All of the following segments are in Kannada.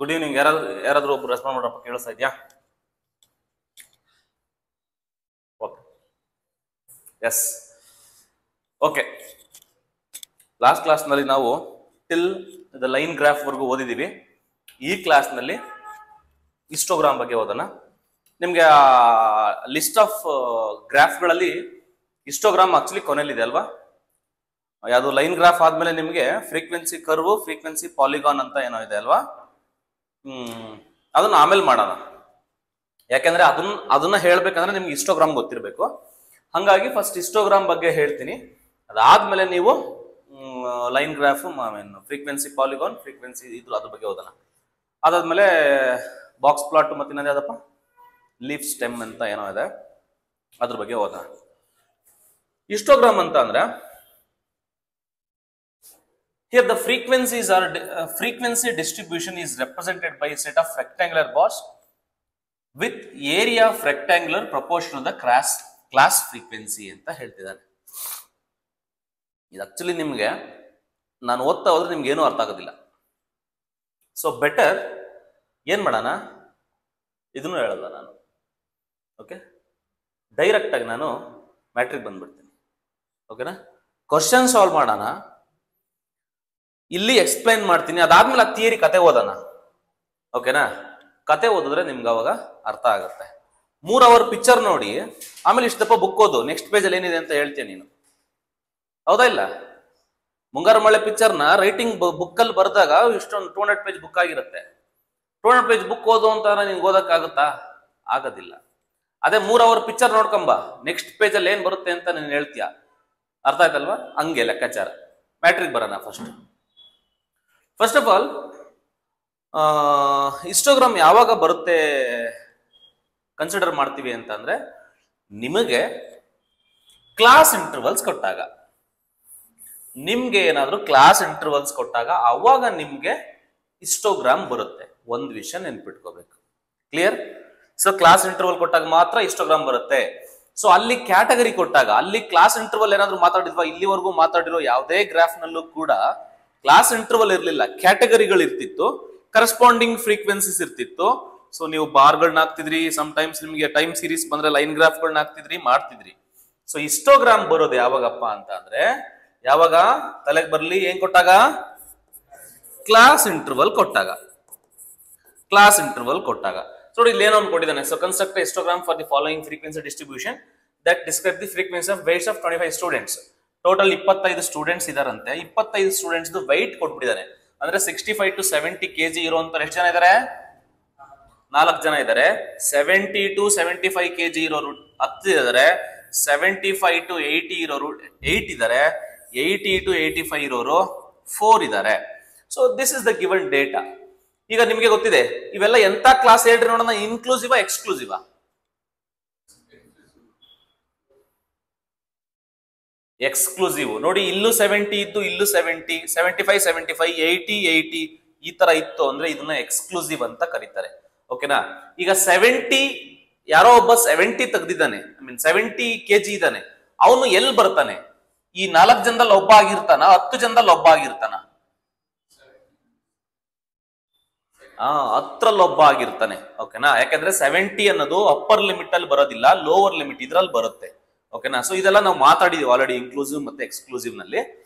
Good evening. ಯಾರಾದ್ರೂ ಒಬ್ರು ರೆಸ್ಪಾಂಡ್ ಮಾಡಪ್ಪ, ಕೇಳಿಸ್ತಾ ಇದೆಯಾ? Okay, S, okay. ಲಾಸ್ಟ್ ಕ್ಲಾಸ್ನಲ್ಲಿ ನಾವು ಟಿಲ್ ದ ಲೈನ್ ಗ್ರಾಫ್ ವರ್ಗು ಓದಿದ್ದೀವಿ. ಈ ಕ್ಲಾಸ್ನಲ್ಲಿ ಹಿಸ್ಟೋಗ್ರಾಮ್ ಬಗ್ಗೆ ಓದೋಣ. ನಿಮಗೆ ಲಿಸ್ಟ್ ಆಫ್ ಗ್ರಾಫ್ಗಳಲ್ಲಿ ಹಿಸ್ಟೋಗ್ರಾಮ್ ಆಕ್ಚುಲಿ ಕೊನೆಯಲ್ಲಿದೆ ಅಲ್ವಾ? ಯಾವುದು ಲೈನ್ ಗ್ರಾಫ್ ಆದ್ಮೇಲೆ ನಿಮಗೆ ಫ್ರೀಕ್ವೆನ್ಸಿ ಕರ್ವ್, ಫ್ರೀಕ್ವೆನ್ಸಿ ಪಾಲಿಗಾನ್ ಅಂತ ಏನೋ ಇದೆ ಅಲ್ವಾ? ಅದನ್ನ ಆಮೇಲೆ ಮಾಡೋಣ. ಯಾಕೆಂದ್ರೆ ಅದನ್ನ ಹೇಳ್ಬೇಕಂದ್ರೆ ನಿಮ್ಗೆ ಹಿಸ್ಟೋಗ್ರಾಮ್ ಗೊತ್ತಿರಬೇಕು. ಹಾಗಾಗಿ ಫಸ್ಟ್ ಹಿಸ್ಟೋಗ್ರಾಮ್ ಬಗ್ಗೆ ಹೇಳ್ತೀನಿ. ಅದಾದ್ಮೇಲೆ ನೀವು line graph, frequency polygon, frequency ಅದ್ರ ಬಗ್ಗೆ ಓದೋಣ. ಅದಾದ್ಮೇಲೆ ಬಾಕ್ಸ್ ಪ್ಲಾಟ್ ಮತ್ತೆ ಇನ್ನೊಂದು ಯಾವ್ದಪ್ಪ, ಲೀಫ್ ಸ್ಟೆಮ್ ಅಂತ ಏನೋ ಇದೆ, ಅದ್ರ ಬಗ್ಗೆ ಓದೋಣ. ಹಿಸ್ಟೋಗ್ರಾಮ್ ಅಂತ ಅಂದ್ರೆ here the frequency distribution is represented by a set of rectangular bars with area of rectangular proportional to the class frequency ಅಂತ ಹೇಳ್ತಿದ್ದಾರೆ. ಇದು ಆಕ್ಚುಲಿ ನಿಮ್ಗೆ ನಾನು ಓದ್ತಾ ಹೋದ್ರೆ ನಿಮ್ಗೆ ಏನೂ ಅರ್ಥ ಆಗೋದಿಲ್ಲ. ಸೊ ಬೆಟರ್ ಏನ್ ಮಾಡೋಣ, ಇದನ್ನು ಹೇಳಲ್ಲ ನಾನು. ಓಕೆ, ಡೈರೆಕ್ಟ್ ಆಗಿ ನಾನು ಮ್ಯಾಟ್ರಿಕ್ ಬಂದ್ಬಿಡ್ತೀನಿ. ಓಕೆನಾ? ಕ್ವಶನ್ ಸಾಲ್ವ್ ಮಾಡೋಣ, ಇಲ್ಲಿ ಎಕ್ಸ್ಪ್ಲೈನ್ ಮಾಡ್ತೀನಿ. ಅದಾದ್ಮೇಲೆ ಆ ಥಿಯರಿ ಕತೆ ಓದೋಣ. ಓಕೆನಾ? ಕತೆ ಓದಿದ್ರೆ ನಿಮ್ಗೆ ಅವಾಗ ಅರ್ಥ ಆಗುತ್ತೆ. 3 ಅವರ್ ಪಿಕ್ಚರ್ ನೋಡಿ ಆಮೇಲೆ ಇಷ್ಟಪ್ಪ ಬುಕ್ ಓದು, ನೆಕ್ಸ್ಟ್ ಪೇಜ್ ಅಲ್ಲಿ ಏನಿದೆ ಅಂತ ಹೇಳ್ತೀನಿ ನೀನು. ಹೌದಾ ಇಲ್ಲ? ಮುಂಗಾರು ಮಳೆ ಪಿಕ್ಚರ್ನ ರೈಟಿಂಗ್ ಬುಕ್ ಅಲ್ಲಿ ಬರೆದಾಗ ಇಷ್ಟೊಂದು 200 ಪೇಜ್ ಬುಕ್ ಆಗಿರುತ್ತೆ. 200 ಪೇಜ್ ಬುಕ್ ಓದು ಅಂತ ನಿನ್ಗೆ ಓದಕ್ಕಾಗುತ್ತಾ? ಆಗೋದಿಲ್ಲ. ಅದೇ 3 ಅವರ್ ಪಿಕ್ಚರ್ ನೋಡ್ಕೊಂಬ, ನೆಕ್ಸ್ಟ್ ಪೇಜ್ ಅಲ್ಲಿ ಏನ್ ಬರುತ್ತೆ ಅಂತ ನೀನ್ ಹೇಳ್ತೀಯ. ಅರ್ಥ ಆಯ್ತಲ್ವಾ? ಹಂಗೆ ಲೆಕ್ಕಾಚಾರ. ಮ್ಯಾಟ್ರಿಕ್ ಬರೋಣ. ಫಸ್ಟ್ ಆಫ್ ಆಲ್, ಹಿಸ್ಟೋಗ್ರಾಮ್ ಯಾವಾಗ ಬರುತ್ತೆ ಕನ್ಸಿಡರ್ ಮಾಡ್ತೀವಿ ಅಂತಂದ್ರೆ, ನಿಮಗೆ ಕ್ಲಾಸ್ ಇಂಟರ್ವಲ್ಸ್ ಕೊಟ್ಟಾಗ, ನಿಮ್ಗೆ ಏನಾದ್ರೂ ಕ್ಲಾಸ್ ಇಂಟರ್ವಲ್ಸ್ ಕೊಟ್ಟಾಗ ಅವಾಗ ನಿಮ್ಗೆ ಹಿಸ್ಟೋಗ್ರಾಮ್ ಬರುತ್ತೆ. ಒಂದು ವಿಷಯ ನೆನ್ಪಿಟ್ಕೋಬೇಕು. ಕ್ಲಿಯರ್? ಸೊ ಕ್ಲಾಸ್ ಇಂಟರ್ವಲ್ ಕೊಟ್ಟಾಗ ಮಾತ್ರ ಹಿಸ್ಟೋಗ್ರಾಮ್ ಬರುತ್ತೆ. ಸೊ ಅಲ್ಲಿ ಕ್ಯಾಟಗರಿ ಕೊಟ್ಟಾಗ, ಅಲ್ಲಿ ಕ್ಲಾಸ್ ಇಂಟರ್ವಲ್ ಏನಾದ್ರು ಮಾತಾಡಿದ್ವಾ? ಇಲ್ಲಿವರೆಗೂ ಮಾತಾಡಿರೋ ಯಾವುದೇ ಗ್ರಾಫ್ ನಲ್ಲೂ ಕೂಡ ಕ್ಲಾಸ್ ಇಂಟರ್ವಲ್ ಇರಲಿಲ್ಲ, ಕ್ಯಾಟಗರಿಗಳು ಇರ್ತಿತ್ತು, ಕರೆಸ್ಪಾಂಡಿಂಗ್ ಫ್ರೀಕ್ವೆನ್ಸೀಸ್ ಇರ್ತಿತ್ತು. ಸೊ ನೀವು ಬಾರ್ಗಳನ್ನ ಹಾಕ್ತಿದ್ರಿ, ಸಮ್ ಟೈಮ್ಸ್ ನಿಮಗೆ ಟೈಮ್ ಸೀರೀಸ್ ಬಂದ್ರೆ ಲೈನ್ ಗ್ರಾಫ್ಗಳನ್ನ ಹಾಕ್ತಿದ್ರಿ, ಮಾಡ್ತಿದ್ರಿ. ಸೊ ಹಿಸ್ಟೋಗ್ರಾಮ್ ಬರೋದು ಯಾವಾಗಪ್ಪ ಅಂತ ಅಂದ್ರೆ, ಯಾವಾಗ ತಲೆಗೆ ಬರ್ಲಿ, ಏನ್ ಕೊಟ್ಟಾಗ? ಕ್ಲಾಸ್ ಇಂಟರ್ವಲ್ ಕೊಟ್ಟಾಗ. ಕ್ಲಾಸ್ ಇಂಟರ್ವಲ್ ಕೊಟ್ಟಾಗ. ಸೊ ಇಲ್ಲಿ ಏನೋ ಕೊಟ್ಟಿದ್ದಾನೆ. So construct histogram for the following frequency distribution that describe the frequency of weights of 25 students. Total 25 students ಇದಾರಂತೆ. 25 ಸ್ಟೂಡೆಂಟ್ಸ್ ವೈಟ್ ಕೊಟ್ಬಿಟ್ಟಿದ್ದಾನೆ. ಅಂದ್ರೆ 65 to 70 kg ಇರುವಂತ ಎಷ್ಟು ಜನ ಇದಾರೆ? 4 ಜನ ಇದಾರೆ. 70 to 75 kg ಇರೋರು 10 ಇದಾರೆ. 75 to 80 ಇರೋರು 8 ಇದಾರೆ. 80 to 85 ಇರೋರು 4 ಇದಾರೆ. So this is the given data. ಈಗ ನಿಮ್ಗೆ ಗೊತ್ತಿದೆ ಇವೆಲ್ಲ ಎಂತ ಕ್ಲಾಸ್ ಹೇಳ್ರಿ ನೋಡೋಣ, ಇನ್ಕ್ಲೂಸಿವಾ ಎಕ್ಸ್ಕ್ಲೂಸಿವಾ? ಎಕ್ಸ್ಕ್ಲೂಸಿವ್. ನೋಡಿ, ಇಲ್ಲೂ 70 ಇದ್ದು, ಇಲ್ಲೂ 70, 75, 75, 80, 80 ಈ ತರ ಇತ್ತು ಅಂದ್ರೆ ಇದನ್ನ ಎಕ್ಸ್ಕ್ಲೂಸಿವ್ ಅಂತ ಕರೀತಾರೆ. ಓಕೆನಾ? ಈಗ 70 ಯಾರೋ ಒಬ್ಬ 70 ತೆಗ್ದಿದ್ದಾನೆ, 70 kg ಇದ್ದಾನೆ, ಅವನು ಎಲ್ಲಿ ಬರ್ತಾನೆ? ಈ 4 ಜನದಲ್ಲಿ ಒಬ್ಬ ಆಗಿರ್ತಾನ, 10 ಜನದಲ್ಲಿ ಒಬ್ಬ ಆಗಿರ್ತಾನ? 10ರಲ್ಲಿ ಒಬ್ಬ ಆಗಿರ್ತಾನೆ. ಓಕೆನಾ? ಯಾಕಂದ್ರೆ 70 ಅನ್ನೋದು ಅಪ್ಪರ್ ಲಿಮಿಟ್ ಅಲ್ಲಿ ಬರೋದಿಲ್ಲ, ಲೋವರ್ ಲಿಮಿಟ್ ಇದ್ರಲ್ಲಿ ಬರುತ್ತೆ. ಓಕೆನಾ? ಸೊ ಇದೆಲ್ಲ ನಾವು ಮಾತಾಡಿದೀವಿ ಆಲ್ರೆಡಿ, ಇನ್ಕ್ಲೂಸಿವ್ ಮತ್ತೆ ಎಕ್ಸ್ಕ್ಲೂಸಿವ್ ನಲ್ಲಿ.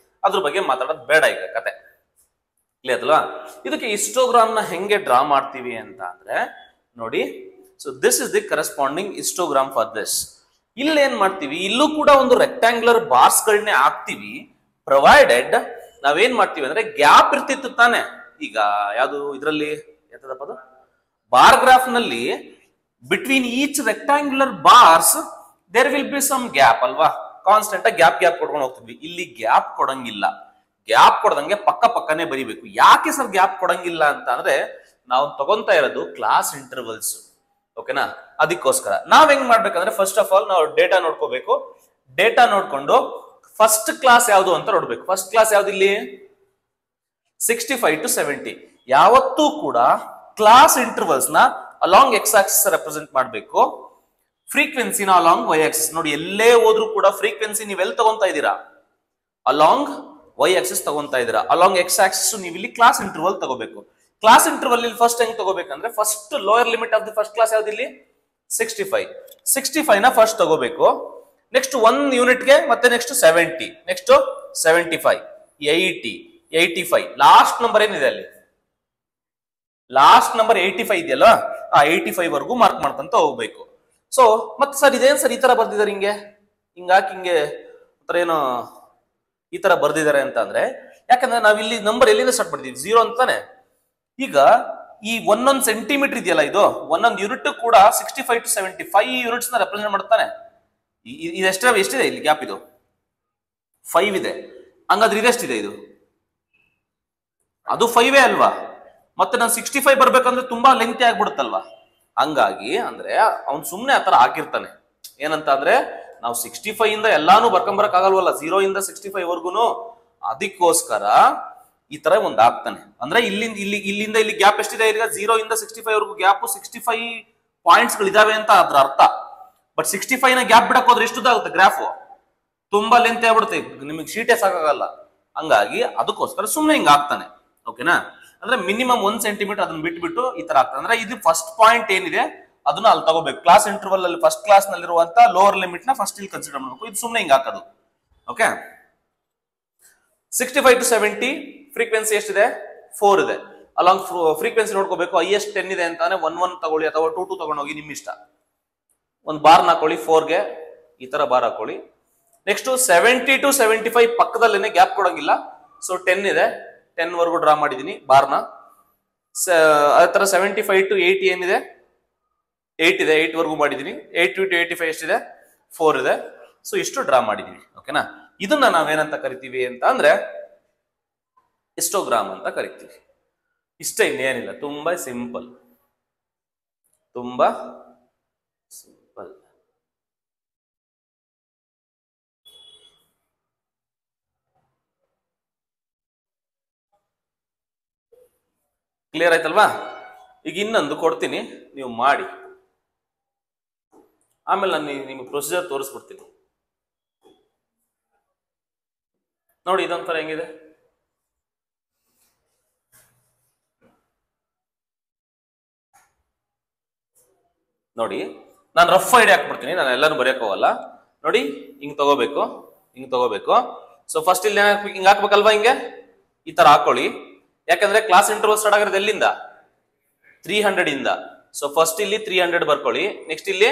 ಅದ್ರ ಬಗ್ಗೆ ಮಾತಾಡೋದು ಬೇಡ ಈಗ, ಕತೆ ಕ್ಲಿಯರ್ ಅಲ್ವಾ? ಇದಕ್ಕೆ ಹಿಸ್ಟೋಗ್ರಾಮ್ ನ ಹೆಂಗೆ ಡ್ರಾ ಮಾಡ್ತೀವಿ ಅಂತ ಅಂದ್ರೆ ನೋಡಿ. So this is the corresponding histogram for this. ಇಲ್ಲಿ ಏನ್ ಮಾಡ್ತೀವಿ, ಇಲ್ಲೂ ಕೂಡ ಒಂದು ರೆಕ್ಟಾಂಗ್ಯುಲರ್ ಬಾರ್ಸ್ ಗಳನ್ನೇ ಹಾಕ್ತಿವಿ, ಪ್ರೊವೈಡೆಡ್ ನಾವೇನ್ ಮಾಡ್ತೀವಿ ಅಂದ್ರೆ ಗ್ಯಾಪ್ ಇರ್ತಿತ್ತು ತಾನೆ. ಈಗ ಯಾವುದು ಇದರಲ್ಲಿ ಎಂತದಪ್ಪ ಅದು, ಬಾರ್ ಗ್ರಾಫ್ ನಲ್ಲಿ between each rectangular bars there will be some gap ಅಲ್ವಾ? ಕಾನ್ಸ್ಟೆಂಟ್ ಆಗಿ ಗ್ಯಾಪ್ ಕೊಡ್ಕೊಂಡು ಹೋಗ್ತಿದ್ವಿ. ಇಲ್ಲಿ ಗ್ಯಾಪ್ ಕೊಡಂಗಿಲ್ಲ. ಗ್ಯಾಪ್ ಕೊಡದಂಗೆ ಪಕ್ಕನೇ ಬರಿಬೇಕು. ಯಾಕೆ ಸರ್ ಗ್ಯಾಪ್ ಕೊಡಂಗಿಲ್ಲ ಅಂತ ಅಂದ್ರೆ, ನಾವು ತಗೊಂತಾ ಇರೋದು ಕ್ಲಾಸ್ ಇಂಟರ್ವಲ್ಸ್. ಓಕೆನಾ? ಅದಕ್ಕೋಸ್ಕರ ನಾವ್ ಹೆಂಗ್ ಮಾಡ್ಬೇಕಂದ್ರೆ, ಫಸ್ಟ್ ಆಫ್ ಆಲ್ ನಾವು ಡೇಟಾ ನೋಡ್ಕೋಬೇಕು. ಡೇಟಾ ನೋಡ್ಕೊಂಡು ಫಸ್ಟ್ ಕ್ಲಾಸ್ ಯಾವುದು ಅಂತ ನೋಡ್ಬೇಕು. ಫಸ್ಟ್ ಕ್ಲಾಸ್ ಯಾವ್ದು ಇಲ್ಲಿ? 65 to 70. ಯಾವತ್ತೂ ಕೂಡ ಕ್ಲಾಸ್ ಇಂಟರ್ವಲ್ಸ್ ನ ಅಲಾಂಗ್ ಎಕ್ಸ್ ಆಕ್ಸಿಸ್ ರೆಪ್ರೆಸೆಂಟ್ ಮಾಡಬೇಕು, ಫ್ರೀಕ್ವೆನ್ಸಿನ ಅಲಾಂಗ್ ವೈ ಆಕ್ಸಿಸ್. ನೋಡಿ, ಎಲ್ಲೇ ಹೋದ್ರೂ ಕೂಡ ಫ್ರೀಕ್ವೆನ್ಸಿ ನೀವೆಲ್ಲಿ ತಗೊಂತಾ ಇದ್ದೀರಾ? ಅಲಾಂಗ್ ವೈ ಆಕ್ಸಿಸ್ ತಗೊಂತಾ ಇದ್ದೀರಾ. ಅಲಾಂಗ್ ಎಕ್ಸ್ ಆಕ್ಸಿಸ್ ನೀವು ಇಲ್ಲಿ ಕ್ಲಾಸ್ ಇಂಟರ್ವಲ್ ತಗೋಬೇಕು. ಕ್ಲಾಸ್ ಇಂಟರ್ವಲ್ ಇಲ್ಲಿ ಫಸ್ಟ್ ಹೆಂಗ್ ತಗೋಬೇಕಂದ್ರೆ first lower limit of the first class ಯಾವ್ದು ಇಲ್ಲಿ 65 ನ ಫಸ್ಟ್ ತಗೋಬೇಕು. ನೆಕ್ಸ್ಟ್ 1 ಯೂನಿಟ್ಗೆ ಮತ್ತೆ ನೆಕ್ಸ್ಟ್ 70, ನೆಕ್ಸ್ಟ್ 75, 80, 85, ಲಾಸ್ಟ್ ನಂಬರ್ ಏನಿದೆ ಅಲ್ಲಿ ಲಾಸ್ಟ್ ನಂಬರ್ 85 ಇದೆಯಲ್ಲ ಆ 85 ವರೆಗೂ ಮಾರ್ಕ್ ಮಾಡ್ಕೊಂತ ಹೋಗ್ಬೇಕು. ಸೊ ಮತ್ತೆ ಸರ್ ಇದೇನ್ ಸರ್ ಈ ತರ ಬರ್ದಿದ್ದಾರೆ ಹಿಂಗಾಕಿ ಹಿಂಗೆ ಏನೋ ಈ ತರ ಬರ್ದಿದ್ದಾರೆ ಅಂತ ಅಂದ್ರೆ, ಯಾಕಂದ್ರೆ ನಾವ್ ಇಲ್ಲಿ ನಂಬರ್ ಎಲ್ಲಿಂದ ಸ್ಟಾರ್ಟ್ ಮಾಡಿದೀವಿ 0 ಅಂತಾನೆ. ಈಗ ಈ ಒಂದೊಂದು ಸೆಂಟಿಮೀಟರ್ ಇದೆಯಲ್ಲ ಇದು ಒಂದೊಂದು ಯೂನಿಟ್ ಕೂಡ 65 to 75 ಯೂನಿಟ್ಸ್ ನ ರೆಪ್ರೆಸೆಂಟ್ ಮಾಡ್ತಾನೆ. ಎಷ್ಟಿದೆ ಇಲ್ಲಿ ಗ್ಯಾಪ್ ಇದು 5 ಇದೆ. ಹಂಗಾದ್ರೆ ಇದೆಷ್ಟಿದೆ ಇದು ಅದು 5 ಅಲ್ವಾ. ಮತ್ತೆ ನಾನು 65 ಬರ್ಬೇಕಂದ್ರೆ ತುಂಬಾ ಲೆಂತಿ ಆಗ್ಬಿಡುತ್ತಲ್ವಾ. ಹಂಗಾಗಿ ಅಂದ್ರೆ ಅವ್ನು ಸುಮ್ನೆ ಆತರ ಹಾಕಿರ್ತಾನೆ. ಏನಂತ ಅಂದ್ರೆ ನಾವು 65 ಇಂದ ಎಲ್ಲಾನು ಬರ್ಕೊಂಬರಕ್ ಆಗಲ್ವಲ್ಲ 0 ಇಂದ 65 ವರ್ಗುನು. ಅದಕ್ಕೋಸ್ಕರ ಈ ತರ ಒಂದ್ ಆಗ್ತಾನೆ. ಅಂದ್ರೆ ಇಲ್ಲಿಂದ ಇಲ್ಲಿ ಗ್ಯಾಪ್ ಎಷ್ಟಿದೆ ಈಗ 0 ಇಂದ 65 ವರ್ಗು ಗ್ಯಾಪ್ 65 ಪಾಯಿಂಟ್ಸ್ ಗಳಿದಾವೆ ಅಂತ ಅದ್ರ ಅರ್ಥ. ಬಟ್ 65 ನ ಗ್ಯಾಪ್ ಬಿಡಕ್ ಹೋದ್ರೆ ಎಷ್ಟುದಾಗುತ್ತೆ ಗ್ರಾಫ್ ತುಂಬಾ ಲೆಂತ್ ಆಗ್ಬಿಡುತ್ತೆ, ನಿಮಗೆ ಶೀಟೇ ಸಾಕಾಗಲ್ಲ. ಹಂಗಾಗಿ ಅದಕ್ಕೋಸ್ಕರ ಸುಮ್ನೆ ಹಿಂಗ ಆಗ್ತಾನೆ. ಓಕೆನಾ. ಅಂದ್ರೆ ಮಿನಿಮಮ್ 1 ಸೆಂಟಿಮೀಟರ್ ಅದನ್ನ ಬಿಟ್ಬಿಟ್ಟು ಈ ತರ ಆಗ್ತದೆ. ಅಂದ್ರೆ ಇದು ಫಸ್ಟ್ ಪಾಯಿಂಟ್ ಏನಿದೆ ಅದನ್ನ ಅಲ್ಲಿ ತಗೋಬೇಕು. ಕ್ಲಾಸ್ ಇಂಟರ್ವಲ್ ಅಲ್ಲಿ ಫಸ್ಟ್ ಕ್ಲಾಸ್ ನಲ್ಲಿರುವಂತ ಲೋವರ್ ಲಿಮಿಟ್ ನ ಫಸ್ಟ್ ಇಲ್ಲಿ ಕನ್ಸಿಡರ್ ಮಾಡಬೇಕು. ಇದು ಸುಮ್ನೆ ಹಿಂಗ ಹಾಕೋದು. ಓಕೆ. 65 to 70 ಫ್ರೀಕ್ವೆನ್ಸಿ ಎಷ್ಟಿದೆ 4 ಇದೆ. ಅಲಾಂಗ್ ಫ್ರೀಕ್ವೆನ್ಸಿ ನೋಡ್ಕೋಬೇಕು. ಹೈಯೆಸ್ಟ್ 10 ಇದೆ ಅಂತಾನೆ 1 ತಗೊಳ್ಳಿ ಅಥವಾ 2 ತಗೊಂಡೋಗಿ ನಿಮ್ ಇಷ್ಟ. ಒಂದು ಬಾರ್ ಹಾಕೊಳ್ಳಿ 4ಗೆ ಈ ತರ ಬಾರ್ ಹಾಕೊಳ್ಳಿ. ನೆಕ್ಸ್ಟ್ 70 to 75 ಪಕ್ಕದಲ್ಲೇನೆ ಗ್ಯಾಪ್ ಕೊಡಂಗಿಲ್ಲ. ಸೊ 10 ಇದೆ, 10 ವರೆಗೂ ಡ್ರಾ ಮಾಡಿದೀನಿ ಬಾರ್ನ. ಅದೇ ತರ 75 to 80 ಏನಿದೆ 8 ಇದೆ, 8 ವರೆಗೂ ಮಾಡಿದೀನಿ. 80 to 85 ಎಷ್ಟಿದೆ 4 ಇದೆ. ಸೊ ಇಷ್ಟು ಡ್ರಾ ಮಾಡಿದೀವಿ. ಓಕೆನಾ. ಇದನ್ನ ನಾವೇನಂತ ಕರಿತೀವಿ ಅಂತ ಅಂದ್ರೆ ಹಿಸ್ಟೋಗ್ರಾಮ್ ಅಂತ ಕರಿತೀವಿ. ಇಷ್ಟ ಇನ್ನೇನಿಲ್ಲ, ತುಂಬಾ ಸಿಂಪಲ್, ತುಂಬಾ ಸಿಂಪಲ್. ಕ್ಲಿಯರ್ ಆಯ್ತಲ್ವಾ. ಈಗ ಇನ್ನೊಂದು ಕೊಡ್ತೀನಿ, ನೀವು ಮಾಡಿ. ಆಮೇಲೆ ನಾನು ನಿಮ್ಗೆ ಪ್ರೊಸೀಜರ್ ತೋರಿಸ್ಬಿಡ್ತೀನಿ. ನೋಡಿ ಇದೊಂಥರ ಹೆಂಗಿದೆ ನೋಡಿ. ನಾನು ರಫ್ ಐಡಿಯಾ ಹಾಕ್ಬಿಡ್ತೀನಿ, ನಾನು ಎಲ್ಲಾನು ಬರೆಯಕ್ ಹೋಗಲ್ಲ. ನೋಡಿ ಹಿಂಗ್ ತಗೋಬೇಕು. ಸೊ ಫಸ್ಟ್ ಇಲ್ಲಿ ಹಿಂಗ್ ಹಾಕ್ಬೇಕಲ್ವಾ, ಹಿಂಗೆ ಈ ತರ ಹಾಕೊಳ್ಳಿ. ಯಾಕಂದ್ರೆ ಕ್ಲಾಸ್ ಇಂಟರ್ವಲ್ ಸ್ಟಾರ್ಟ್ ಆಗಿರೋದು ಎಲ್ಲಿಂದ 300 ಇಂದ. ಸೊ ಫಸ್ಟ್ ಇಲ್ಲಿ 300 ಬರ್ಕೊಳ್ಳಿ. ನೆಕ್ಸ್ಟ್ ಇಲ್ಲಿ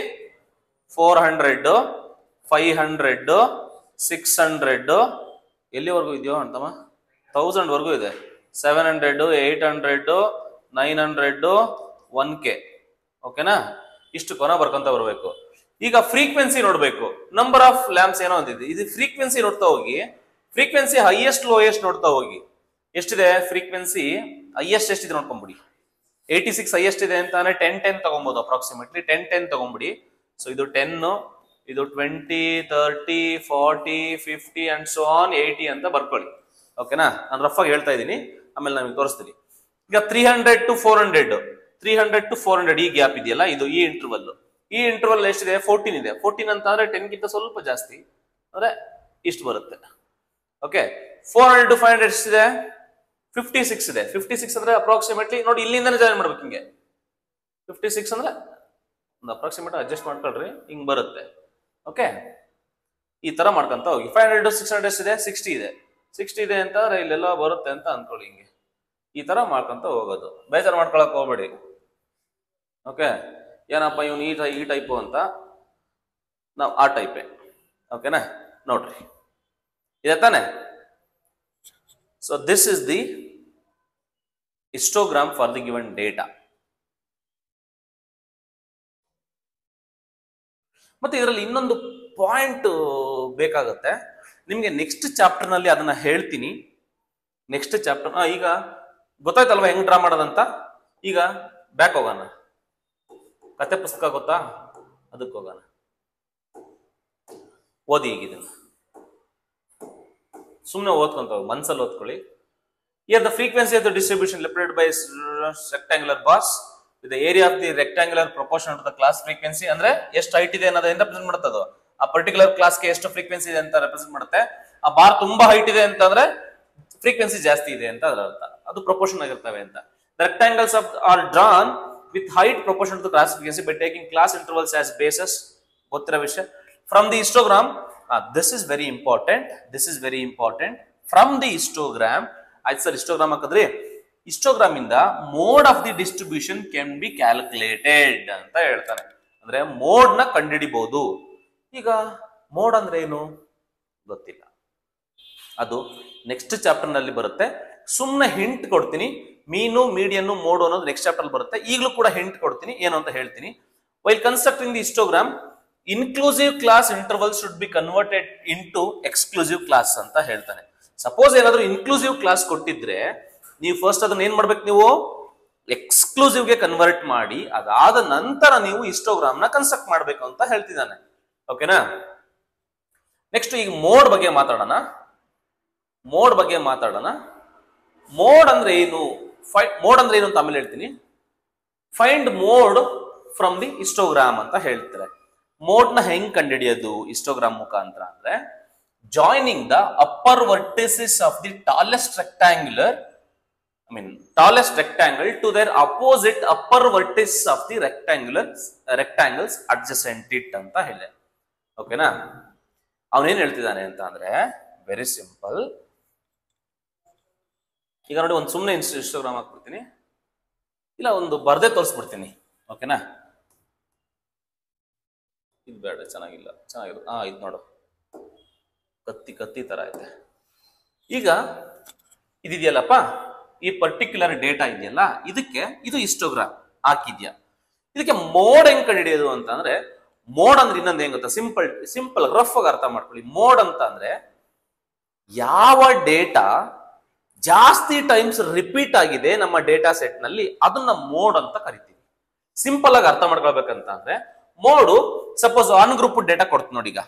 400, 500, 600 ಎಲ್ಲಿವರೆಗೂ ಇದೆಯೋ ಅಂತಮ್ಮ 1000 ವರ್ಗೂ ಇದೆ. 700, 800, 900, 1K. ಓಕೆನಾ. ಇಷ್ಟು ಕೊನ ಬರ್ಕೊಂತ ಬರ್ಬೇಕು. ಈಗ ಫ್ರೀಕ್ವೆನ್ಸಿ ನೋಡ್ಬೇಕು. ನಂಬರ್ ಆಫ್ ಲ್ಯಾಂಪ್ಸ್ ಏನೋ ಅಂತಿದೆ, ಇದು ಫ್ರೀಕ್ವೆನ್ಸಿ ನೋಡ್ತಾ ಹೋಗಿ. ಫ್ರೀಕ್ವೆನ್ಸಿ ಹೈಯೆಸ್ಟ್ ಲೋಯೆಸ್ಟ್ ನೋಡ್ತಾ ಹೋಗಿ. ಎಷ್ಟಿದೆ ಫ್ರೀಕ್ವೆನ್ಸಿ ಹೈಯೆಸ್ಟ್ ಎಷ್ಟಿದೆ ನೋಡ್ಕೊಂಬಿಡಿ. 86 ಹೈಯೆಸ್ಟ್ ಇದೆ ಅಂತಾನೆ 10 ತಗೊಬಹುದು. ಅಪ್ರಾಕ್ಸಿಮೇಟ್ಲಿ 10 ತಗೊಂಬಿಡಿ. ಸೊ ಇದು 10, ಇದು 20, 30, 40, 50 ಅಂಡ್ ಸೋ ಆನ್ 80 ಅಂತ ಬರ್ಕೊಳ್ಳಿ. ಓಕೆನಾ. ನಾನು ರಫ್ ಆಗಿ ಹೇಳ್ತಾ ಇದ್ದೀನಿ, ಆಮೇಲೆ ನಾನು ತೋರಿಸ್ತೀನಿ. ಈಗ 300 to 400 ಈ ಗ್ಯಾಪ್ ಇದೆಯಲ್ಲ, ಇದು ಈ ಇಂಟರ್ವಲ್ ಎಷ್ಟಿದೆ 14 ಇದೆ. 14 ಅಂತ ಅಂದ್ರೆ 10 ಗಿಂತ ಸ್ವಲ್ಪ ಜಾಸ್ತಿ, ಅಂದ್ರೆ ಇಷ್ಟು ಬರುತ್ತೆ. ಓಕೆ. 400 to 500 ಎಷ್ಟಿದೆ 56 ಇದೆ. 56 ಅಂದ್ರೆ ಅಪ್ರಾಕ್ಸಿಮೇಟ್ಲಿ ನೋಡಿ ಇಲ್ಲಿಂದಾನೆ ಜಾಯಿನ್ ಮಾಡ್ಬೇಕು. ಹಿಂಗೆ 56 ಅಂದ್ರೆ ಒಂದು ಅಪ್ರಾಕ್ಸಿಮೇಟ್ ಅಡ್ಜಸ್ಟ್ ಮಾಡ್ಕೊಳ್ರಿ, ಹಿಂಗ್ ಬರುತ್ತೆ. ಓಕೆ. ಈ ತರ ಮಾಡ್ಕೊಂತ ಹೋಗಿ. 500 to 600 ಎಷ್ಟಿದೆ 60 ಇದೆ ಅಂತ ಇಲ್ಲೆಲ್ಲ ಬರುತ್ತೆ ಅಂತ ಅನ್ಕೊಳ್ಳಿ. ಹಿಂಗೆ ಈ ತರ ಮಾಡ್ಕೊಂತ ಹೋಗೋದು. ಬೇಜಾರು ಮಾಡ್ಕೊಳಕ್ ಹೋಗ್ಬೇಡಿ. ಓಕೆ. ಏನಪ್ಪ ಇವನು ಈ ಟೈಪು ಅಂತ, ನಾವು ಆ ಟೈಪೇ. ಓಕೆನಾ. ನೋಡ್ರಿ ಇದೆ ತಾನೆ. So this is the histogram for the given data. ಮತ್ತೆ ಇದರಲ್ಲಿ ಇನ್ನೊಂದು ಪಾಯಿಂಟ್ ಬೇಕಾಗುತ್ತೆ ನಿಮ್ಗೆ. ನೆಕ್ಸ್ಟ್ ಚಾಪ್ಟರ್ ನಲ್ಲಿ ಅದನ್ನ ಹೇಳ್ತೀನಿ. ನೆಕ್ಸ್ಟ್ ಚಾಪ್ಟರ್ ಈಗ ಗೊತ್ತಾಯ್ತಲ್ವಾ ಹೆಂಗ್ ಡ್ರಾ ಮಾಡೋದಂತ. ಈಗ ಬ್ಯಾಕ್ ಹೋಗೋಣ. ಕತೆ ಪುಸ್ತಕ ಗೊತ್ತಾ, ಅದಕ್ಕೆ ಹೋಗೋಣ. ಓದಿ ಈಗ ಇದನ್ನ ಸುಮ್ಮನೆ ಓದ್ಕೊಂತ ಹೋಗಿ, ಮನ್ಸಲ್ಲಿ ಓದ್ಕೊಳ್ಳಿ. Here the frequency of the distribution represented by rectangular bars with the area of the rectangular proportional to the class frequency. ಅಂದ್ರೆ ಎಷ್ಟು ಹೈಟ್ ಇದೆ ಅನ್ನೋದನ್ನ ರೆಪ್ರೆಸೆಂಟ್ ಮಾಡುತ್ತೆ ಅದು. ಆ ಪರ್ಟಿಕ್ಯುಲರ್ ಕ್ಲಾಸ್ಗೆ ಎಷ್ಟು ಫ್ರೀಕ್ವೆನ್ಸಿ ಇದೆ ಅಂತ ರೆಪ್ರೆಸೆಂಟ್ ಮಾಡುತ್ತೆ. ಆ ಬಾರ್ ತುಂಬಾ ಹೈಟ್ ಇದೆ ಅಂತಂದ್ರೆ ಫ್ರೀಕ್ವೆನ್ಸಿ ಜಾಸ್ತಿ ಇದೆ ಅಂತ ಅದರ ಅರ್ಥ. ಅದು ಪ್ರಪೋರ್ಷನ್ ಆಗಿರ್ತವೆ ಅಂತ. The rectangles are drawn with height proportional to the class frequency by taking class intervals as basis. From the histogram, this is very important. This is very important. From the histogram, I said histogram akadre. Histogram in the mode of the distribution can be calculated. ಅಂತ ಹೇಳ್ತಾನೆ. ಅಂದ್ರೆ ಮೋಡ್ ನ ಕಂಡುಹಿಡಿಬಹುದು. ಈಗ ಮೋಡ್ ಅಂದ್ರೆ ಏನು ಗೊತ್ತಿಲ್ಲ. ಅದು ನೆಕ್ಸ್ಟ್ ಚಾಪ್ಟರ್ ನಲ್ಲಿ ಬರುತ್ತೆ. ಸುಮ್ಮನೆ ಹಿಂಟ್ ಕೊಡ್ತೀನಿ. ಮೀನು, ಮೀಡಿಯನ್, ಮೋಡ್ ಅನ್ನೋದು ನೆಕ್ಸ್ಟ್ ಚಾಪ್ಟರ್ ಬರುತ್ತೆ. ಈಗಲೂ ಕೂಡ ಹಿಂಟ್ ಕೊಡ್ತೀನಿ, ಏನು ಅಂತ ಹೇಳ್ತೀನಿ. While constructing the histogram, inclusive class interval should be converted into exclusive class ಅಂತ ಹೇಳ್ತಾನೆ. ಸಪೋಸ್ ಏನಾದ್ರು ಇನ್ಕ್ಲೂಸಿವ್ ಕ್ಲಾಸ್ ಕೊಟ್ಟಿದ್ರೆ ನೀವು ಫಸ್ಟ್ ಅದನ್ನ ಏನ್ ಮಾಡ್ಬೇಕು, ನೀವು ಎಕ್ಸ್ಕ್ಲೂಸಿವ್ ಗೆ ಕನ್ವರ್ಟ್ ಮಾಡಿ ಅದಾದ ನಂತರ ನೀವು ಹಿಸ್ಟೋಗ್ರಾಮ್ ನ ಕನ್ಸ್ಟ್ರಕ್ಟ್ ಮಾಡ್ಬೇಕು ಅಂತ ಹೇಳ್ತಿದ್ದಾನೆ. ಓಕೆನಾ? ನೆಕ್ಸ್ಟ್ ಈಗ ಮೋಡ್ ಬಗ್ಗೆ ಮಾತಾಡೋಣ. ಮೋಡ್ ಬಗ್ಗೆ ಮಾತಾಡೋಣ. ಮೋಡ್ ಅಂದ್ರೆ ಏನು, ಮೋಡ್ ಅಂದ್ರೆ ಏನು ಅಂತ ಆಮೇಲೆ ಹೇಳ್ತೀನಿ. Find mode from the histogram ಅಂತ ಹೇಳ್ತಾರೆ. ಮೋಡ್ ನ ಹೆಂಗ್ ಕಂಡುಹಿಡಿಯೋದು ಹಿಸ್ಟೋಗ್ರಾಮ್ ಮುಖಾಂತರ ಅಂದ್ರೆ, joining the upper vertices of the tallest rectangle to their opposite upper vertices of the rectangles adjacent it ಅಂತ ಹೇಳಿದೆ. ಓಕೆನಾ? ಅವನೇನ್ ಹೇಳ್ತಿದ್ದಾನೆ ಅಂತ ಅಂದ್ರೆ ವೆರಿ ಸಿಂಪಲ್. ಈಗ ನೋಡಿ, ಒಂದು ಸುಮ್ಮನೆ ಹಿಸ್ಟೋಗ್ರಾಮ್ ಹಾಕ್ಬಿಡ್ತೀನಿ, ಇಲ್ಲ ಒಂದು ಬರ್ದೆ ತೋರಿಸ್ಬಿಡ್ತೀನಿ. ಓಕೆನಾ? ಇದು ಬೇಡ, ಚೆನ್ನಾಗಿಲ್ಲ, ಚೆನ್ನಾಗಿಲ್ಲ. ಇದು ನೋಡು, ಕತ್ತಿ ತರ ಐತೆ. ಈಗ ಇದಿದೆಯಲ್ಲಪ್ಪ, ಈ ಪರ್ಟಿಕ್ಯುಲರ್ ಡೇಟಾ ಇದೆಯಲ್ಲ, ಇದು ಹಿಸ್ಟೋಗ್ರಾಮ್ ಹಾಕಿದ್ಯಾ. ಇದಕ್ಕೆ ಮೋಡ್ ಹೆಂಗ್ ಕಂಡುಹಿಡಿಯೋದು ಅಂತ ಅಂದ್ರೆ, ಮೋಡ್ ಅಂದ್ರೆ ಇನ್ನೊಂದು ಹೆಂಗ್ ಗೊತ್ತಾ, ಸಿಂಪಲ್ ರಫ್ ಆಗಿ ಅರ್ಥ ಮಾಡ್ಕೊಳ್ಳಿ. ಮೋಡ್ ಅಂತ ಅಂದ್ರೆ ಯಾವ ಡೇಟಾ ಜಾಸ್ತಿ ಟೈಮ್ಸ್ ರಿಪೀಟ್ ಆಗಿದೆ ನಮ್ಮ ಡೇಟಾ ಸೆಟ್ ನಲ್ಲಿ, ಅದನ್ನ ಮೋಡ್ ಅಂತ ಕರಿತೀವಿ. ಸಿಂಪಲ್ ಆಗಿ ಅರ್ಥ ಮಾಡ್ಕೊಳ್ಬೇಕಂತ ಅಂದ್ರೆ, mode suppose one group data ಕೊಡ್ತು ನೋಡಿ. ಈಗ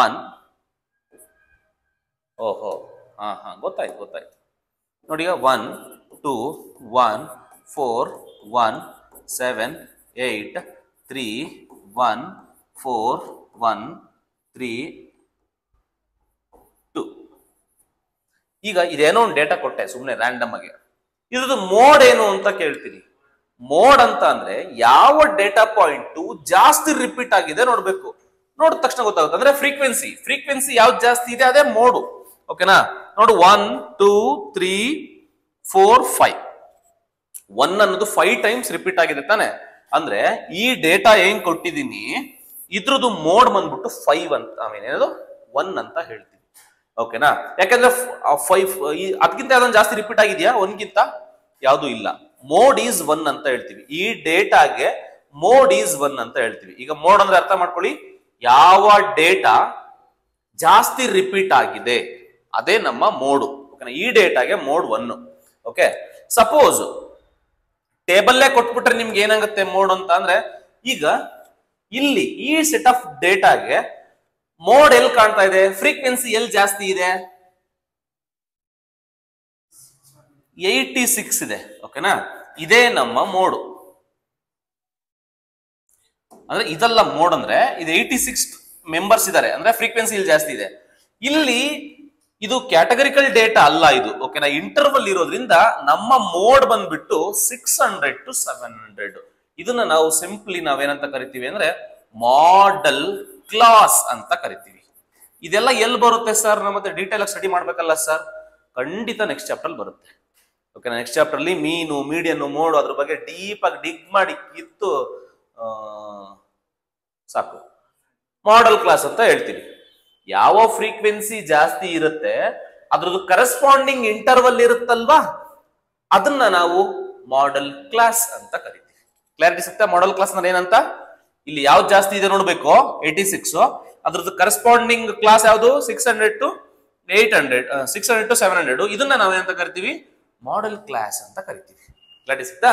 1, ಓಹೋ, ಗೊತ್ತಾಯ್ತು ನೋಡಿ. ಈಗ 1 2 1 4 1 7 8 3 1 4 1 3 2. ಈಗ ಇದೇನೋ ಒಂದು ಡೇಟಾ ಕೊಟ್ಟೆ ಸುಮ್ಮನೆ ರ್ಯಾಂಡಮ್ ಆಗಿ. ಇದ್ರದ್ದು ಮೋಡ್ ಏನು ಅಂತ ಕೇಳ್ತೀನಿ. ಮೋಡ್ ಅಂತ ಅಂದ್ರೆ ಯಾವ ಡೇಟಾ ಪಾಯಿಂಟ್ ಜಾಸ್ತಿ ರಿಪೀಟ್ ಆಗಿದೆ ನೋಡ್ಬೇಕು. ನೋಡಿದ ತಕ್ಷಣ ಗೊತ್ತಾಗುತ್ತೆ. ಅಂದ್ರೆ ಫ್ರೀಕ್ವೆನ್ಸಿ ಯಾವ್ದು ಜಾಸ್ತಿ ಇದೆ ಅದೇ ಮೋಡು. ಓಕೆನಾ? ನೋಡು, 1 2 3 4 5. 1 ಅನ್ನೋದು 5 ಟೈಮ್ಸ್ ರಿಪೀಟ್ ಆಗಿದೆ ತಾನೆ. ಅಂದ್ರೆ ಈ ಡೇಟಾ ಏನ್ ಕೊಟ್ಟಿದ್ದೀನಿ, ಇದ್ರದ್ದು ಮೋಡ್ ಬಂದ್ಬಿಟ್ಟು 5 ಅಂತ, ಏನದು 1 ಅಂತ ಹೇಳ್ತೀವಿ. ಓಕೆನಾ? ಯಾಕಂದ್ರೆ 5 ಅದಕ್ಕಿಂತ ಯಾವ್ದೊಂದು ಜಾಸ್ತಿ ರಿಪೀಟ್ ಆಗಿದೆಯಾ? 1ಗಿಂತ ಯಾವ್ದು ಇಲ್ಲ. ಮೋಡ್ ಈಸ್ 1 ಅಂತ ಹೇಳ್ತೀವಿ. ಈ ಡೇಟಾಗೆ ಮೋಡ್ ಈಸ್ 1 ಅಂತ ಹೇಳ್ತೀವಿ. ಈಗ ಮೋಡ್ ಅಂದ್ರೆ ಅರ್ಥ ಮಾಡ್ಕೊಳ್ಳಿ, ಯಾವ ಡೇಟಾ ಜಾಸ್ತಿ ರಿಪೀಟ್ ಆಗಿದೆ ಅದೇ ನಮ್ಮ ಮೋಡು. ಓಕೆನಾ? ಈ ಡೇಟಾಗೆ ಮೋಡ್ 1. ಓಕೆ, ಸಪೋಸ್ ಟೇಬಲ್ಲೇ ಕೊಟ್ಬಿಟ್ರೆ ನಿಮ್ಗೆ ಏನಾಗುತ್ತೆ ಮೋಡ್ ಅಂತ ಅಂದ್ರೆ, ಈಗ ಇಲ್ಲಿ ಈ ಸೆಟ್ ಆಫ್ ಡೇಟಾಗೆ ಮೋಡ್ ಎಲ್ಲಿ ಕಾಣ್ತಾ ಇದೆ, ಫ್ರೀಕ್ವೆನ್ಸಿ ಎಲ್ಲಿ ಜಾಸ್ತಿ ಇದೆ, 86 ಇದೆ. ಓಕೆನಾ? ಇದೇ ನಮ್ಮ ಮೋಡು. ಅಂದ್ರೆ ಇದೆಲ್ಲ ಮೋಡ್ ಅಂದ್ರೆ ಇದು 86 ಮೆಂಬರ್ಸ್ ಇದಾರೆ ಅಂದ್ರೆ ಫ್ರೀಕ್ವೆನ್ಸಿ ಇಲ್ಲಿ ಜಾಸ್ತಿ ಇದೆ. ಇಲ್ಲಿ ಇದು ಕ್ಯಾಟಗರಿಕಲ್ ಡೇಟಾ ಅಲ್ಲ ಇದು. ಓಕೆನಾ? ಇಂಟರ್ವಲ್ ಇರೋದ್ರಿಂದ ನಮ್ಮ ಮೋಡ್ ಬಂದ್ಬಿಟ್ಟು 600 to 700. ಇದನ್ನ ನಾವು ಸಿಂಪ್ಲಿ ನಾವೇನಂತ ಕರಿತೀವಿ ಅಂದ್ರೆ ಮಾಡೆಲ್ ಕ್ಲಾಸ್ ಅಂತ ಕರಿತೀವಿ. ಇದೆಲ್ಲ ಎಲ್ಲಿ ಬರುತ್ತೆ ಸರ್? ನಾವು ಮತ್ತೆ ಡೀಟೇಲ್ ಆಗಿ ಸ್ಟಡಿ ಮಾಡ್ಬೇಕಲ್ಲ ಸರ್? ಖಂಡಿತ ನೆಕ್ಸ್ಟ್ ಚಾಪ್ಟರ್ ಬರುತ್ತೆ. ಓಕೆನಾ? ನೆಕ್ಸ್ಟ್ ಚಾಪ್ಟರ್ ಅಲ್ಲಿ ಮೀನು, ಮೀಡಿಯನ್, ಮೋಡ್ ಅದ್ರ ಬಗ್ಗೆ ಡೀಪ್ ಆಗಿ ಡಿಗ್ ಮಾಡಿ ಕಿತ್ತು ಸಾಕು. ಮಾಡೆಲ್ ಕ್ಲಾಸ್ ಅಂತ ಹೇಳ್ತೀವಿ. ಯಾವ ಫ್ರೀಕ್ವೆನ್ಸಿ ಜಾಸ್ತಿ ಇರುತ್ತೆ ಅದ್ರದ್ದು ಕರೆಸ್ಪಾಂಡಿಂಗ್ ಇಂಟರ್ವಲ್ ಇರುತ್ತಲ್ವಾ, ಅದನ್ನ ನಾವು ಮಾಡೆಲ್ ಕ್ಲಾಸ್ ಅಂತ ಕರಿತೀವಿ. ಕ್ಲಾರಿಟಿ ಸಿಗ್ತಾ? ಮಾಡೆಲ್ ಕ್ಲಾಸ್ ಅಂದ್ರೆ ಏನಂತ, ಇಲ್ಲಿ ಯಾವ್ದು ಜಾಸ್ತಿ ಇದೆ ನೋಡ್ಬೇಕು, 86. ಅದ್ರದ್ದು ಕರೆಸ್ಪಾಂಡಿಂಗ್ ಕ್ಲಾಸ್ ಯಾವುದು, 600 to 800, 600 to 700. ಇದನ್ನ ನಾವೇನಂತ ಕರಿತೀವಿ, ಮಾಡೆಲ್ ಕ್ಲಾಸ್ ಅಂತ ಕರಿತೀವಿ. ಕ್ಲಾರಿಟಿ ಸಿಗ್ತಾ?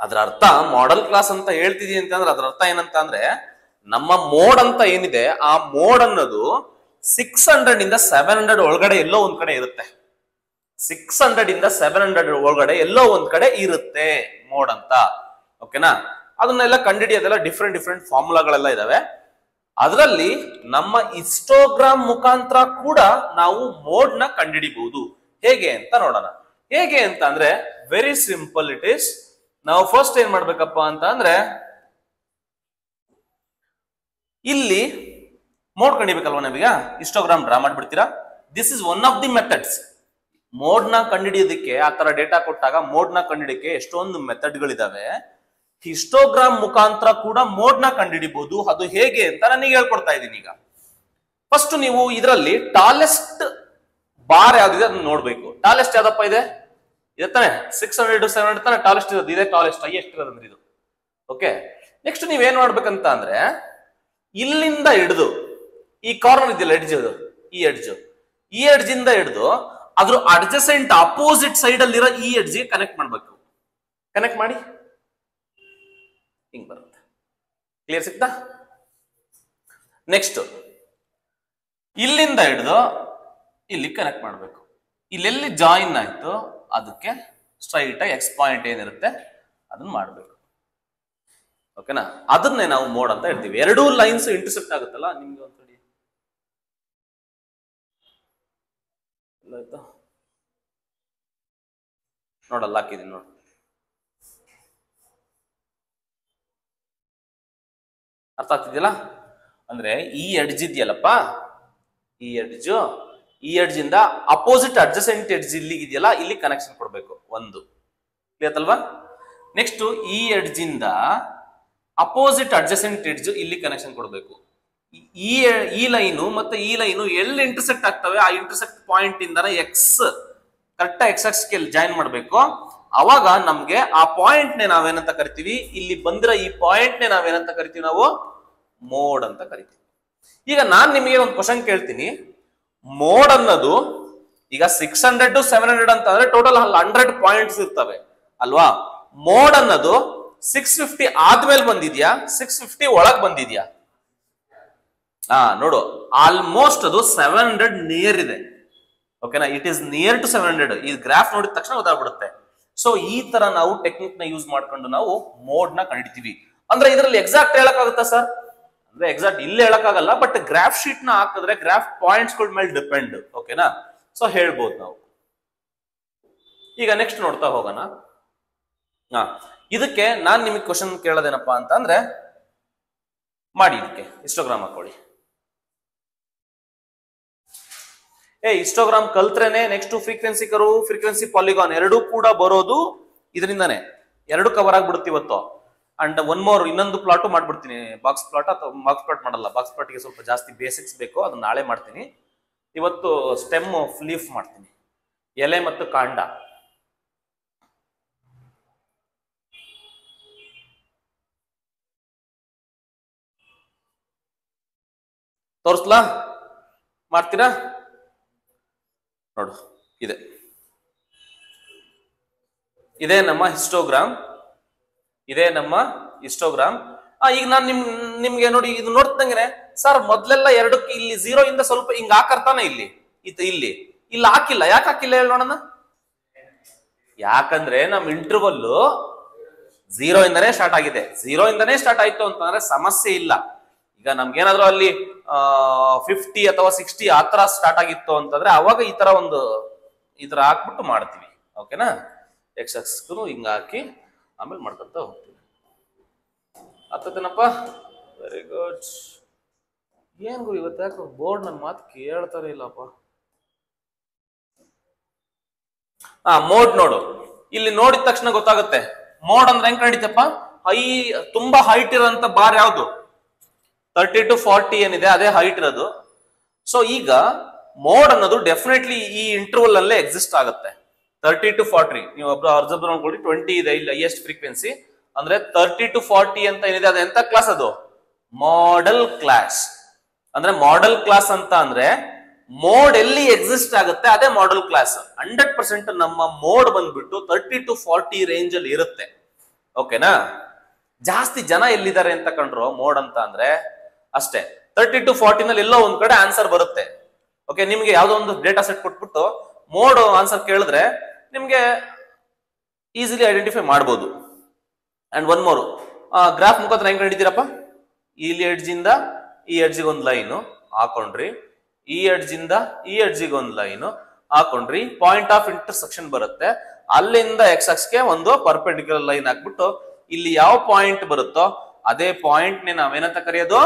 ಅದ್ರ ಅರ್ಥ ಮಾಡೆಲ್ ಕ್ಲಾಸ್ ಅಂತ ಹೇಳ್ತಿದೀವಿ ಅಂತಂದ್ರೆ ಅದ್ರ ಅರ್ಥ ಏನಂತ ಅಂದ್ರೆ, ನಮ್ಮ ಮೋಡ್ ಅಂತ ಏನಿದೆ ಆ ಮೋಡ್ ಅನ್ನೋದು 600 ಇಂದ 700 ಒಳಗಡೆ ಎಲ್ಲೋ ಒಂದ್ ಕಡೆ ಇರುತ್ತೆ. 600 ಇಂದ 700 ಒಳಗಡೆ ಎಲ್ಲೋ ಒಂದ್ ಕಡೆ ಇರುತ್ತೆ ಮೋಡ್ ಅಂತ. ಓಕೆನಾ? ಅದನ್ನೆಲ್ಲ ಕಂಡುಹಿಡಿಯೋದೆಲ್ಲ ಡಿಫ್ರೆಂಟ್ ಫಾರ್ಮುಲಾಗಳೆಲ್ಲ ಇದಾವೆ. ಅದರಲ್ಲಿ ನಮ್ಮ ಹಿಸ್ಟೋಗ್ರಾಮ್ ಮುಖಾಂತರ ಕೂಡ ನಾವು ಮೋಡ್ ನ ಕಂಡುಹಿಡಿಬಹುದು. ಹೇಗೆ ಅಂತ ನೋಡೋಣ. ಹೇಗೆ ಅಂತ ಅಂದ್ರೆ ವೆರಿ ಸಿಂಪಲ್ ಇಟ್ ಈಸ್. ನಾವು ಫಸ್ಟ್ ಏನ್ ಮಾಡ್ಬೇಕಪ್ಪ ಅಂತ ಅಂದ್ರೆ ಇಲ್ಲಿ ಮೋಡ್ ಕಂಡಿಬೇಕಲ್ವಾ ನಾವೀಗ ಹಿಸ್ಟೋಗ್ರಾಮ್ ಡ್ರಾ ಮಾಡ್ಬಿಡ್ತೀರಾ. This is one of the methods. Mode ನ ಕಂಡುಹಿಡಿಯೋದಕ್ಕೆ ಆ ತರ ಡೇಟಾ ಕೊಟ್ಟಾಗ ಮೋಡ್ ನ ಕಂಡುಹಿಡಿಯಕ್ಕೆ ಎಷ್ಟೊಂದು ಮೆಥಡ್ಗಳಿದಾವೆ. ಹಿಸ್ಟೋಗ್ರಾಮ್ ಮುಖಾಂತರ ಕೂಡ ಮೋಡ್ ನ ಕಂಡುಹಿಡಿಬಹುದು. ಅದು ಹೇಗೆ ಅಂತ ನನಗೆ ಹೇಳ್ಕೊಡ್ತಾ ಇದ್ದೀನಿ. ಈಗ ಫಸ್ಟ್ ನೀವು ಇದರಲ್ಲಿ ಟಾಲೆಸ್ಟ್ ಬಾರ್ ಯಾವ್ದಿದೆ ಅದನ್ನ ನೋಡ್ಬೇಕು. ಟಾಲೆಸ್ಟ್ ಯಾವ್ದಪ್ಪ ಇದೆ ತಾನೆ 600 to 700 ತಾನೆ ಟಾಲೆಸ್ಟ್ ಇರೋದು. ಇದೇ ಟಾಲೆಸ್ಟ್ ಹೈಯೆಸ್ಟ್ ಇರೋದಂದ್ರೆ ಇದು. ಓಕೆ, ನೆಕ್ಸ್ಟ್ ನೀವೇನ್ ಮಾಡ್ಬೇಕಂತ ಅಂದ್ರೆ ಇಲ್ಲಿಂದ ಹಿಡಿದು ಈ ಕಾರ್ನರ್ ಇದೆಯಲ್ಲ ಎಡ್ಜ್, ಈ ಎಡ್ಜ್ ಇಂದ ಹಿಡಿದು ಅದ್ರ ಅಡ್ಜಸೆಂಟ್ ಅಪೋಸಿಟ್ ಸೈಡ್ ಅಲ್ಲಿರೋ ಈ ಎಡ್ಜ್ ಕನೆಕ್ಟ್ ಮಾಡ್ಬೇಕು. ಕನೆಕ್ಟ್ ಮಾಡಿ ಹಿಂಗ್ ಬರುತ್ತೆ. ಕ್ಲಿಯರ್ ಸಿಗ್ತಾ? ನೆಕ್ಸ್ಟ್ ಇಲ್ಲಿಂದ ಹಿಡಿದು ಇಲ್ಲಿ ಕನೆಕ್ಟ್ ಮಾಡ್ಬೇಕು. ಇಲ್ಲೆಲ್ಲಿ ಜಾಯಿನ್ ಆಯ್ತು ಅದಕ್ಕೆ ಸ್ಟ್ರೈಟ್ ಆಗಿ ಎಕ್ಸ್ ಪಾಯಿಂಟ್ ಏನಿರುತ್ತೆ ಅದನ್ನ ಮಾಡ್ಬೇಕು. ಓಕೆನಾ? ಅದನ್ನೇ ನಾವು ಮೋಡ್ ಅಂತ ಹೇಳ್ತೀವಿ. ಎರಡೂ ಲೈನ್ಸ್ ಇಂಟರ್ಸೆಕ್ಟ್ ಆಗುತ್ತಲ್ಲ ನಿಮ್ಗೆ ಒಂದ್ಸರಿ ಆಯ್ತಾ ನೋಡಲ್ಲ ಹಾಕಿದೀನಿ ನೋಡಿ. ಅರ್ಥ ಆಗ್ತಿದ್ಯಲ್ಲ? ಅಂದ್ರೆ ಈ ಎಡ್ಜ್ ಇದೆಯಲ್ಲಪ್ಪ, ಈ ಎಡ್ಜ್ ಇಂದ ಅಪೋಸಿಟ್ ಅಡ್ಜಸೆಂಟ್ ಎಡ್ಜ್ ಇಲ್ಲಿ ಇದೆಯಲ್ಲ ಇಲ್ಲಿ ಕನೆಕ್ಷನ್ ಕೊಡ್ಬೇಕು. ಒಂದು ಕ್ಲಿಯರ್ ಅಲ್ವಾ? ನೆಕ್ಸ್ಟ್ ಈ ಎಡ್ಜ್ ಇಂದ ಅಪೋಸಿಟ್ ಅಡ್ಜಸೆಂಟ್ ಎಡ್ಜ್ ಇಲ್ಲಿ ಕನೆಕ್ಷನ್ ಕೊಡಬೇಕು. ಈ ಲೈನು ಮತ್ತೆ ಈ ಲೈನು ಎಲ್ಲಿ ಇಂಟರ್ಸೆಕ್ಟ್ ಆಗ್ತವೆ ಆ ಇಂಟರ್ಸೆಕ್ಟ್ ಪಾಯಿಂಟ್ ಇಂದ X correct X Axis join ಮಾಡ್ಬೇಕು. ಅವಾಗ ನಮ್ಗೆ ಆ ಪಾಯಿಂಟ್ ನೇ ನಾವೇನಂತ ಕರಿತೀವಿ, ಇಲ್ಲಿ ಬಂದಿರೋ ಈ ಪಾಯಿಂಟ್ ನೇ ನಾವೇನಂತ ಕರಿತೀವಿ, ನಾವು ಮೋಡ್ ಅಂತ ಕರಿತೀವಿ. ಈಗ ನಾನ್ ನಿಮಗೆ ಒಂದು ಕ್ವಶನ್ ಕೇಳ್ತೀನಿ. ಮೋಡ್ ಅನ್ನೋದು ಈಗ 600 to 700 ಅಂತ ಅಂದ್ರೆ ಟೋಟಲ್ 100 ಪಾಯಿಂಟ್ಸ್ ಇರ್ತವೆ ಅಲ್ವಾ? ಮೋಡ್ ಅನ್ನೋದು 650 ಆದ್ಮೇಲೆ ಬಂದಿದ್ಯಾ 650 ಒಳಗ್ ಬಂದಿದ್ಯಾ? ನೋಡು, ಆಲ್ಮೋಸ್ಟ್ ಅದು 700 ನಿಯರ್ ಇದೆ. ಓಕೆನಾ? It is near to 700. ಈ ಗ್ರಾಫ್ ನೋಡಿದ ತಕ್ಷಣ ಗೊತ್ತಾಗ್ಬಿಡುತ್ತೆ. ಸೊ ಈ ತರ ನಾವು ಟೆಕ್ನಿಕ್ ನ ಯೂಸ್ ಮಾಡ್ಕೊಂಡು ನಾವು ಮೋಡ್ ನ ಕಂಡಿಡ್ತೀವಿ. ಅಂದ್ರೆ ಇದರಲ್ಲಿ ಎಕ್ಸಾಕ್ಟ್ ಹೇಳಕ್ಕಾಗುತ್ತಾ ಸರ್ ಅಂದ್ರೆ ಎಕ್ಸಾಕ್ಟ್ ಇಲ್ಲಿ ಹೇಳಕ್ಕಾಗಲ್ಲ, ಬಟ್ ಗ್ರಾಫ್ ಶೀಟ್ ನ ಹಾಕಿದ್ರೆ ಗ್ರಾಫ್ ಪಾಯಿಂಟ್ಸ್ ಗಳ ಮೇಲೆ ಡಿಪೆಂಡ್. ಓಕೆನಾ? ಸೊ ಹೇಳ್ಬೋದು ನಾವು. ಈಗ ನೆಕ್ಸ್ಟ್ ನೋಡ್ತಾ ಹೋಗೋಣ. ಇದಕ್ಕೆ ನಾನ್ ನಿಮಗೆ ಕ್ವಶನ್ ಕೇಳೋದೇನಪ್ಪಾ ಅಂತ ಅಂದ್ರೆ ಮಾಡಿ ಇದಕ್ಕೆ ಹಿಸ್ಟೋಗ್ರಾಮ್ ಹಾಕೊಳ್ಳಿ. ಹಿಸ್ಟೋಗ್ರಾಮ್ ಕಲ್ತ್ರೇನೆ next frequency curve, frequency polygon ಎರಡೂ ಕೂಡ ಬರೋದು ಇದರಿಂದಾನೆ. ಎರಡು ಕವರ್ ಆಗ್ಬಿಡುತ್ತೆ ಇವತ್ತು. ಅಂಡ್ ಒನ್ ಮೋರ್ ಇನ್ನೊಂದು ಪ್ಲಾಟ್ ಮಾಡ್ಬಿಡ್ತೀನಿ. ಬಾಕ್ಸ್ ಪ್ಲಾಟ್ ಅಥವಾ ಬಾಕ್ಸ್ ಪ್ಲಾಟ್ ಮಾಡಲ್ಲ. ಬಾಕ್ಸ್ ಪ್ಲಾಟ್ಗೆ ಸ್ವಲ್ಪ ಜಾಸ್ತಿ ಬೇಸಿಕ್ಸ್ ಬೇಕು, ಅದನ್ನ ನಾಳೆ ಮಾಡ್ತೀನಿ. ಇವತ್ತು ಸ್ಟೆಮ್ ಲೀಫ್ ಮಾಡ್ತೀನಿ, ಎಲೆ ಮತ್ತು ಕಾಂಡ. ತೋರಿಸ್ಲಾ? ಮಾಡ್ತೀರಾ? ನೋಡು, ಇದೇ ನಮ್ಮ ಹಿಸ್ಟೋಗ್ರಾಮ್. ಈಗ ನಾನು ನಿಮ್ಗೆ ನೋಡಿ ಇದು ನೋಡ್ತಂಗೆ ಸರ್ ಮೊದ್ಲೆಲ್ಲ ಎರಡಕ್ಕೆ ಇಲ್ಲಿ 0 ಇಂದ ಸ್ವಲ್ಪ ಹಿಂಗ್ ಹಾಕರ್ತಾನೆ ಇಲ್ಲಿ ಹಾಕಿಲ್ಲ. ಯಾಕೆ ಹಾಕಿಲ್ಲ ಹೇಳಿ ನೋಡೋಣ. ಯಾಕಂದ್ರೆ ನಮ್ ಇಂಟರ್ವಲ್ 0 ಇಂದನೇ ಸ್ಟಾರ್ಟ್ ಆಗಿದೆ. 0 ಇಂದನೇ ಸ್ಟಾರ್ಟ್ ಆಯ್ತು ಅಂತಂದ್ರೆ ಸಮಸ್ಯೆ ಇಲ್ಲ. ಈಗ ನಮ್ಗೇನಾದ್ರು ಅಲ್ಲಿ 50 ಅಥವಾ 60 ಆ ತರ ಸ್ಟಾರ್ಟ್ ಆಗಿತ್ತು ಅಂತಂದ್ರೆ ಅವಾಗ ಈ ತರ ಹಾಕ್ಬಿಟ್ಟು ಮಾಡ್ತೀವಿ. ಓಕೆನಾ? ಎಕ್ಸ್ ಆಕ್ಸಿಸ್ ಹಿಂಗ ಹಾಕಿ ಆಮೇಲೆ ಮಾಡ್ಕೊಂತ ಹೋಗ್ತೀವಿ. ಅರ್ಥನಪ್ಪ? Very good. ಏನ್ ಗುರು ಇವತ್ತು ಯಾಕೆ ಬೋರ್ಡ್ ನನ್ನ ಮಾತು ಕೇಳ್ತಾರೆ ಇಲ್ಲಪ್ಪ. ಮೋಡ್ ನೋಡು, ಇಲ್ಲಿ ನೋಡಿದ ತಕ್ಷಣ ಗೊತ್ತಾಗುತ್ತೆ. ಮೋಡ್ ಅಂದ್ರೆ ಹೆಂಗ್ ಕಂಡಿತಪ್ಪ? ತುಂಬಾ ಹೈಟ್ ಇರೋಂತ ಬಾರ್ ಯಾವ್ದು? 30 to 40 ಏನಿದೆ ಅದೇ ಹೈಟ್ ಇರೋದು. ಸೊ ಈಗ ಮೋಡ್ ಅನ್ನೋದು ಡೆಫಿನೆಟ್ಲಿ ಈ ಇಂಟರ್ವಲ್ ಅಲ್ಲೇ ಎಕ್ಸಿಸ್ಟ್ ಆಗುತ್ತೆ. 30 to 40 ನೀವು ಒಬ್ರು ಅಬ್ಸರ್ವ್ ಮಾಡ್ಕೊಳ್ಳಿ. 20 ಇದೆ ಇಲ್ಲಿ ಹೈಯೆಸ್ಟ್ ಫ್ರೀಕ್ವೆನ್ಸಿ. ಅಂದ್ರೆ 30 to 40 ಅಂತ ಏನಿದೆ ಅದು ಎಂತ ಕ್ಲಾಸ್? ಅದು ಮಾಡೆಲ್ ಕ್ಲಾಸ್. ಅಂದ್ರೆ ಮಾಡೆಲ್ ಕ್ಲಾಸ್ ಅಂತ ಅಂದ್ರೆ ಮೋಡ್ ಎಲ್ಲಿ ಎಕ್ಸಿಸ್ಟ್ ಆಗುತ್ತೆ ಅದೇ ಮಾಡೆಲ್ ಕ್ಲಾಸ್. 100% ನಮ್ಮ ಮೋಡ್ ಬಂದ್ಬಿಟ್ಟು 30 to 40 ರೇಂಜ್ ಅಲ್ಲಿ ಇರುತ್ತೆ. ಓಕೆನಾ? ಜಾಸ್ತಿ ಜನ ಎಲ್ಲಿದ್ದಾರೆ ಅಂತ ಕಂಡ್ರು ಮೋಡ್ ಅಂತ ಅಂದ್ರೆ ಅಷ್ಟೇ 30 to 40 ನಲ್ಲಿ ಎಲ್ಲೋ ಒಂದ್ ಕಡೆ ಆನ್ಸರ್ ಬರುತ್ತೆ. ಓಕೆ, ನಿಮ್ಗೆ ಯಾವ್ದೋ ಒಂದು ಡೇಟಾ ಸೆಟ್ ಕೊಟ್ಬಿಟ್ಟು ಮೋಡ್ ಆನ್ಸರ್ ಕೇಳಿದ್ರೆ ನಿಮ್ಗೆ ಈಸಿಲಿ ಐಡೆಂಟಿಫೈ ಮಾಡ್ಬೋದು. ಅಂಡ್ ಒನ್ ಮೋರ್, ಗ್ರಾಫ್ ಮುಖಾಂತರ ಹೆಂಗ್ ಕಂಡಿದ್ದೀರಪ್ಪ? ಇಲ್ಲಿ ಎಡ್ಜ್ ಇಂದ ಈ ಎಡ್ಜಿಗೆ ಒಂದು ಲೈನು ಹಾಕೊಂಡ್ರಿ, ಈ ಎಡ್ಜ್ ಇಂದ ಈ ಎಡ್ಜಿಗೆ ಒಂದು ಲೈನು ಹಾಕೊಂಡ್ರಿ, ಪಾಯಿಂಟ್ ಆಫ್ ಇಂಟರ್ಸೆಕ್ಷನ್ ಬರುತ್ತೆ. ಅಲ್ಲಿಂದ ಎಕ್ಸ್ ಅಕ್ಷಕ್ಕೆ ಒಂದು ಪರ್ಪೆಂಡಿಕ್ಯುಲರ್ ಲೈನ್ ಹಾಕ್ಬಿಟ್ಟು ಇಲ್ಲಿ ಯಾವ ಪಾಯಿಂಟ್ ಬರುತ್ತೋ ಅದೇ ಪಾಯಿಂಟ್ ನೇ ನಾವೇನಂತ ಕರೆಯೋದು,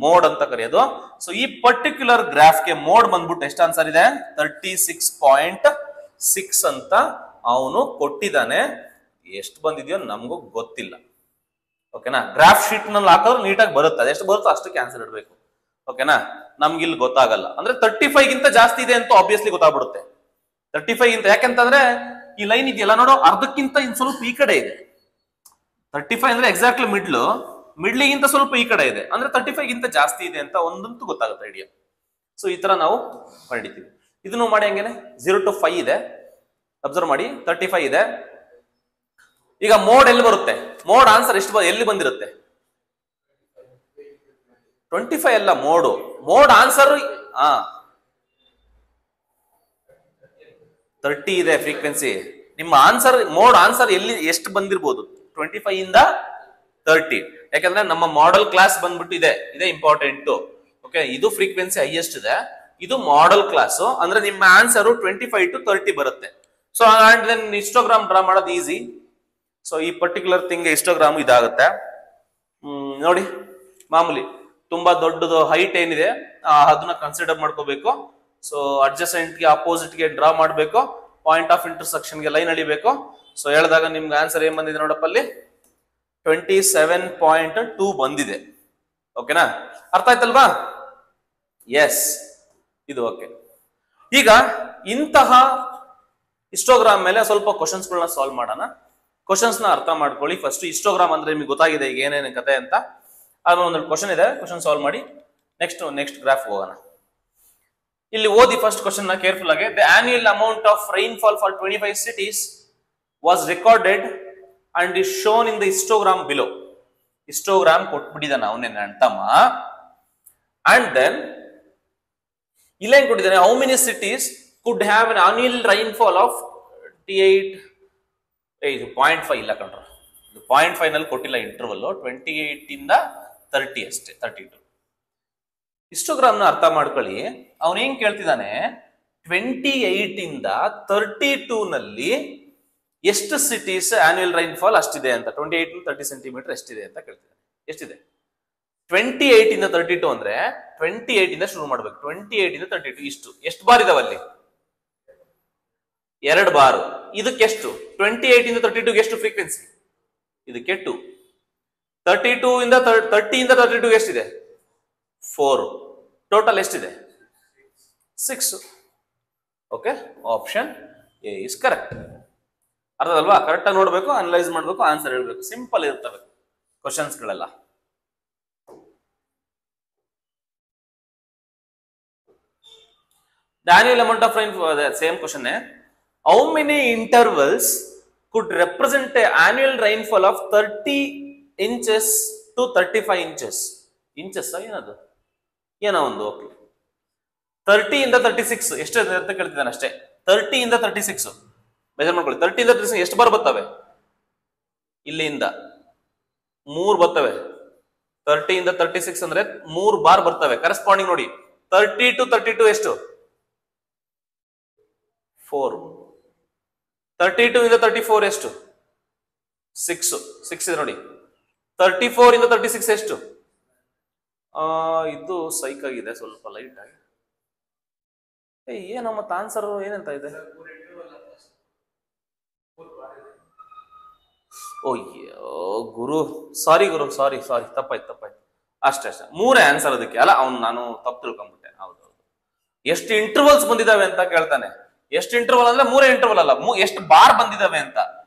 ಮೋಡ್ ಅಂತ ಕರೆಯೋದು. ಸೊ ಈ ಪರ್ಟಿಕ್ಯುಲರ್ ಗ್ರಾಫ್ಗೆ ಮೋಡ್ ಬಂದ್ಬಿಟ್ಟು ಎಷ್ಟು ಆನ್ಸರ್ ಇದೆ, 36.6 ಅಂತ ಅವನು ಕೊಟ್ಟಿದ್ದಾನೆ. ಎಷ್ಟು ಬಂದಿದೆಯೋ ನಮಗೂ ಗೊತ್ತಿಲ್ಲ. ಓಕೆನಾ, ಗ್ರಾಫ್ ಶೀಟ್ ನಲ್ಲಿ ಹಾಕಿದ್ರೆ ನೀಟಾಗಿ ಬರುತ್ತೆ, ಅದೆಷ್ಟು ಬರುತ್ತೋ ಅಷ್ಟಕ್ಕೆ ಆನ್ಸರ್ ಇಡಬೇಕು. ಓಕೆನಾ, ನಮ್ಗೆ ಇಲ್ಲಿ ಗೊತ್ತಾಗಲ್ಲ ಅಂದ್ರೆ 35 ಗಿಂತ ಜಾಸ್ತಿ ಇದೆ ಅಂತ ಆಬ್ವಿಯಸ್ಲಿ ಗೊತ್ತಾಗ್ಬಿಡುತ್ತೆ. 35 ಗಿಂತ, ಯಾಕೆಂತಂದ್ರೆ ಈ ಲೈನ್ ಇದೆಯಲ್ಲ ನೋಡು, ಅರ್ಧಕ್ಕಿಂತ ಇನ್ ಸ್ವಲ್ಪ ಈ ಕಡೆ ಇದೆ. 35 ಅಂದ್ರೆ ಎಕ್ಸಾಕ್ಟ್ಲಿ ಮಿಡ್ಲಿಗಿಂತ ಸ್ವಲ್ಪ ಈ ಕಡೆ ಇದೆ ಅಂದ್ರೆ 35 ಗಿಂತ ಜಾಸ್ತಿ ಇದೆ ಅಂತ ಒಂದಂತೂ ಗೊತ್ತಾಗುತ್ತೆ ಐಡಿಯಾ. ಸೊ ಈ ತರ ನಾವು ಕಂಡಿದ್ದೀವಿ. ಇದನ್ನು ಮಾಡಿ ಹಂಗೇನೆ 0 to 5 ಇದೆ, ಅಬ್ಸರ್ವ್ ಮಾಡಿ 35 ಇದೆ. ಈಗ ಮೋಡ್ ಎಲ್ಲಿ ಬರುತ್ತೆ, ಮೋಡ್ ಆನ್ಸರ್ ಎಷ್ಟು ಎಲ್ಲಿ ಬಂದಿರುತ್ತೆ, 25 ಅಲ್ಲ ಮೋಡ್ ಆನ್ಸರ್ 30 ಇದೆ ಫ್ರೀಕ್ವೆನ್ಸಿ. ನಿಮ್ಮ ಆನ್ಸರ್ ಮೋಡ್ ಆನ್ಸರ್ ಎಲ್ಲಿ ಎಷ್ಟು ಬಂದಿರಬಹುದು, 25 ಇಂದ 30. ಯಾಕಂದ್ರೆ ನಮ್ಮ ಮಾಡೆಲ್ ಕ್ಲಾಸ್ ಬಂದ್ಬಿಟ್ಟು ಇದೆ ಇಂಪಾರ್ಟೆಂಟ್. ಓಕೆ, ಇದು ಫ್ರೀಕ್ವೆನ್ಸಿ ಹೈಯೆಸ್ಟ್ ಇದೆ, ಇದು ಮಾಡೆಲ್ ಕ್ಲಾಸ್. ಅಂದ್ರೆ ನಿಮ್ಮ ಆನ್ಸರ್ 25 to 30 ಬರುತ್ತೆ. ಸೊ ಹಿಸ್ಟೋಗ್ರಾಮ್ ಡ್ರಾ ಮಾಡೋದು ಈಸಿ. ಸೊ ಈ ಪರ್ಟಿಕ್ಯುಲರ್ ಥಿಂಗ್ ಹಿಸ್ಟೋಗ್ರಾಮ್ ಇದಾಗುತ್ತೆ. ನೋಡಿ, ಮಾಮೂಲಿ ತುಂಬಾ ದೊಡ್ಡದು ಹೈಟ್ ಏನಿದೆ ಅದನ್ನ ಕನ್ಸಿಡರ್ ಮಾಡ್ಕೋಬೇಕು. ಸೊ ಅಡ್ಜಸೆಂಟ್ ಗೆ ಅಪೋಸಿಟ್ ಗೆ ಡ್ರಾ ಮಾಡಬೇಕು, ಪಾಯಿಂಟ್ ಆಫ್ ಇಂಟರ್ಸೆಕ್ಷನ್ ಗೆ ಲೈನ್ ಅಳಿಬೇಕು. ಸೊ ಹೇಳಿದಾಗ ನಿಮ್ಗೆ ಆನ್ಸರ್ ಏನ್ ಬಂದಿದೆ ನೋಡಪ್ಪ, ಅಲ್ಲಿ 27.2 ಬಂದಿದೆ. ಓಕೆನಾ, ಅರ್ಥ ಆಯ್ತಲ್ವಾ? ಎಸ್, ಇದು ಓಕೆ. ಈಗ ಇಂತಹ ಹಿಸ್ಟೋಗ್ರಾಮ್ ಮೇಲೆ ಸ್ವಲ್ಪ ಕ್ವಶನ್ಸ್ ಗಳನ್ನ ಸಾಲ್ವ್ ಮಾಡೋಣ. ಕ್ವಶನ್ಸ್ ನ ಅರ್ಥ ಮಾಡ್ಕೊಳ್ಳಿ. ಫಸ್ಟ್ ಹಿಸ್ಟೋಗ್ರಾಮ್ ಅಂದ್ರೆ ನಿಮ್ಗೆ ಗೊತ್ತಾಗಿದೆ ಈಗ ಏನೇನು ಕತೆ ಅಂತ. ಆಮೇಲೆ ಒಂದೊಂದು ಕ್ವಶನ್ ಇದೆ, ಕ್ವಶನ್ ಸಾಲ್ವ್ ಮಾಡಿ ನೆಕ್ಸ್ಟ್ ಗ್ರಾಫ್ ಹೋಗೋಣ. ಇಲ್ಲಿ ಓದಿ ಫಸ್ಟ್ ಕ್ವಶನ್ ನ ಕೇರ್ಫುಲ್ ಆಗಿ. The annual amount of rainfall for 25 cities was recorded and is shown in the histogram below. Histogram ಕೊಟ್ಬಿಟ್ಟಿದ್ದಾನೆ ಅವನೇನ ಅಂತಮ್ಮ. ಅಂಡ್ ದೆನ್ ಇಲ್ಲೇನ್ ಕೊಟ್ಟಿದ್ದಾನೆ, how many cities could have an annual rainfall of 28. ಇದು 0.5 ಇಲ್ಲ ಕಣ್ರ, ಇದು 0.5 ನಲ್ಲಿ ಕೊಟ್ಟಿಲ್ಲ ಇಂಟರ್ವಲ್. 28 ಇಂದ 30 ಅಷ್ಟೇ, 32. ಹಿಸ್ಟೋಗ್ರಾಮ್ ನ ಅರ್ಥ ಮಾಡ್ಕೊಳ್ಳಿ. ಅವನ್ ಏನ್ ಕೇಳ್ತಿದ್ದಾನೆ, 28 ಇಂದ 32 ನಲ್ಲಿ ಎಷ್ಟು ಸಿಟೀಸ್ ಆನ್ಯುಯಲ್ ರೈನ್ಫಾಲ್ ಅಷ್ಟಿದೆ ಅಂತ, 28 30 ಸೆಂಟಿಮೀಟರ್ ಎಷ್ಟಿದೆ ಅಂತ ಕೇಳ್ತಿದ್ದಾನೆ. ಎಷ್ಟಿದೆ 28 ಇಂದ 32 ಅಂದ್ರೆ 28 ಇಂದ ಶುರು ಮಾಡ್ಬೇಕು. 28 ಇಂದ 32 ಎಷ್ಟು ಬಾರ್ ಇದಾವೆ ಅಲ್ಲಿ, 2 ಬಾರ್. ಇದಕ್ಕೆಷ್ಟು, 28 ಇಂದ 32 ಎಷ್ಟು ಫ್ರೀಕ್ವೆನ್ಸಿ, ಇದಕ್ಕೆ 2. 32 ಇಂದ 30 ಇಂದ 32 ಎಷ್ಟಿದೆ, 4. ಟೋಟಲ್ ಎಷ್ಟಿದೆ, 6. Okay, option A is correct. ಅರ್ಥದಲ್ವಾ? ಕರೆಕ್ಟ್ ಆಗಿ ನೋಡ್ಬೇಕು, ಅನಲೈಸ್ ಮಾಡ್ಬೇಕು, ಆನ್ಸರ್ ಹೇಳ್ಬೇಕು. ಸಿಂಪಲ್ ಇರ್ತವೆ ಕ್ವಶನ್ಸ್ ಗಳೆಲ್ಲ. The annual amount of rainfall, the same question. How many intervals could represent an annual rainfall of 30 inches to 35 inches? Inches ಏನದು, ಏನೋ ಒಂದು. ಓಕೆ, 30 ಇಂದ 36 ಎಷ್ಟು ಅಂತ ಕೇಳ್ತಿದ್ದಾನೆ ಅಷ್ಟೇ. 30 ಇಂದ 36 ಮೆಜರ್ ಮಾಡ್ಕೊಳ್ಳಿ. 30 ಇಂದ 36 ಎಷ್ಟು ಬಾರ್ ಬರ್ತವೆ, ಇಲ್ಲಿಂದ 3 ಬರ್ತವೆ. 30 ಇಂದ 36 ಅಂದ್ರೆ 3 ಬಾರ್ ಬರ್ತವೆ. ಕರೆಸ್ಪಾಂಡಿಂಗ್ ನೋಡಿ, 30 to 32 ಎಷ್ಟು, 4. 32 ಇಂದ 34 ಎಷ್ಟು, 6 ಇದೆ ನೋಡಿ. 34 ಇಂದ 36 ಎಷ್ಟು, ಇದು ಸೈಕ್ ಆಗಿದೆ ಸ್ವಲ್ಪ ಲೈಟ್ ಆಗಿ. ಏನೋ ಮತ್ತೆ ಆನ್ಸರ್ ಏನಂತ ಇದೆ, ಗುರು ಸಾರಿ ತಪ್ಪಾಯ್ತು. ಅಷ್ಟೇ ಮೂರೇ ಆನ್ಸರ್ ಅದಕ್ಕೆ ಅಲ್ಲ. ನಾನು ತಪ್ಪು ತಿಳ್ಕೊಂಡ್ಬಿಟ್ಟೆ. ಹೌದೌದು. ಎಷ್ಟು ಇಂಟರ್ವಲ್ಸ್ ಬಂದಿದಾವೆ ಅಂತ ಕೇಳ್ತಾನೆ. ಎಷ್ಟು ಇಂಟರ್ವಲ್ ಅಂದ್ರೆ 3 ಇಂಟರ್ವಲ್ ಅಲ್ಲ, ಎಷ್ಟು ಬಾರ್ ಬಂದಿದಾವೆ ಅಂತ.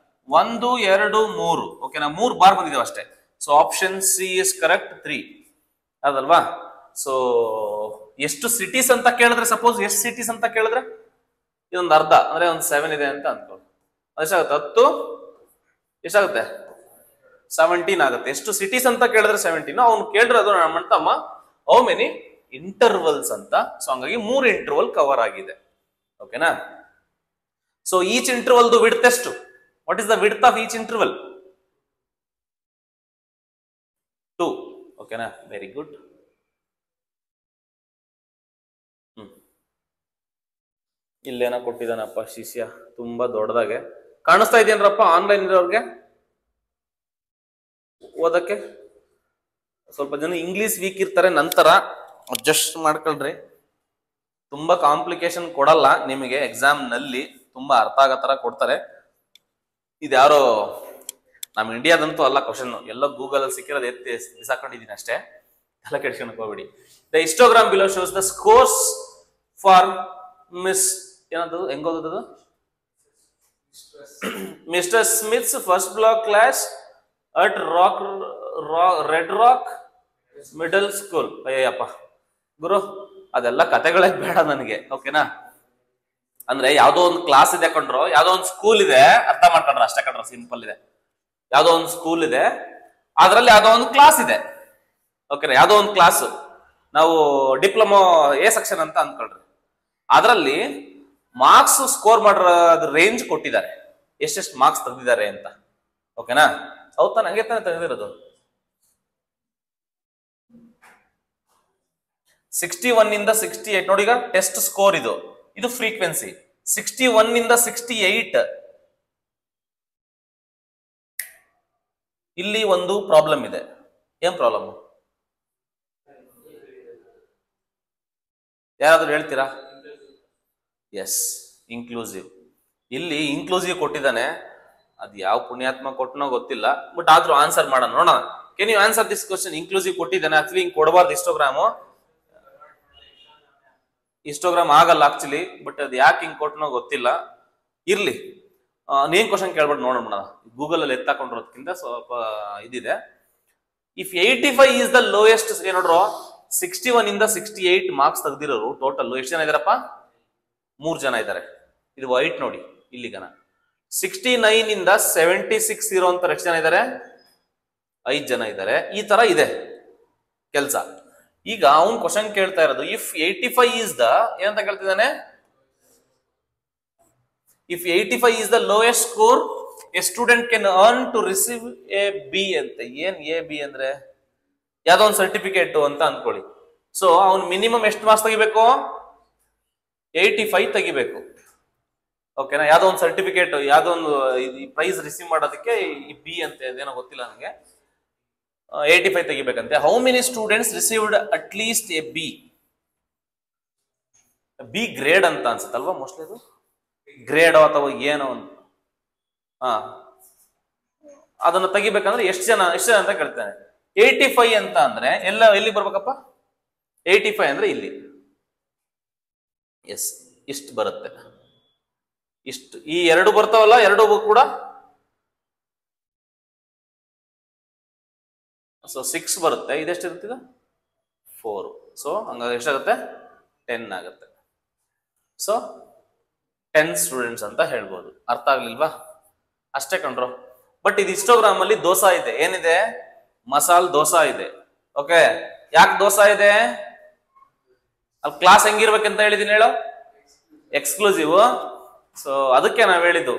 1 2 3. ಓಕೆನಾ, 3 ಬಾರ್ ಬಂದಿದಾವೆ ಅಷ್ಟೇ. So option C is correct, 3. ಅದಲ್ವಾ? ಸೊ ಎಷ್ಟು ಸಿಟೀಸ್ ಅಂತ ಕೇಳಿದ್ರೆ, ಸಪೋಸ್ ಎಷ್ಟು ಸಿಟೀಸ್ ಅಂತ ಕೇಳಿದ್ರೆ ಇದೊಂದು ಅರ್ಧ ಅಂದ್ರೆ ಒಂದು 7 ಇದೆ ಅಂತ ಅನ್ಕೊಳ್ಳಿ. ಎಷ್ಟಾಗುತ್ತೆ, 10 ಎಷ್ಟಾಗುತ್ತೆ, 17 ಆಗುತ್ತೆ. ಎಷ್ಟು ಸಿಟೀಸ್ ಅಂತ ಕೇಳಿದ್ರೆ 17. ಅವ್ನು ಕೇಳಿರೋದು ನಮ್ಮಂತಮ್ಮ ಹೌ ಮೆನಿ ಇಂಟರ್ವಲ್ಸ್ ಅಂತ. ಸೊ ಹಂಗಾಗಿ 3 ಇಂಟರ್ವಲ್ ಕವರ್ ಆಗಿದೆ. ಓಕೆನಾ? ಸೊ ಈಚ್ ಇಂಟರ್ವಲ್ ವಿಡ್ತ್ ಎಷ್ಟು, what is the width of each interval, 2. ಓಕೆನಾ, ವೆರಿ ಗುಡ್. ಇಲ್ಲೇನೋ ಕೊಟ್ಟಿದ್ದಾನಪ್ಪ ಶಿಷ್ಯ, ತುಂಬಾ ದೊಡ್ಡದಾಗೆ ಕಾಣಿಸ್ತಾ ಇದೆಯೇನ್ರಪ್ಪ ಆನ್ಲೈನ್ ಇರೋರ್ಗೆ ಓದಕ್ಕೆ? ಸ್ವಲ್ಪ ಜನ ಇಂಗ್ಲಿಷ್ ವೀಕ್ ಇರ್ತಾರೆ, ನಂತರ ಅಡ್ಜಸ್ಟ್ ಮಾಡ್ಕೊಳ್ರಿ. ತುಂಬಾ ಕಾಂಪ್ಲಿಕೇಶನ್ ಕೊಡಲ್ಲ ನಿಮಗೆ, ಎಕ್ಸಾಮ್ ನಲ್ಲಿ ತುಂಬಾ ಅರ್ಥ ಆಗೋ ತರ ಕೊಡ್ತಾರೆ. ಇದ್ಯಾರೋ ನಮ್ಮ ಇಂಡಿಯಾದಂತೂ ಅಲ್ಲ ಕ್ವಶನ್, ಎಲ್ಲ ಗೂಗಲ್ ಅಲ್ಲಿ ಸಿಕ್ಕಿರೋದು ಎತ್ತಿ ಬಿಸಾಕೊಂಡಿದ್ದೀನಿ ಅಷ್ಟೇ, ಎಲ್ಲ ಕೆಡ್ಸ್ಕೊಳಕ್ ಹೋಗ್ಬಿಡಿ. The histogram below shows the scores for miss ಏನದು ಹೆಂಗೋದದು mister Smith's first block class at red rock middle school. Ayyappa ಗುರು, ಅದೆಲ್ಲ ಕತೆಗಳೇ ಬೇಡ ನನಗೆ, ಓಕೆನಾ? ಅಂದ್ರೆ ಯಾವ್ದೋ ಒಂದು ಕ್ಲಾಸ್ ಇದೆ ಕಣ್ರು, ಯಾವ್ದೋ ಒಂದು ಸ್ಕೂಲ್ ಇದೆ, ಅರ್ಥ ಮಾಡ್ಕೊಂಡ್ರ ಅಷ್ಟೇ ಕಣ್ರ, ಸಿಂಪಲ್ ಇದೆ. ಯಾವ್ದೋ ಒಂದು ಸ್ಕೂಲ್ ಇದೆ, ಅದ್ರಲ್ಲಿ ಯಾವ್ದೋ ಒಂದು ಕ್ಲಾಸ್ ಇದೆ, ಓಕೆನಾ? ಯಾವ್ದೋ ಒಂದು ಕ್ಲಾಸ್, ನಾವು ಡಿಪ್ಲೊಮಾ ಎ ಸೆಕ್ಷನ್ ಅಂತ ಅಂದ್ಕೊಳ್ರಿ. ಅದರಲ್ಲಿ ಮಾರ್ಕ್ಸ್ ಸ್ಕೋರ್ ಮಾಡಿರೋ ರೇಂಜ್ ಕೊಟ್ಟಿದ್ದಾರೆ, ಎಷ್ಟೆಷ್ಟು ಮಾರ್ಕ್ಸ್ ತೆಗೆದಿದ್ದಾರೆ ಅಂತ, ಓಕೆನಾ? ಹೌದಾ? ಹಂಗೆ ತಾನೆ ತೆಗೆದಿರೋದು. 61 ಇಂದ 68 ನೋಡಿ, ಈಗ ಟೆಸ್ಟ್ ಸ್ಕೋರ್ ಇದು ಫ್ರೀಕ್ವೆನ್ಸಿ. 61 ಇಂದ 68 ಇಲ್ಲಿ ಒಂದು ಪ್ರಾಬ್ಲಮ್ ಇದೆ. ಏನ್ ಪ್ರಾಬ್ಲಮ್? ಯಾರಾದ್ರೂ ಹೇಳ್ತೀರಾ? S, inclusive. ಇಲ್ಲಿ ಇನ್ಕ್ಲೂಸಿವ್ ಕೊಟ್ಟಿದ್ದಾನೆ, ಅದು ಯಾವ ಪುಣ್ಯಾತ್ಮ ಕೊಟ್ಟನೋ ಗೊತ್ತಿಲ್ಲ, ಬಟ್ ಆದ್ರೂ ಆನ್ಸರ್ ಮಾಡೋಣ, ನೋಡೋಣ. Can you answer this question? Inclusive ಕೊಟ್ಟಿದ್ದಾನೆ, ಆಕ್ಚುಲಿ ಹಿಂಗ್ ಕೊಡಬಾರ್ದು ಹಿಸ್ಟೋಗ್ರಾಮ್ ಆಗಲ್ಲ ಆಕ್ಚುಲಿ, ಬಟ್ ಅದು ಯಾಕೆ ಹಿಂಗ್ ಕೊಟ್ಟನೋ ಗೊತ್ತಿಲ್ಲ. ಇರ್ಲಿ, ನೇಮ್ ಕ್ವಶನ್ ಕೇಳ್ಬಿಟ್ಟು ನೋಡೋಣ. ಗೂಗಲ್ ಅಲ್ಲಿ ಎತ್ತಾಕೊಂಡಿರೋದಕ್ಕಿಂತ ಸ್ವಲ್ಪ ಇದಿದೆ. ಇಫ್ 85 ಈಸ್ ದ ಲೋಯೆಸ್ಟ್, ನೋಡ್ರು 61 ಇಂದ 68 ಮಾರ್ಕ್ಸ್ ತೆಗ್ದಿರೋರು ಟೋಟಲ್ ಎಷ್ಟು ಜನ ಇದಾರಪ್ಪ? 3 ಜನ ಇದ್ದಾರೆ. ಇದು ವೈಟ್ ನೋಡಿ ಇಲ್ಲಿಗನ. 69 ಇಂದ 76 ಇರೋಂತ ಎಷ್ಟು ಜನ ಇದ್ದಾರೆ? 5 ಜನ ಇದ್ದಾರೆ. ಈ ತರ ಇದೆ ಕೆಲ್ಸ. ಈಗ ಅವನ್ ಕ್ವಶನ್ ಕೇಳ್ತಾ ಇರೋದು, ಇಫ್ 85 ಈಸ್ ದ ಏನಂತ ಕೇಳ್ತಿದ್ದಾನೆ? If 85 is the lowest score a student can earn to receive a B ಅಂತ. ಏನ್ ಎ ಬಿ ಅಂದ್ರೆ? ಯಾವ್ದೋ ಒಂದು ಸರ್ಟಿಫಿಕೇಟ್ ಅಂತ ಅನ್ಕೊಳ್ಳಿ. ಸೊ ಅವ್ನು ಮಿನಿಮಮ್ ಎಷ್ಟು ಮಾರ್ಕ್ಸ್ ತೆಗಿಬೇಕು? 85 ತೆಗಿಬೇಕು, ಓಕೆನಾ? ಯಾವ್ದೋ ಒಂದು ಸರ್ಟಿಫಿಕೇಟ್, ಯಾವ್ದೋ ಒಂದು ಪ್ರೈಸ್ ರಿಸೀವ್ ಮಾಡೋದಕ್ಕೆ ಈ ಬಿ ಅಂತ ಅದೇನೋ ಗೊತ್ತಿಲ್ಲ ನನಗೆ, 85 ತೆಗಿಬೇಕಂತೆ. How many students received at least a B? B grade ಅಂತ ಅನ್ಸುತ್ತಲ್ವಾ ಮೋಸ್ಟ್ಲಿ, ಅದು ಗ್ರೇಡ್ ಅಥವಾ ಏನೋ ಒಂದು. ಅದನ್ನ ತೆಗಿಬೇಕಂದ್ರೆ ಎಷ್ಟು ಜನ ಅಂತ ಕೇಳ್ತಾನೆ. 85 ಅಂತ ಅಂದ್ರೆ ಎಲ್ಲಿ ಬರ್ಬೇಕಪ್ಪ? 85 ಅಂದ್ರೆ ಇಲ್ಲಿ, ಎಸ್, ಇಷ್ಟು ಬರುತ್ತೆ. ಇಷ್ಟು, ಈ ಎರಡು ಬರ್ತಾವಲ್ಲ, ಎರಡು ಕೂಡ. ಸೊ 6 ಬರುತ್ತೆ, ಇದೆಷ್ಟು ಇರುತ್ತೆ? 4. ಸೊ ಹಂಗಾಗಿ ಎಷ್ಟಾಗುತ್ತೆ? 10 ಆಗುತ್ತೆ. ಸೊ 10 ಸ್ಟೂಡೆಂಟ್ಸ್ ಅಂತ ಹೇಳ್ಬೋದು. ಅರ್ಥ ಆಗ್ಲಿಲ್ವಾ? ಅಷ್ಟೇ ಕಣ್ರು. ಬಟ್ ಇದು ಹಿಸ್ಟೋಗ್ರಾಮ್ ಅಲ್ಲಿ ದೋಸಾ ಇದೆ. ಏನಿದೆ? ಮಸಾಲ್ ದೋಸಾ ಇದೆ. ಓಕೆ, ಯಾಕೆ ದೋಸಾ ಇದೆ? ಅಲ್ಲಿ ಕ್ಲಾಸ್ ಹೆಂಗಿರ್ಬೇಕಂತ ಹೇಳಿದೀನಿ ಹೇಳು, ಎಕ್ಸ್ಕ್ಲೂಸಿವ್. ಸೊ ಅದಕ್ಕೆ ನಾವ್ ಹೇಳಿದ್ದು,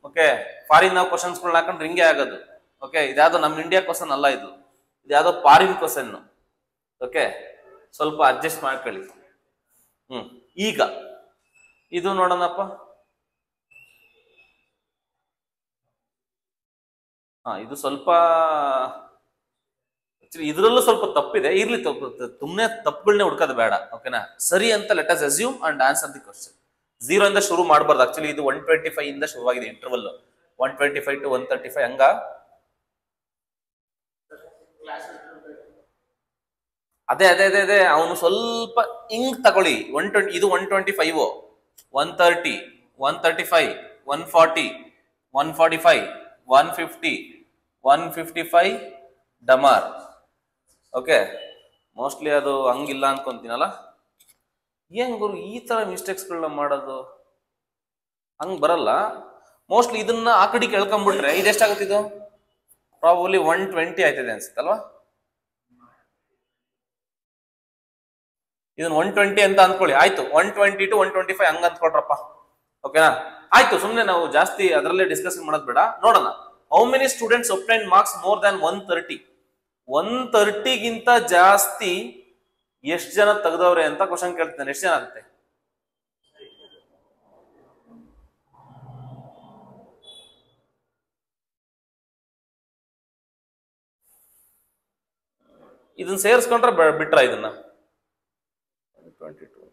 ಓಕೆ, ಫಾರಿನ್ ನಾವು ಕ್ವಶನ್ಸ್ಗಳನ್ನ ಹಾಕೊಂಡ್ರೆ ಹಿಂಗೆ ಆಗೋದು. ಓಕೆ, ಇದ್ಯಾವುದೋ ನಮ್ಮ ಇಂಡಿಯಾ ಕ್ವಶನ್ ಅಲ್ಲ, ಇದು ಯಾವ್ದೋ ಫಾರಿನ್ ಕ್ವಶನ್. ಓಕೆ, ಸ್ವಲ್ಪ ಅಡ್ಜಸ್ಟ್ ಮಾಡ್ಕೊಳ್ಳಿ. ಈಗ ಇದು ನೋಡೋಣಪ್ಪ. ಇದು ಸ್ವಲ್ಪ ಇದ್ರಲ್ಲೂ ಸ್ವಲ್ಪ ತಪ್ಪಿದೆ, ಇರ್ಲಿ, ಸುಮ್ಮನೆ ತಪ್ಪುಗಳನ್ನೇ ಹುಡ್ಕೋದು ಬೇಡ, ಓಕೆನಾ? ಸರಿ ಅಂತ let us assume and answer the question. 0 ಇಂದ ಶುರು ಮಾಡಬಾರ್ದು. ಆಕ್ಚುಲಿ ಇದು 125 ಇಂದ ಶುರುವಾಗಿದೆ ಇಂಟರ್ವಲ್, 125 to 135 ಹಂಗ. ಅದೇ ಅದೇ ಅದೇ ಅದೇ ಅವನು ಸ್ವಲ್ಪ ಹಿಂಗ್ ತಗೊಳ್ಳಿ. 120 ಇದು 125, 130, 135, 140, 145, 150, 155 ಡಮಾರ್. ಓಕೆ, ಮೋಸ್ಟ್ಲಿ ಅದು ಹಂಗಿಲ್ಲ ಅನ್ಕೊಂತೀನಲ್ಲ. ಏನ್ ಗುರು ಈ ತರ ಮಿಸ್ಟೇಕ್ಸ್ಗಳನ್ನ ಮಾಡೋದು? ಹಂಗ್ ಬರಲ್ಲ ಮೋಸ್ಟ್ಲಿ. ಇದನ್ನ ಆ ಕಡೆ ಕೇಳ್ಕೊಂಡ್ಬಿಟ್ರೆ ಇದೆಷ್ಟಾಗುತ್ತಿದ್ದು? ಪ್ರಾಬಬ್ಲಿ 120 ಆಯ್ತದೆ ಅನ್ಸುತ್ತಲ್ವಾ? ಇದನ್ನ 120 ಅಂತ ಅನ್ಕೊಳ್ಳಿ. ಆಯ್ತು, 120 to 125 ಹಂಗ ಅಂದ್ಕೊಳ್ರಪ್ಪ, ಓಕೆನಾ? ಆಯ್ತು, ಸುಮ್ನೆ ನಾವು ಜಾಸ್ತಿ ಅದರಲ್ಲೇ ಡಿಸ್ಕಸ್ ಮಾಡೋದ್ ಬೇಡ. ನೋಡೋಣ, how many students obtain marks more than 130? 130ಗಿಂತ ಜಾಸ್ತಿ ಎಷ್ಟು ಜನ ತೆಗೆದವ್ರೆ ಅಂತ ಕ್ವಶನ್ ಕೇಳ್ತಾನೆ. ಎಷ್ಟು ಜನ ಆಗುತ್ತೆ? ಇದನ್ನ ಸೇರಿಸ್ಕೊಂಡ್ರೆ ಬಿಟ್ರ ಇದನ್ನ 22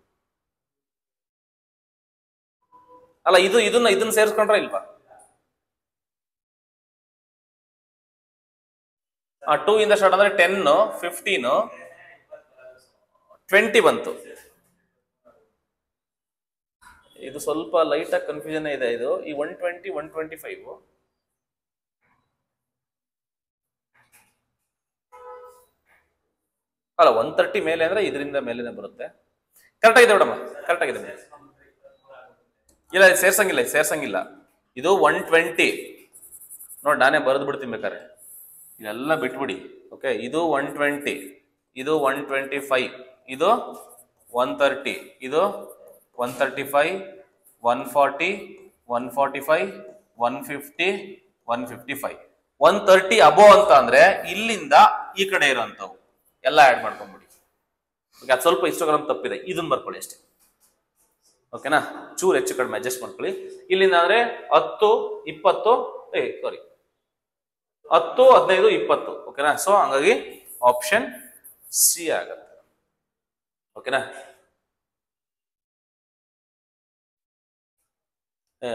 ಅಲ್ಲ ಇದನ್ನ ಸೇರಿಸ್ಕೊಂಡ್ರೆ ಇಲ್ವಾ? 2 ಇಂದ ಸ್ಟಾರ್ಟ್ ಅಂದ್ರೆ 10 15 20 ಬಂತು. ಇದು ಸ್ವಲ್ಪ ಲೈಟ್ ಆಗಿ ಕನ್ಫ್ಯೂಷನ್ ಇದೆ. ಇದು ಈ 120 125 ಅಲ್ಲ 130 ಮೇಲೆ ಅಂದ್ರೆ ಇದರಿಂದ ಮೇಲೇನೆ ಬರುತ್ತೆ. ಕರೆಕ್ಟ್ ಆಗಿದೆ ಮೇಡಮ್, ಕರೆಕ್ಟ್ ಆಗಿದೆ. ಇಲ್ಲ ಸೇರ್ಸಂಗಿಲ್ಲ. ಇದು 120 ನೋಡಿ, ನಾನೇ ಬರೆದು ಬಿಡ್ತೀನಿ ಬೇಕಾರೆ, ಇದೆಲ್ಲ ಬಿಟ್ಬಿಡಿ. ಓಕೆ, ಇದು 120, ಇದು 125, ಇದು 130, ಇದು 135, 140, 145, 150, 155, 130 ಅಬೋ ಅಂತ ಅಂದ್ರೆ ಇಲ್ಲಿಂದ ಈ ಕಡೆ ಇರೋಂಥವು ಎಲ್ಲ ಆಡ್ ಮಾಡ್ಕೊಂಡ್ಬಿಡಿ. ಅದು ಸ್ವಲ್ಪ ಹಿಸ್ಟೋಗ್ರಾಮ್ ತಪ್ಪಿದೆ, ಇದನ್ನ ಬರ್ಕೊಳ್ಳಿ ಅಷ್ಟೇ. ಓಕೆನಾ, ಚೂರು ಹೆಚ್ಚು ಕಡಿಮೆ ಅಡ್ಜಸ್ಟ್ ಮಾಡ್ಕೊಳ್ಳಿ. ಇಲ್ಲಿಂದ ಅಂದ್ರೆ 10 20 ಸಾರಿ 10 15 20. ಓಕೆನಾ, ಸೊ ಹಂಗಾಗಿ ಆಪ್ಷನ್ ಸಿ ಆಗತ್ತೆ. ಓಕೆನಾ,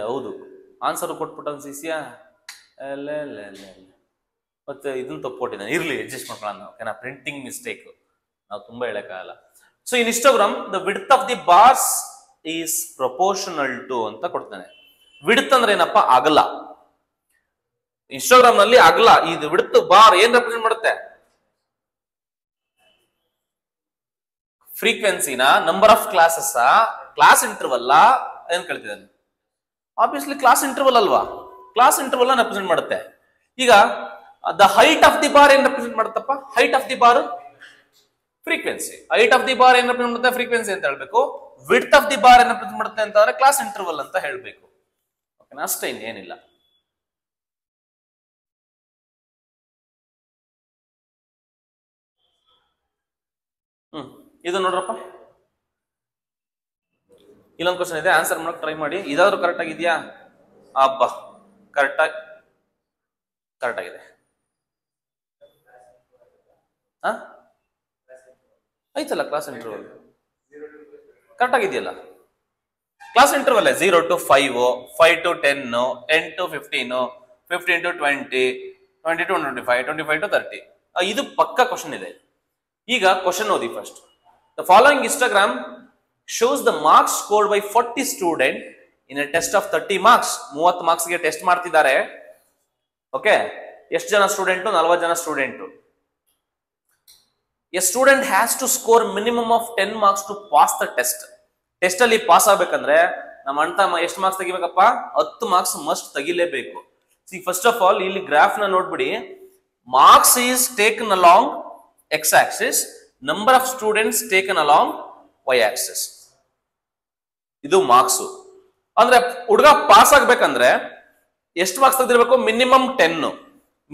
ಹೌದು ಆನ್ಸರ್ ಕೊಟ್ಬಿಟ್ಟ ಸಿಸಿಯಾ ಮತ್ತೆ ಇದನ್ನ ತಪ್ಪೊಟ್ಟಿದ್ದಾನೆ. ಇರ್ಲಿ, ಅಡ್ಜಸ್ಟ್ ಮಾಡ್ಕೊಳ್ಳೋಣ. ಓಕೆನಾ, ಪ್ರಿಂಟಿಂಗ್ ಮಿಸ್ಟೇಕ್, ನಾವು ತುಂಬಾ ಹೇಳಕ್ಕಾಗಲ್ಲ. So in histogram the width of the bars is proportional to ಅಂತ ಕೊಡ್ತಾನೆ. ವಿಡ್ತ್ ಅಂದ್ರೆ ಏನಪ್ಪಾ? ಅಗಲ. ಹಿಸ್ಟೋಗ್ರಾಮ್ ನಲ್ಲಿ ಅಗಲ, ಇದು ವಿಡ್ತ್ ಬಾರ್ ಏನ್ ರೆಪ್ರೆಸೆಂಟ್ ಮಾಡುತ್ತೆ? ಫ್ರೀಕ್ವೆನ್ಸಿನ, number of classes, class interval ಏನ್ ಕೇಳ್ತಿದ್ದಾನೆ? ಆಬ್ವಿಯಸ್ಲಿ ಕ್ಲಾಸ್ ಇಂಟರ್ವಲ್ ಅಲ್ವಾ? ಕ್ಲಾಸ್ ಇಂಟರ್ವಲ್ ರೆಪ್ರೆಸೆಂಟ್ ಮಾಡುತ್ತೆ. ಈಗ the height of the bar ಏನ್ ರೆಪ್ರೆಸೆಂಟ್ ಮಾಡುತ್ತಪ್ಪ? Height of the bar frequency. Height of the bar ಏನ್ ರೆಪ್ರೆಸೆಂಟ್ ಮಾಡುತ್ತೆ? ಫ್ರೀಕ್ವೆನ್ಸಿ ಅಂತ ಹೇಳ್ಬೇಕು. ವಿಡ್ತ್ ಆಫ್ ದಿ ಬಾರ್ ಏನ್ ರೆಪ್ರೆಸೆಂಟ್ ಮಾಡುತ್ತೆ ಅಂತಂದ್ರೆ ಕ್ಲಾಸ್ ಇಂಟರ್ವಲ್ ಅಂತ ಹೇಳ್ಬೇಕು. ಓಕೆನಾ, ಅಷ್ಟೇ, ಇನ್ನೇನಿಲ್ಲ. ಇದು ನೋಡ್ರಪ್ಪ, ಇಲ್ಲೊಂದು ಕ್ವಶನ್ ಇದೆ, ಆನ್ಸರ್ ಮಾಡಕ್ ಟ್ರೈ ಮಾಡಿ. ಇದಾದ್ರೂ ಕರೆಕ್ಟ್ ಆಗಿದ್ಯಾ? ಅಬ್ಬಾ, ಕರೆಕ್ಟ್ ಆಗಿದೆ. ಐತಲ್ಲ ಕ್ಲಾಸ್ ಇಂಟರ್ವಲ್, ಕರೆಕ್ಟ್ ಆಗಿದೆಯಲ್ಲ. Class interval 0 to 5, 5 to 10, 10 to 15, 15 to 20, 20 to 25, 25 to 30. ಇದು ಪಕ್ಕ ಕ್ವಶನ್ ಇದೆ. ಈಗ ಕ್ವಶನ್ ಓದಿ first. The following histogram shows the marks scored by 40 students in a test of 30 marks. 30 marks ಗೆ ಟೆಸ್ಟ್ ಮಾಡ್ತಿದ್ದಾರೆ. ಓಕೆ, ಎಷ್ಟು ಜನ ಸ್ಟೂಡೆಂಟ್? 40 ಜನ student. A student has to score minimum of 10 marks to pass the test. Test ಅಲ್ಲಿ ಪಾಸ್ ಆಗ್ಬೇಕಂದ್ರೆ ನಮ್ಮ ಅಂತ ಎಷ್ಟು ಮಾರ್ಕ್ಸ್ ತೆಗಿಬೇಕಪ್ಪ? 10 ಮಾರ್ಕ್ಸ್ ಮಸ್ಟ್ ತೆಗಿಲೇಬೇಕು. ಸಿ, ಫಸ್ಟ್ ಆಫ್ ಆಲ್ ಇಲ್ಲಿ ಗ್ರಾಫ್ ನ ನೋಡ್ಬಿಡಿ. Marks is taken along x axis, number of students taken along y axis. ಇದು ಮಾರ್ಕ್ಸ್ ಅಂದ್ರೆ ಹುಡುಗ ಪಾಸ್ ಆಗ್ಬೇಕಂದ್ರೆ ಎಷ್ಟು ಮಾರ್ಕ್ಸ್ ತೆಗೆದಿರ್ಬೇಕು? ಮಿನಿಮಮ್ 10.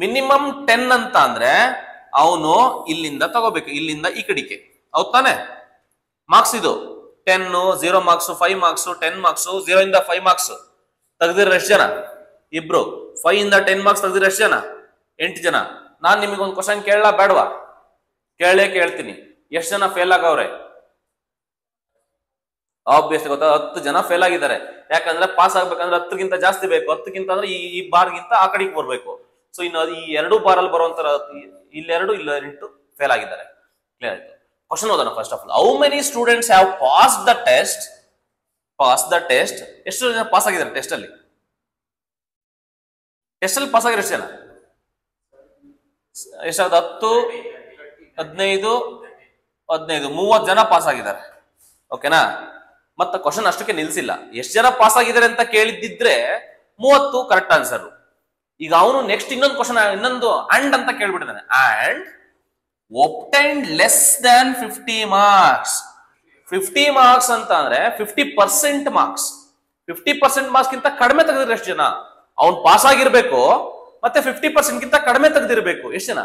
ಮಿನಿಮಮ್ 10 ಅಂತ ಅಂದ್ರೆ ಅವನು ಇಲ್ಲಿಂದ ತಗೋಬೇಕು, ಇಲ್ಲಿಂದ ಈ ಕಡೆಗೆ. ಹೌದ್ ತಾನೆ? ಮಾರ್ಕ್ಸ್ ಇದು 10, 0 ಮಾರ್ಕ್ಸ್, 5 ಮಾರ್ಕ್ಸ್, 10 ಮಾರ್ಕ್ಸ್. 0 ಇಂದ 5 ಮಾರ್ಕ್ಸ್ ತೆಗೆದಿರೋ ಎಷ್ಟು ಜನ? ಇಬ್ರು. 5 ಇಂದ 10 ಮಾರ್ಕ್ಸ್ ತೆಗೆದಿರೋ ಎಷ್ಟು ಜನ? 8 ಜನ. ನಾನ್ ನಿಮಗೊಂದು ಕ್ವಶನ್ ಕೇಳಲ್ಲ ಬೇಡವಾ? ಕೇಳ್ತೀನಿ. ಎಷ್ಟು ಜನ ಫೇಲ್ ಆಗವ್ರೆ? ಆಬ್ವಿಯಸ್ಲಿ ಗೊತ್ತಾ, 10 ಜನ ಫೇಲ್ ಆಗಿದ್ದಾರೆ. ಯಾಕಂದ್ರೆ ಪಾಸ್ ಆಗ್ಬೇಕಂದ್ರೆ 10ಗಿಂತ ಜಾಸ್ತಿ ಬೇಕು. 10ಗಿಂತ ಅಂದ್ರೆ ಈ ಬಾರ್ಗಿಂತ ಆ ಕಡೆಗೆ ಬರ್ಬೇಕು. ಸೊ ಇನ್ನು ಈ 2 ಬಾರಲ್ಲಿ ಬರುವಂತ ಇಲ್ಲೆರಡು ಇಲ್ಲ 8 ಫೇಲ್ ಆಗಿದ್ದಾರೆ. ಕ್ಲಿಯರ್ ಆಯ್ತು? ಕ್ವಶನ್ ಓದೋಣ. First of all, how many students have pass the test? ಎಷ್ಟು ಜನ ಪಾಸ್ ಆಗಿದ್ದಾರೆ ಟೆಸ್ಟ್ ಅಲ್ಲಿ? ಪಾಸ್ ಆಗಿರೋ ಎಷ್ಟು ಜನ? ಎಷ್ಟಾದ? 10, 15, 30 ಜನ ಪಾಸ್ ಆಗಿದ್ದಾರೆ. ಓಕೆನಾ? ಮತ್ತೆ ಕ್ವಶನ್ ಅಷ್ಟಕ್ಕೆ ನಿಲ್ಸಿಲ್ಲ. ಎಷ್ಟು ಜನ ಪಾಸ್ ಆಗಿದ್ದಾರೆ ಅಂತ ಕೇಳಿದ್ದಿದ್ರೆ 30 ಕರೆಕ್ಟ್ ಆನ್ಸರ್. ಈಗ ಅವನು ನೆಕ್ಸ್ಟ್ ಇನ್ನೊಂದು ಅಂಡ್ ಅಂತ ಕೇಳ್ಬಿಟ್ಟಿದ್ದಾನೆ. And obtained less than 50 marks. 50 marks ಅಂತ ಅಂದ್ರೆ 50% ಮಾರ್ಕ್ಸ್. 50% ಮಾರ್ಕ್ಸ್ ಗಿಂತ ಕಡಿಮೆ ತೆಗೆದಿದ್ರೆ ಎಷ್ಟು ಜನ? ಅವ್ನು ಪಾಸ್ ಆಗಿರ್ಬೇಕು, ಮತ್ತೆ 50% ಗಿಂತ ಕಡಿಮೆ ತೆಗೆದಿರ್ಬೇಕು. ಎಷ್ಟು ಜನ?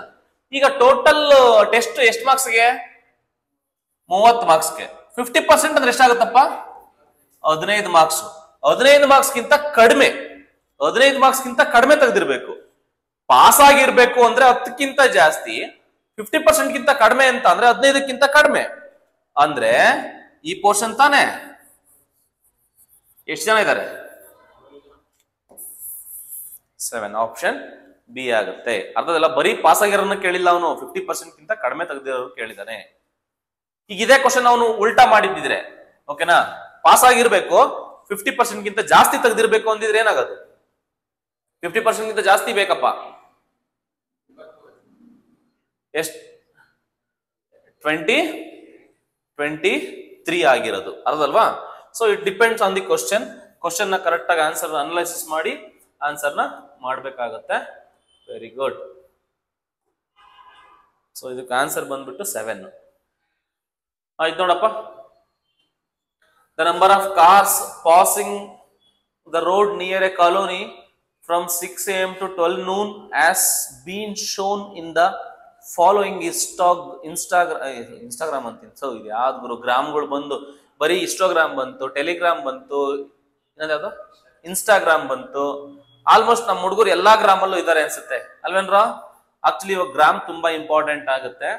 ಈಗ ಟೋಟಲ್ ಟೆಸ್ಟ್ ಎಷ್ಟು ಮಾರ್ಕ್ಸ್ಗೆ? 30 ಮಾರ್ಕ್ಸ್ಗೆ. 50% ಅಂದ್ರೆ ಎಷ್ಟಾಗುತ್ತಪ್ಪ? 15 ಮಾರ್ಕ್ಸ್. 15 ಮಾರ್ಕ್ಸ್ ಗಿಂತ ಕಡಿಮೆ, 15 ಮಾರ್ಕ್ಸ್ ಗಿಂತ ಕಡಿಮೆ ತೆಗೆದಿರ್ಬೇಕು. ಪಾಸ್ ಆಗಿರ್ಬೇಕು ಅಂದ್ರೆ 10ಕ್ಕಿಂತ ಜಾಸ್ತಿ, 50% ಗಿಂತ ಕಡಿಮೆ ಅಂತ ಅಂದ್ರೆ 15ಕ್ಕಿಂತ ಕಡಿಮೆ ಅಂದ್ರೆ ಈ ಪೋರ್ಷನ್ ತಾನೆ. ಎಷ್ಟು ಜನ ಇದ್ದಾರೆ? 7. ಆಪ್ಷನ್ ಬಿ ಆಗುತ್ತೆ. ಅರ್ಥದಲ್ಲ, ಬರೀ ಪಾಸ್ ಆಗಿರೋನ್ನ ಕೇಳಿಲ್ಲ ಅವನು, 50% ಗಿಂತ ಕಡಿಮೆ ತೆಗೆದಿರೋರು ಕೇಳಿದಾನೆ. ಈಗ ಇದೇ ಕ್ವಶನ್ ಅವನು ಉಲ್ಟಾ ಮಾಡಿದ್ದಿದ್ರೆ, ಓಕೆನಾ, ಪಾಸ್ ಆಗಿರ್ಬೇಕು 50% ಗಿಂತ ಜಾಸ್ತಿ ತೆಗೆದಿರ್ಬೇಕು ಅಂದಿದ್ರೆ ಏನಾಗದು? 50% ಗಿಂತ ಜಾಸ್ತಿ ಬೇಕಪ್ಪ, ಎಷ್ಟು? 23 ಆಗಿರೋದು. ಅರ್ಧಲ್ವಾ? So it depends on the question. Question ನ ಕರೆಕ್ಟ್ ಆಗಿ ಆನ್ಸರ್ ಅನಲೈಸಿಸ್ ಮಾಡಿ ಆನ್ಸರ್ ನ ಮಾಡ್ಬೇಕಾಗತ್ತೆ. Very good. ಸೊ ಇದಕ್ಕೆ ಆನ್ಸರ್ ಬಂದ್ಬಿಟ್ಟು 7 ಆಯ್ತು ನೋಡಪ್ಪ. The number of cars passing the road near a colony from 6 AM to 12 noon has been shown in the following Instagram ಅಂತೀನಿ. ಸೊ ಇದು ಯಾವ್ದು ಗುರು? ಗ್ರಾಮ್ಗಳು ಬಂದು ಬರೀ ಇನ್ಸ್ಟಾಗ್ರಾಮ್ ಬಂತು, ಟೆಲಿಗ್ರಾಮ್ ಬಂತು, ಯಾವ್ದು ಇನ್ಸ್ಟಾಗ್ರಾಮ್ ಬಂತು. ಆಲ್ಮೋಸ್ಟ್ ನಮ್ಮ ಹುಡುಗರು ಎಲ್ಲಾ ಗ್ರಾಮಲ್ಲೂ ಇದ್ದಾರೆ ಅನ್ಸುತ್ತೆ ಅಲ್ವೇನ್ರ? ಆಕ್ಚುಲಿ ಇವಾಗ ಗ್ರಾಮ್ ತುಂಬಾ ಇಂಪಾರ್ಟೆಂಟ್ ಆಗುತ್ತೆ,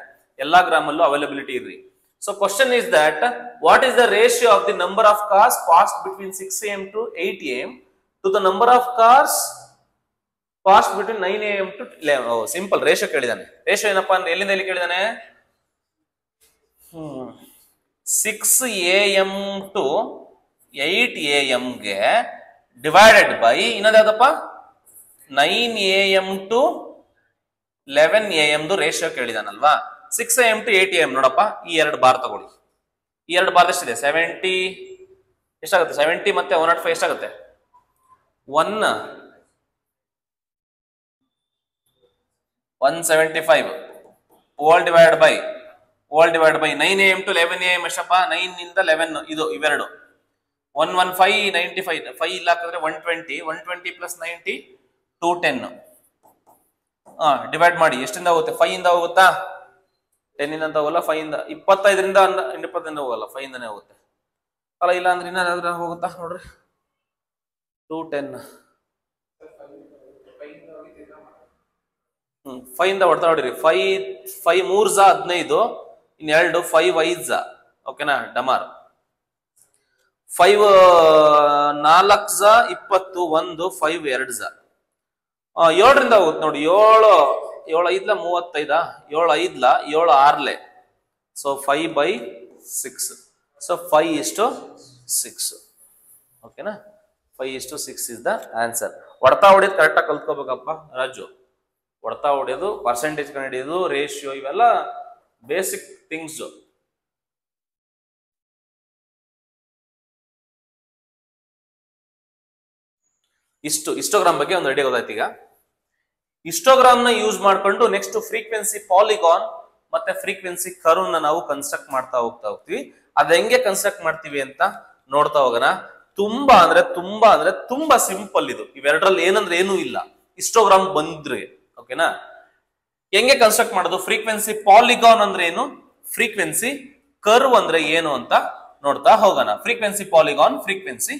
ಎಲ್ಲಾ ಗ್ರಾಮಲ್ಲೂ ಅವೈಲಬಿಲಿಟಿ ಇರ್ರಿ. So question is that what is the ratio of the number of cars passed between 6 AM to 8 AM to the number of cars passed between 9 AM to 11. Simple ratio ಕೇಳಿದಾನೆ. ರೇಷಿಯೋ ಏನಪ್ಪಾ ಅಂದ್ರೆ ಎಲ್ಲಿಂದ ಎಲ್ಲಿ ಕೇಳಿದಾನೆ? 6 AM to 8 AM ಗೆ ಡಿವೈಡೆಡ್ ಬೈ ಇನ್ನೊಂದು ಯಾವ್ದಪ್ಪ? 9 AM to 11 AM ರೇಷಿಯೋ ಕೇಳಿದಾನಲ್ವಾ? 6 AM to 8 AM ನೋಡಪ್ಪ, ಈ 2 ಬಾರ್ ತಗೊಳ್ಳಿ. ಈ 2 ಬಾರ್ ಎಷ್ಟಿದೆ? 70 ಎಷ್ಟಾಗುತ್ತೆ? 70 ಮತ್ತೆ 105 ಎಷ್ಟಾಗುತ್ತೆ? 175 all divided by 9 AM to 11 AM ಎಷ್ಟಪ್ಪ? 9 ಇಂದ 11 ಇದು ಇವೆರಡು 115 95 5 ಇಲ್ಲ ಹಾಕಿದ್ರೆ 120 ಪ್ಲಸ್ 90 210 ಡಿವೈಡ್ ಮಾಡಿ ಎಷ್ಟಿಂದ ಹೋಗುತ್ತೆ? 5 ಇಂದ ಹೋಗುತ್ತಾ? 10 ಇಂದ ಹೋಗಲ್ಲ, 5 ಇಂದ 25ರಿಂದ 20 ಹೋಗಲ್ಲ, 5 ಇಂದನೇ ಹೋಗುತ್ತೆ ಅಲ್ಲ. ಇಲ್ಲ ಅಂದ್ರೆ ಇನ್ನ ಹೋಗುತ್ತಾ ನೋಡ್ರಿ? 210 5 ಇಂದ ಹೊಡ್ತಾ ನೋಡಿರಿ. 5 3 15 ಇನ್ 5 5 ಓಕೆನಾ ಡಮಾರ್. 5 4 20 1 5 2 7ರಿಂದ ಹೋಗುತ್ತೆ ನೋಡಿ. 7 5 35 7 5 7 6 ಸೊ 5/6. ಸೊ 5:6 ಓಕೆನಾ? 5:6 ಇಸ್ ದ ಆನ್ಸರ್. ಹೊಡ್ತಾ ಹೊಡೆಯೋದು ಕರೆಕ್ಟಾಗಿ ಕಲ್ತ್ಕೋಬೇಕಪ್ಪ ರಾಜು. ಹೊಡ್ತಾ ಹೊಡೆಯೋದು, ಪರ್ಸೆಂಟೇಜ್ ಕಂಡುಹಿಡಿಯೋದು, ರೇಷಿಯೋ, ಇವೆಲ್ಲ ಬೇಸಿಕ್ ಥಿಂಗ್ಸ್. ಇಸ್ಟೋಗ್ರಾಮ್ ಬಗ್ಗೆ ಒಂದು ಐಡಿಯಾ ಗೊತ್ತಾಯ್ತು. ಈಗ ಇಸ್ಟೋಗ್ರಾಮ್ ನ ಯೂಸ್ ಮಾಡ್ಕೊಂಡು ನೆಕ್ಸ್ಟ್ ಫ್ರೀಕ್ವೆನ್ಸಿ ಪಾಲಿಗಾನ್ ಮತ್ತೆ ಫ್ರೀಕ್ವೆನ್ಸಿ ಕರ್ವ್ ನ ನಾವು ಕನ್ಸ್ಟ್ರಕ್ಟ್ ಮಾಡ್ತಾ ಹೋಗ್ತೀವಿ. ಅದ್ ಹೆಂಗೆ ಕನ್ಸ್ಟ್ರಕ್ಟ್ ಮಾಡ್ತೀವಿ ಅಂತ ನೋಡ್ತಾ ಹೋಗೋಣ. ತುಂಬಾ ಸಿಂಪಲ್ ಇದು. ಇವೆರಡರಲ್ಲಿ ಏನಂದ್ರೆ ಏನೂ ಇಲ್ಲ. ಇಸ್ಟೋಗ್ರಾಮ್ ಬಂದ್ರೆ ಓಕೆನಾ? ಹೆಂಗೆ ಕನ್ಸ್ಟ್ರಕ್ಟ್ ಮಾಡೋದು? ಫ್ರೀಕ್ವೆನ್ಸಿ ಪಾಲಿಗಾನ್ ಅಂದ್ರೆ ಏನು, ಫ್ರೀಕ್ವೆನ್ಸಿ ಕರ್ವ್ ಅಂದ್ರೆ ಏನು ಅಂತ ನೋಡ್ತಾ ಹೋಗೋಣ. Frequency polygon, frequency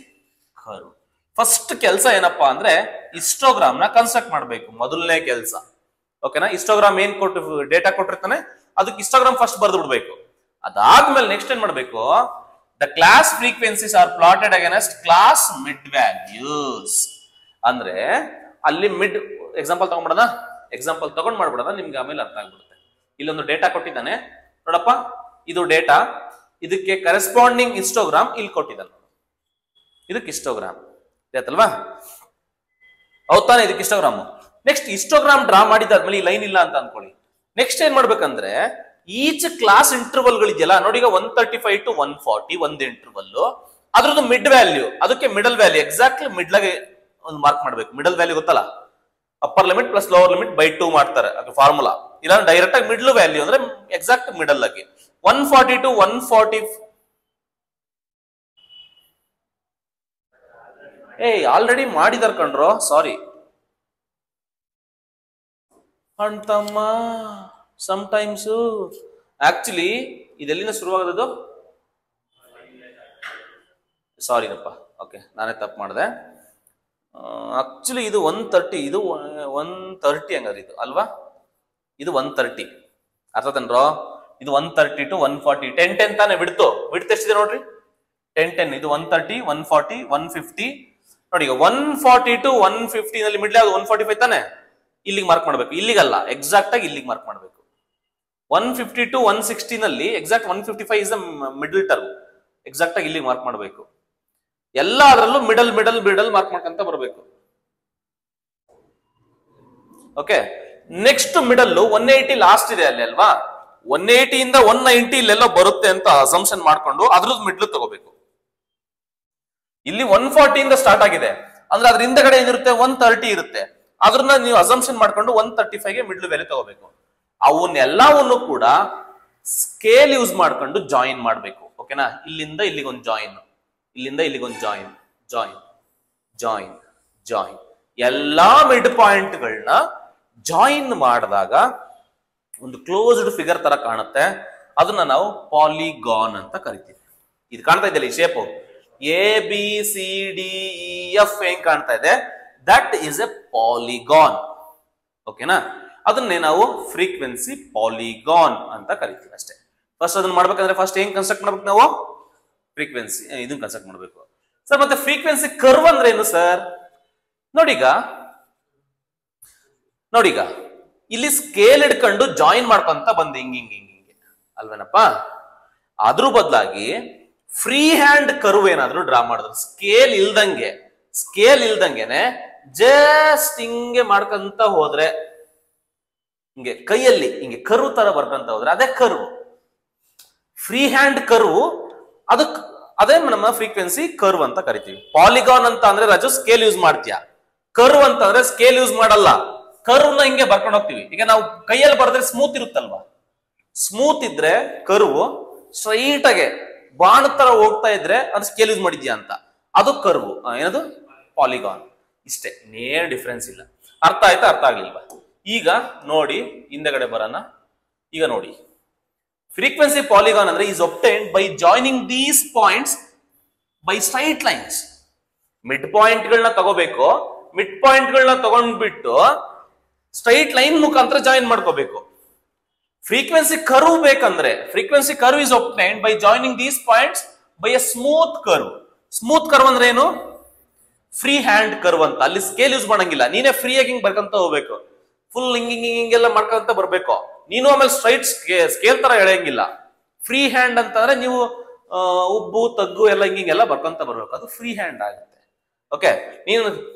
curve. First ಕೆಲಸ ಏನಪ್ಪಾ ಅಂದ್ರೆ ಇಸ್ಟೋಗ್ರಾಮ್ ನ ಕನ್ಸ್ಟ್ರಕ್ಟ್ ಮಾಡಬೇಕು, ಮೊದಲನೇ ಕೆಲಸ. ಓಕೆನಾ? ಇಸ್ಟೋಗ್ರಾಮ್ ಏನ್ ಡೇಟಾ ಕೊಟ್ಟಿರ್ತಾನೆ ಅದಕ್ಕೆ ಇಸ್ಟೋಗ್ರಾಮ್ ಫಸ್ಟ್ ಬರೆದು ಬಿಡ್ಬೇಕು. ಅದಾದ್ಮೇಲೆ ನೆಕ್ಸ್ಟ್ ಏನ್ ಮಾಡ್ಬೇಕು? The class frequencies are plotted against class mid values. ಅಂದ್ರೆ ಅಲ್ಲಿ ಮಿಡ್ ಎಕ್ಸಾಂಪಲ್ ತಗೊಂಡ್ಬಿಡೋಣ. ಎಕ್ಸಾಂಪಲ್ ತಗೊಂಡ್ ಮಾಡ್ಬಿಡೋಣ, ನಿಮ್ಗೆ ಆಮೇಲೆ ಅರ್ಥ ಆಗ್ಬಿಡುತ್ತೆ. ಇಲ್ಲೊಂದು ಡೇಟಾ ಕೊಟ್ಟಿದ್ದಾನೆ ನೋಡಪ್ಪ, ಇದು ಡೇಟಾ, ಇದಕ್ಕೆ ಕರೆಸ್ಪಾಂಡಿಂಗ್ ಇಸ್ಟೋಗ್ರಾಮ್ ಇಲ್ಲಿ ಕೊಟ್ಟಿದ್ದಾನೆ. ಇದಕ್ಕೆ ಇಸ್ಟೋಗ್ರಾಮ್ ಆಯ್ತಲ್ವಾ? ಹೌದಾನೆ? ಇದಕ್ಕೆ ಇಸ್ಟೋಗ್ರಾಮ್. ನೆಕ್ಸ್ಟ್ ಇಸ್ಟೋಗ್ರಾಮ್ ಡ್ರಾ ಮಾಡಿದಾದ್ಮೇಲೆ ಈ ಲೈನ್ ಇಲ್ಲ ಅಂತ ಅನ್ಕೊಳ್ಳಿ. ನೆಕ್ಸ್ಟ್ ಏನ್ ಮಾಡ್ಬೇಕಂದ್ರೆ ಈಚ್ ಕ್ಲಾಸ್ ಇಂಟರ್ವಲ್ ಗಳಿದೆಯಲ್ಲ ನೋಡಿ, ಈಗ 135 to 140 ಒಂದು ಇಂಟರ್ವಲ್, ಅದ್ರದ್ದು ಮಿಡ್ ವ್ಯಾಲ್ಯೂ, ಅದಕ್ಕೆ ಮಿಡಲ್ ವ್ಯಾಲ್ಯೂ ಎಕ್ಸಾಕ್ಟ್ಲಿ ಮಿಡ್ಲಾಗೆ ಒಂದು ಮಾರ್ಕ್ ಮಾಡ್ಬೇಕು. ಮಿಡಲ್ ವ್ಯಾಲ್ಯೂ ಗೊತ್ತಲ್ಲ, upper limit plus lower limit by 2 ಮಾಡ್ತಾರೆ, ಅದು ಫಾರ್ಮುಲಾ. ಇಲ್ಲ ಡೈರೆಕ್ಟ್ ಆಗಿ ಮಿಡ್ಲ್ ವ್ಯಾಲ್ಯೂ ಅಂದ್ರೆ ಎಕ್ಸಾಕ್ಟ್ ಮಿಡಲ್ ಆಗಿ 140 to 140. ಆಲ್ರೆಡಿ ಮಾಡಿದಾರ ಕಣ್ರೋ, ಸಾರಿ ಅಂತಮ್ಮ. ಸಮಟೈಮ್ಸ್ ಆಕ್ಚುಲಿ ಇದೆಲ್ಲಿಂದ ಶುರುವಾಗದು? ಸಾರಿನಪ್ಪ, ಓಕೆ ನಾನೇ ತಪ್ಪು ಮಾಡಿದೆ. ಆಕ್ಚುಲಿ ಇದು 130, ಇದು 130 ಹಂಗಾದ್ರೆ ಇದು ಅಲ್ವಾ? ಇದು 130. ಅರ್ಥದನ್ರೋ? ಇದು 130 to 140 10 ತಾನೆ ಬಿಡ್ತು ಎಷ್ಟಿದೆ ನೋಡ್ರಿ, 10 ಇದು 130 140 150 ನೋಡಿ. ಈಗ 140 to 150 ನಲ್ಲಿ ಮಿಡ್ಲ್ ಯಾವ್ದು? 145 ತಾನೆ, ಇಲ್ಲಿಗೆ ಮಾರ್ಕ್ ಮಾಡ್ಬೇಕು, ಇಲ್ಲಿಗಲ್ಲ, ಎಕ್ಸಾಕ್ಟ್ ಆಗಿ ಇಲ್ಲಿಗೆ ಮಾರ್ಕ್ ಮಾಡ್ಬೇಕು. 150 to 160 ನಲ್ಲಿ exact 155 is the middle term, exact ಆಗಿ ಇಲ್ಲಿಗೆ ಮಾರ್ಕ್ ಮಾಡ್ಬೇಕು. ಎಲ್ಲಾದ್ರಲ್ಲೂ ಮಿಡಲ್ ಮಾರ್ಕ್ ಮಾಡ್ಕೊಂತ ಬರಬೇಕು. ಓಕೆ, ನೆಕ್ಸ್ಟ್ ಮಿಡಲ್ 180 ಲಾಸ್ಟ್ ಇದೆ ಅಲ್ಲಿ ಅಲ್ವಾ, 180 ಇಂದ 190 ಇಲ್ಲೆಲ್ಲ ಬರುತ್ತೆ ಅಂತ ಅಸಂಪ್ಷನ್ ಮಾಡ್ಕೊಂಡು ಅದ್ರದ್ದು ಮಿಡ್ಲ್ ತಗೋಬೇಕು. ಇಲ್ಲಿ 140 ಇಂದ ಸ್ಟಾರ್ಟ್ ಆಗಿದೆ ಅಂದ್ರೆ ಅದ್ರ ಹಿಂದಗಡೆ ಏನಿರುತ್ತೆ 130 ಇರುತ್ತೆ, ಅದ್ರನ್ನ ನೀವು ಅಸಂಪ್ಷನ್ ಮಾಡ್ಕೊಂಡು 135 ಗೆ ಮಿಡ್ಲ್ ವ್ಯಾಲ್ಯೂ ತಗೋಬೇಕು. ಅವನ್ನೆಲ್ಲವನ್ನು ಕೂಡ ಸ್ಕೇಲ್ ಯೂಸ್ ಮಾಡ್ಕೊಂಡು ಜಾಯಿನ್ ಮಾಡ್ಬೇಕು. ಓಕೆನಾ? ಇಲ್ಲಿಂದ ಇಲ್ಲಿಗೊಂದು ಜಾಯಿನ್, ಇಲ್ಲಿಂದ ಇಲ್ಲಿಗೊಂದು ಜಾಯಿನ್, ಎಲ್ಲಾ ಮಿಡ್ ಪಾಯಿಂಟ್ಗಳನ್ನ ಜಾಯಿನ್ ಮಾಡಿದಾಗ ಒಂದು ಕ್ಲೋಸ್ಡ್ ಫಿಗರ್ ತರ ಕಾಣುತ್ತೆ. ಅದನ್ನ ನಾವು ಪಾಲಿಗಾನ್ ಅಂತ ಕರಿತೀವಿ. ಇದು ಕಾಣ್ತಾ ಇದೆಯಲ್ಲ ಈ ಶೇಪ್, ABCDEF ಹೆಂಗ್ ಕಾಣ್ತಾ ಇದೆ, ದಟ್ ಈಸ್ ಎ ಪಾಲಿಗಾನ್. ಓಕೆನಾ? ಅದನ್ನೇ ನಾವು ಫ್ರೀಕ್ವೆನ್ಸಿ ಪಾಲಿಗಾನ್ ಅಂತ ಕರಿತೀವಿ ಅಷ್ಟೇ. ಫಸ್ಟ್ ಅದನ್ನ ಮಾಡ್ಬೇಕಂದ್ರೆ ಫಸ್ಟ್ ಹೆಂಗ್ ಕನ್ಸ್ಟ್ರಕ್ಟ್ ಮಾಡ್ಬೇಕು ನಾವು? ಫ್ರೀಕ್ವೆನ್ಸಿ ಇದನ್ನ ಕನ್ಸ್ಟ್ರಕ್ಟ್ ಮಾಡ್ಬೇಕು ಸರ್. ಮತ್ತೆ ಫ್ರೀಕ್ವೆನ್ಸಿ ಕರ್ವ್ ಅಂದ್ರೆ ಏನು ಸರ್? ನೋಡೀಗ ಇಲ್ಲಿ ಸ್ಕೇಲ್ ಹಿಡ್ಕೊಂಡು ಜಾಯಿನ್ ಮಾಡ್ಕೊಂತ ಬಂದೆ ಹಿಂಗೆ ಅಲ್ವೇನಪ್ಪ? ಅದ್ರ ಬದಲಾಗಿ ಫ್ರೀ ಹ್ಯಾಂಡ್ ಕರ್ವ್ ಏನಾದ್ರು ಡ್ರಾ ಮಾಡಿದ್ರು, ಸ್ಕೇಲ್ ಇಲ್ದಂಗೆನೆ ಜಸ್ಟ್ ಹಿಂಗೆ ಮಾಡ್ಕೊಂತ ಹೋದ್ರೆ, ಹಿಂಗೆ ಕೈಯಲ್ಲಿ ಹಿಂಗೆ ಕರ್ವ್ ತರ ಬರ್ಕಂತ ಹೋದ್ರೆ ಅದೇ ಕರ್ವ್, ಫ್ರೀ ಹ್ಯಾಂಡ್ ಕರ್ವ್. ಅದೇ ನಮ್ಮ ಫ್ರೀಕ್ವೆನ್ಸಿ ಕರ್ವ್ ಅಂತ ಕರಿತೀವಿ. ಪಾಲಿಗಾನ್ ಅಂತ ಅಂದ್ರೆ ರಾಜು ಸ್ಕೇಲ್ ಯೂಸ್ ಮಾಡ್ತೀಯ, ಕರ್ವ್ ಅಂತ ಅಂದ್ರೆ ಸ್ಕೇಲ್ ಯೂಸ್ ಮಾಡಲ್ಲ, ಕರ್ವ್ ನ ಹಿಂಗೆ ಬರ್ಕೊಂಡು ಹೋಗ್ತೀವಿ. ಈಗ ನಾವು ಕೈಯಲ್ಲಿ ಬರೆದ್ರೆ ಸ್ಮೂತ್ ಇರುತ್ತಲ್ವಾ, ಸ್ಮೂತ್ ಇದ್ರೆ ಕರ್ವ್, ಸ್ಟ್ರೈಟ್ ಆಗಿ ಬಾಣ ತರ ಹೋಗ್ತಾ ಇದ್ರೆ ಅದು ಸ್ಕೇಲ್ ಯೂಸ್ ಮಾಡಿದ್ಯಾ ಅಂತ, ಅದು ಕರ್ವ್. ಏನದು? ಪಾಲಿಗಾನ್. ಇಷ್ಟೇ, ಇನ್ನೇನು ಡಿಫ್ರೆನ್ಸ್ ಇಲ್ಲ. ಅರ್ಥ ಆಯ್ತಾ? ಅರ್ಥ ಆಗ್ಲಿಲ್ವಾ? ಈಗ ನೋಡಿ ಹಿಂದೆಗಡೆ ಬರೋಣ. ಈಗ ನೋಡಿ, ಫ್ರೀಕ್ವೆನ್ಸಿ ಪಾಲಿಗಾನ್ ಅಂದ್ರೆ is obtained by joining these points by straight lines. Mid ಪಾಯಿಂಟ್ಗಳನ್ನ ತಗೋಬೇಕು, ಮಿಡ್ ಪಾಯಿಂಟ್ಗಳನ್ನ ತಗೊಂಡ್ಬಿಟ್ಟು ಸ್ಟ್ರೈಟ್ ಲೈನ್ ಮುಖಾಂತರ ಜಾಯಿನ್ ಮಾಡ್ಕೋಬೇಕು. ಫ್ರೀಕ್ವೆನ್ಸಿ ಕರ್ವ್ ಬೇಕಂದ್ರೆ frequency curve is obtained by joining these points by a smooth curve. Smooth curve ಅಂದ್ರೆ ಏನು? ಫ್ರೀ ಹ್ಯಾಂಡ್ ಕರ್ವ್ ಅಂತ. ಅಲ್ಲಿ ಸ್ಕೇಲ್ ಯೂಸ್ ಮಾಡಂಗಿಲ್ಲ, ನೀನೇ ಫ್ರೀ ಆಗಿ ಹಿಂಗ್ ಬರ್ಕಂತ ಹೋಗ್ಬೇಕು, ಫುಲ್ ಹಿಂಗೆಲ್ಲ ಮಾಡ್ಕೊಂತ ಬರ್ಬೇಕು ನೀನು. ಆಮೇಲೆ ಸ್ಟ್ರೈಟ್ ಸ್ಕೇಲ್ ತರ ಎಳೆಯಂಗಿಲ್ಲ. ಫ್ರೀ ಹ್ಯಾಂಡ್ ಅಂತಂದ್ರೆ ನೀವು ಉಬ್ಬು ತಗ್ಗು ಎಲ್ಲ ಹಿಂಗೆಲ್ಲ ಬರ್ಕೊಂತ ಬರ್ಬೇಕು, ಅದು ಫ್ರೀ ಹ್ಯಾಂಡ್ ಆಗುತ್ತೆ. ಓಕೆ, ನೀನು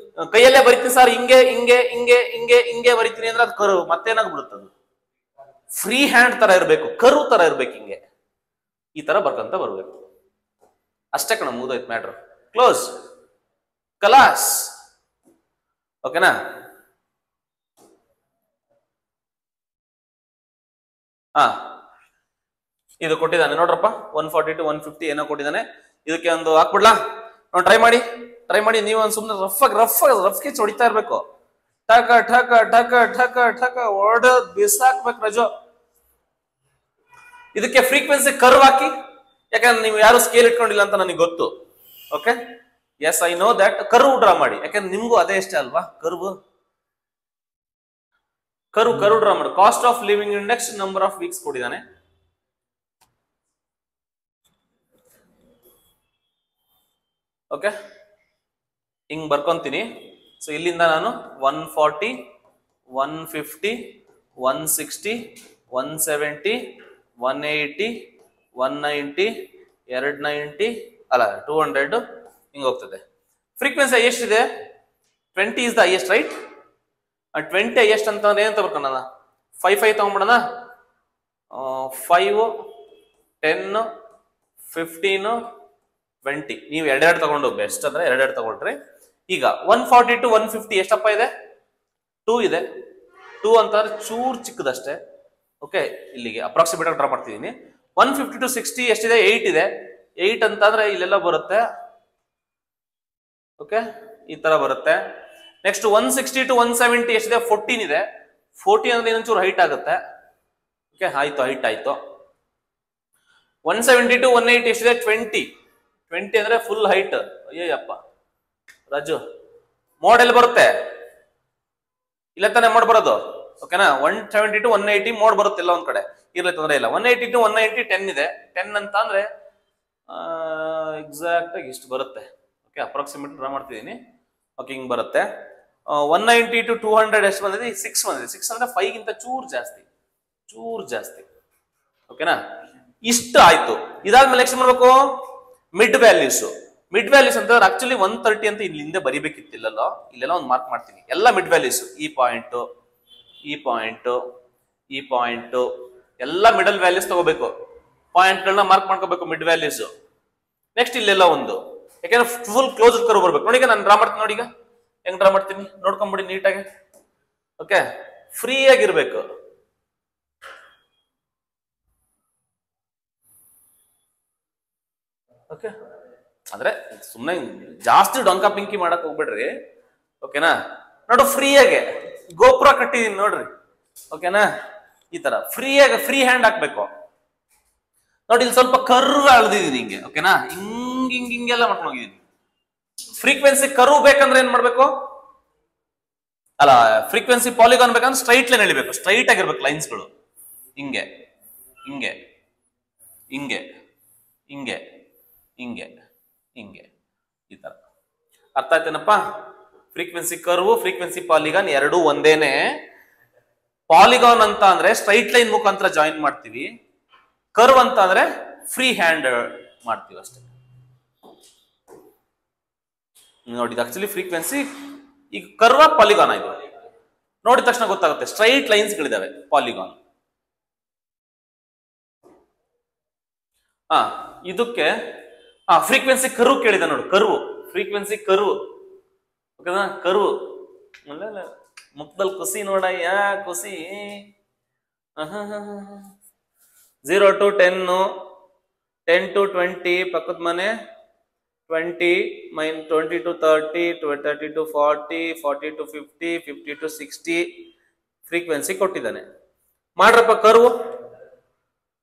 ಕೈಯಲ್ಲೇ ಬರಿತೀನಿ ಸರ್, ಹಿಂಗೆ ಬರಿತೀನಿ ಅಂದ್ರೆ ಅದು ಕರ್ವ್, ಮತ್ತೇನಾಗ್ಬಿಡುತ್ತೆ, ಅದು ಫ್ರೀ ಹ್ಯಾಂಡ್ ತರ ಇರ್ಬೇಕು, ಕರ್ವ್ ತರ ಇರ್ಬೇಕು, ಹಿಂಗೆ ಈ ತರ ಬರ್ಕಂತ ಬರ್ಬೇಕು ಅಷ್ಟೇ ಕಣ. ಮುಗಿದೋಯ್ತು ಮ್ಯಾಟ್ರ್, ಕ್ಲೋಸ್, ಕಲಾಸ್. ಓಕೆನಾ? ಇದು ಕೊಟ್ಟಿದ್ದಾನೆ ನೋಡ್ರಪ್ಪ, 140 to 150 ಏನೋ ಕೊಟ್ಟಿದ್ದಾನೆ. ಇದಕ್ಕೆ ಒಂದು ಹಾಕ್ಬಿಡ್ಲಾ? ನೋಡಿ, ಟ್ರೈ ಮಾಡಿ ನೀವು ಒಂದು ಸುಮ್ಮನೆ ರಫ್ ಸ್ಕೆಚ್ ಹೊಡಿತಾ ಇರ್ಬೇಕು. ಠಕ ಠಕ ಠಕ ಠಕ ಠಕ ಹೊಡೆದು ಬಿಸಾಕ್ಬೇಕು ರಜೋ. ಇದಕ್ಕೆ ಫ್ರೀಕ್ವೆನ್ಸಿ ಕರ್ವ್ ಹಾಕಿ, ಯಾಕಂದ್ರೆ ನೀವು ಯಾರು ಸ್ಕೇಲ್ ಇಟ್ಕೊಂಡಿಲ್ಲ ಅಂತ ನನಗೆ ಗೊತ್ತು. Okay, yes I know that. Curve draw ಮಾಡಿ, ಯಾಕಂದ್ರೆ ನಿಮ್ಗೂ ಅದೇ ಇಷ್ಟ ಅಲ್ವಾ ಕರ್ವ್ ಡ್ರಾ ಮಾಡಿ. Cost of living index, number of weeks ಕೊಟ್ಟಿದ್ದಾನೆ. ಓಕೆ, ಹಿಂಗ್ ಬರ್ಕೊಂತೀನಿ. ಸೊ ಇಲ್ಲಿಂದ ನಾನು 140 150 160 170 180 190 290 ಅಲ್ಲ 200 ಹಿಂಗ್ ಹೋಗ್ತದೆ. ಫ್ರೀಕ್ವೆನ್ಸಿ ಎಷ್ಟಿದೆ? 20 is the highest, right? 20 highest ಅಂತಂದ್ರೆ ಏನಂತ ಬರ್ಕೊಂಡ? 5 ತಗೊಂಡ್ಬಿಡೋಣ. 5 10 15 20 ನೀವು ಎರಡೆರಡು ತಗೊಂಡು ಬೆಸ್ಟ್ ಅಂದ್ರೆ ಎರಡೆರಡು ತಗೊಂಡ್ರೆ. ಈಗ 140 to 150 ಎಷ್ಟಪ್ಪ ಇದೆ? 2 ಇದೆ. 2 ಅಂತಂದ್ರೆ ಚೂರ್ ಚಿಕ್ಕದಷ್ಟೇ. ಓಕೆ, ಇಲ್ಲಿಗೆ ಅಪ್ರಾಕ್ಸಿಮೇಟ್ ಆಗಿ ಡ್ರಾ ಮಾಡ್ತಿದ್ದೀನಿ. 150 to 60 ಎಷ್ಟಿದೆ? 8 ಇದೆ. 8 ಅಂತಂದ್ರೆ ಇಲ್ಲೆಲ್ಲ ಬರುತ್ತೆ. ಓಕೆ, ಈ ತರ ಬರುತ್ತೆ. ನೆಕ್ಸ್ಟ್ 160 to 170 ಎಷ್ಟಿದೆ? 14 ಇದೆ. 40 ಅಂದ್ರೆ ಇನ್ನೊಂಚೂರು ಹೈಟ್ ಆಗುತ್ತೆ. ಓಕೆ, ಆಯ್ತು, ಹೈಟ್ ಆಯ್ತು. 170 to 180 ಎಷ್ಟಿದೆ? 20 ಅಂದ್ರೆ full height. Ayyappa Raju, mode ಎಲ್ಲಿ ಬರುತ್ತೆ? ಇಲ್ಲ ತಾನೆ ಮೋಡ್ ಬರೋದು. ಓಕೆನಾ? 170 to 180 ಮೋಡ್ ಬರುತ್ತೆ ಎಲ್ಲ ಒಂದ್ ಕಡೆ. ಇರ್ಲಿ ತೊಂದರೆ ಇಲ್ಲ. 180 to 190 10 ಇದೆ. 10 ಅಂತ ಅಂದ್ರೆ ಎಕ್ಸಾಕ್ಟ್ ಆಗಿ ಇಷ್ಟು ಬರುತ್ತೆ. ಓಕೆ, ಅಪ್ರಾಕ್ಸಿಮೇಟ್ ಡ್ರಾ ಮಾಡ್ತಿದ್ದೀನಿ. ಓಕೆ, ಹಿಂಗ್ ಬರುತ್ತೆ. 190 to 200 ಎಷ್ಟು ಬಂದಿದೆ? 6 ಬಂದಿದೆ. 6 ಅಂದ್ರೆ 5 ಗಿಂತ ಚೂರ್ ಜಾಸ್ತಿ. ಓಕೆನಾ? ಇಷ್ಟು ಆಯ್ತು. ಇದಾದ್ಮೇಲೆ ನೆಕ್ಸ್ಟ್ ಮಾಡ್ಬೇಕು ಮಿಡ್ ವ್ಯಾಲ್ಯೂಸ್. ಮಿಡ್ ವ್ಯಾಲ್ಯೂಸ್ ಅಂತ ಆಕ್ಚುಲಿ 130 ಅಂತ ಇಲ್ಲಿ ಹಿಂದೆ ಬರಿಬೇಕಿತ್ತಿಲ್ಲಲ್ಲ, ಇಲ್ಲೆಲ್ಲ ಒಂದು ಮಾರ್ಕ್ ಮಾಡ್ತೀನಿ. ಎಲ್ಲ ಮಿಡ್ ವ್ಯಾಲ್ಯೂಸ್, ಈ ಪಾಯಿಂಟ್ ಎಲ್ಲ ಮಿಡಲ್ ವ್ಯಾಲ್ಯೂಸ್ ತಗೋಬೇಕು. ಪಾಯಿಂಟ್ಗಳನ್ನ ಮಾರ್ಕ್ ಮಾಡ್ಕೋಬೇಕು ಮಿಡ್ ವ್ಯಾಲ್ಯೂಸ್. ನೆಕ್ಸ್ಟ್ ಇಲ್ಲೆಲ್ಲ ಒಂದು, ಯಾಕಂದ್ರೆ ಫುಲ್ ಕ್ಲೋಸ್ ಕರ್ವ್ ಬರ್ಬೇಕು. ನೋಡಿ, ಈಗ ನಾನು ಡ್ರಾ ಮಾಡ್ತೀನಿ. ನೋಡಿ ಈಗ ಹೆಂಗ್ ಡ್ರಾ ಮಾಡ್ತೀನಿ ನೋಡ್ಕೊಂಬಿಡಿ ನೀಟಾಗಿ. ಓಕೆ, ಫ್ರೀ ಆಗಿರ್ಬೇಕು. ಓಕೆ, ಅಂದ್ರೆ ಸುಮ್ಮನೆ ಜಾಸ್ತಿ ಡೊಂಕ ಪಿಂಕಿ ಮಾಡಕ್ ಹೋಗ್ಬಿಡ್ರಿ. ಓಕೆನಾ? ನೋಡು, ಫ್ರೀಯಾಗೆ ಗೋಪುರ ಕಟ್ಟಿದೀನಿ ನೋಡ್ರಿ. ಓಕೆನಾ? ಈ ತರ ಫ್ರೀ ಹ್ಯಾಂಡ್ ಹಾಕ್ಬೇಕು. ನೋಡಿ, ಇಲ್ಲಿ ಸ್ವಲ್ಪ ಕರ್ವ್ ಅಳ್ದಿದೀನಿ ಹಿಂಗೆ. ಓಕೆನಾ? ಹಿಂಗೆಲ್ಲ ಮಾಡ್ಕೊಂಡು ಹೋಗಿದ್ದೀನಿ. ಫ್ರೀಕ್ವೆನ್ಸಿ ಕರ್ವ್ ಬೇಕಂದ್ರೆ ಏನ್ ಮಾಡ್ಬೇಕು? ಅಲ್ಲ, ಫ್ರೀಕ್ವೆನ್ಸಿ ಪಾಲಿಗಾನ್ ಬೇಕಂದ್ರೆ ಸ್ಟ್ರೈಟ್ ಲೈನ್ ಎಳಿಬೇಕು. ಸ್ಟ್ರೈಟ್ ಆಗಿರ್ಬೇಕು ಲೈನ್ಸ್ಗಳು. ಹಿಂಗೆ ಈ ತರ. ಅರ್ಥ ಆಯ್ತೇನಪ್ಪ? ಫ್ರೀಕ್ವೆನ್ಸಿ ಕರ್ವ್, ಫ್ರೀಕ್ವೆನ್ಸಿ ಪಾಲಿಗಾನ್ ಎರಡೂ ಒಂದೇನೆ. ಪಾಲಿಗಾನ್ ಅಂತ ಅಂದ್ರೆ ಸ್ಟ್ರೈಟ್ ಲೈನ್ ಮುಖಾಂತರ ಜಾಯಿನ್ ಮಾಡ್ತೀವಿ. ಕರ್ವ್ ಅಂತ ಅಂದ್ರೆ ಫ್ರೀ ಹ್ಯಾಂಡ್ ಮಾಡ್ತೀವಿ ಅಷ್ಟೇ. ನೋಡಿ, ಇದು ಆಕ್ಚುಲಿ ಫ್ರೀಕ್ವೆನ್ಸಿ. ಈಗ ಕರ್ವ ಪಾಲಿಗಾನ್ ಆಯ್ತು ನೋಡಿದ ತಕ್ಷಣ ಗೊತ್ತಾಗುತ್ತೆ. ಸ್ಟ್ರೈಟ್ ಲೈನ್ಸ್ ಗಳಿದಾವೆ ಪಾಲಿಗಾನ್. ಇದಕ್ಕೆ ಫ್ರೀಕ್ವೆನ್ಸಿ ಕರ್ವ್ ಕೇಳಿದ ನೋಡು. Frequency curve. ಓಕೆನಾ? ಕರ್ವ್ ಮುಖದಲ್ಲಿ ಖುಷಿ ನೋಡಯ್ಯ, ಖುಷಿ. 0 to 10, 10 to 20 ಪಕ್ಕದ ಮನೆ, 20 to 30, 30 to 40, 40 to 50, 50 to 60 frequency ಕೊಟ್ಟಿದ್ದಾನೆ. ಮಾಡ್ರಪ್ಪ ಕರ್ವ್.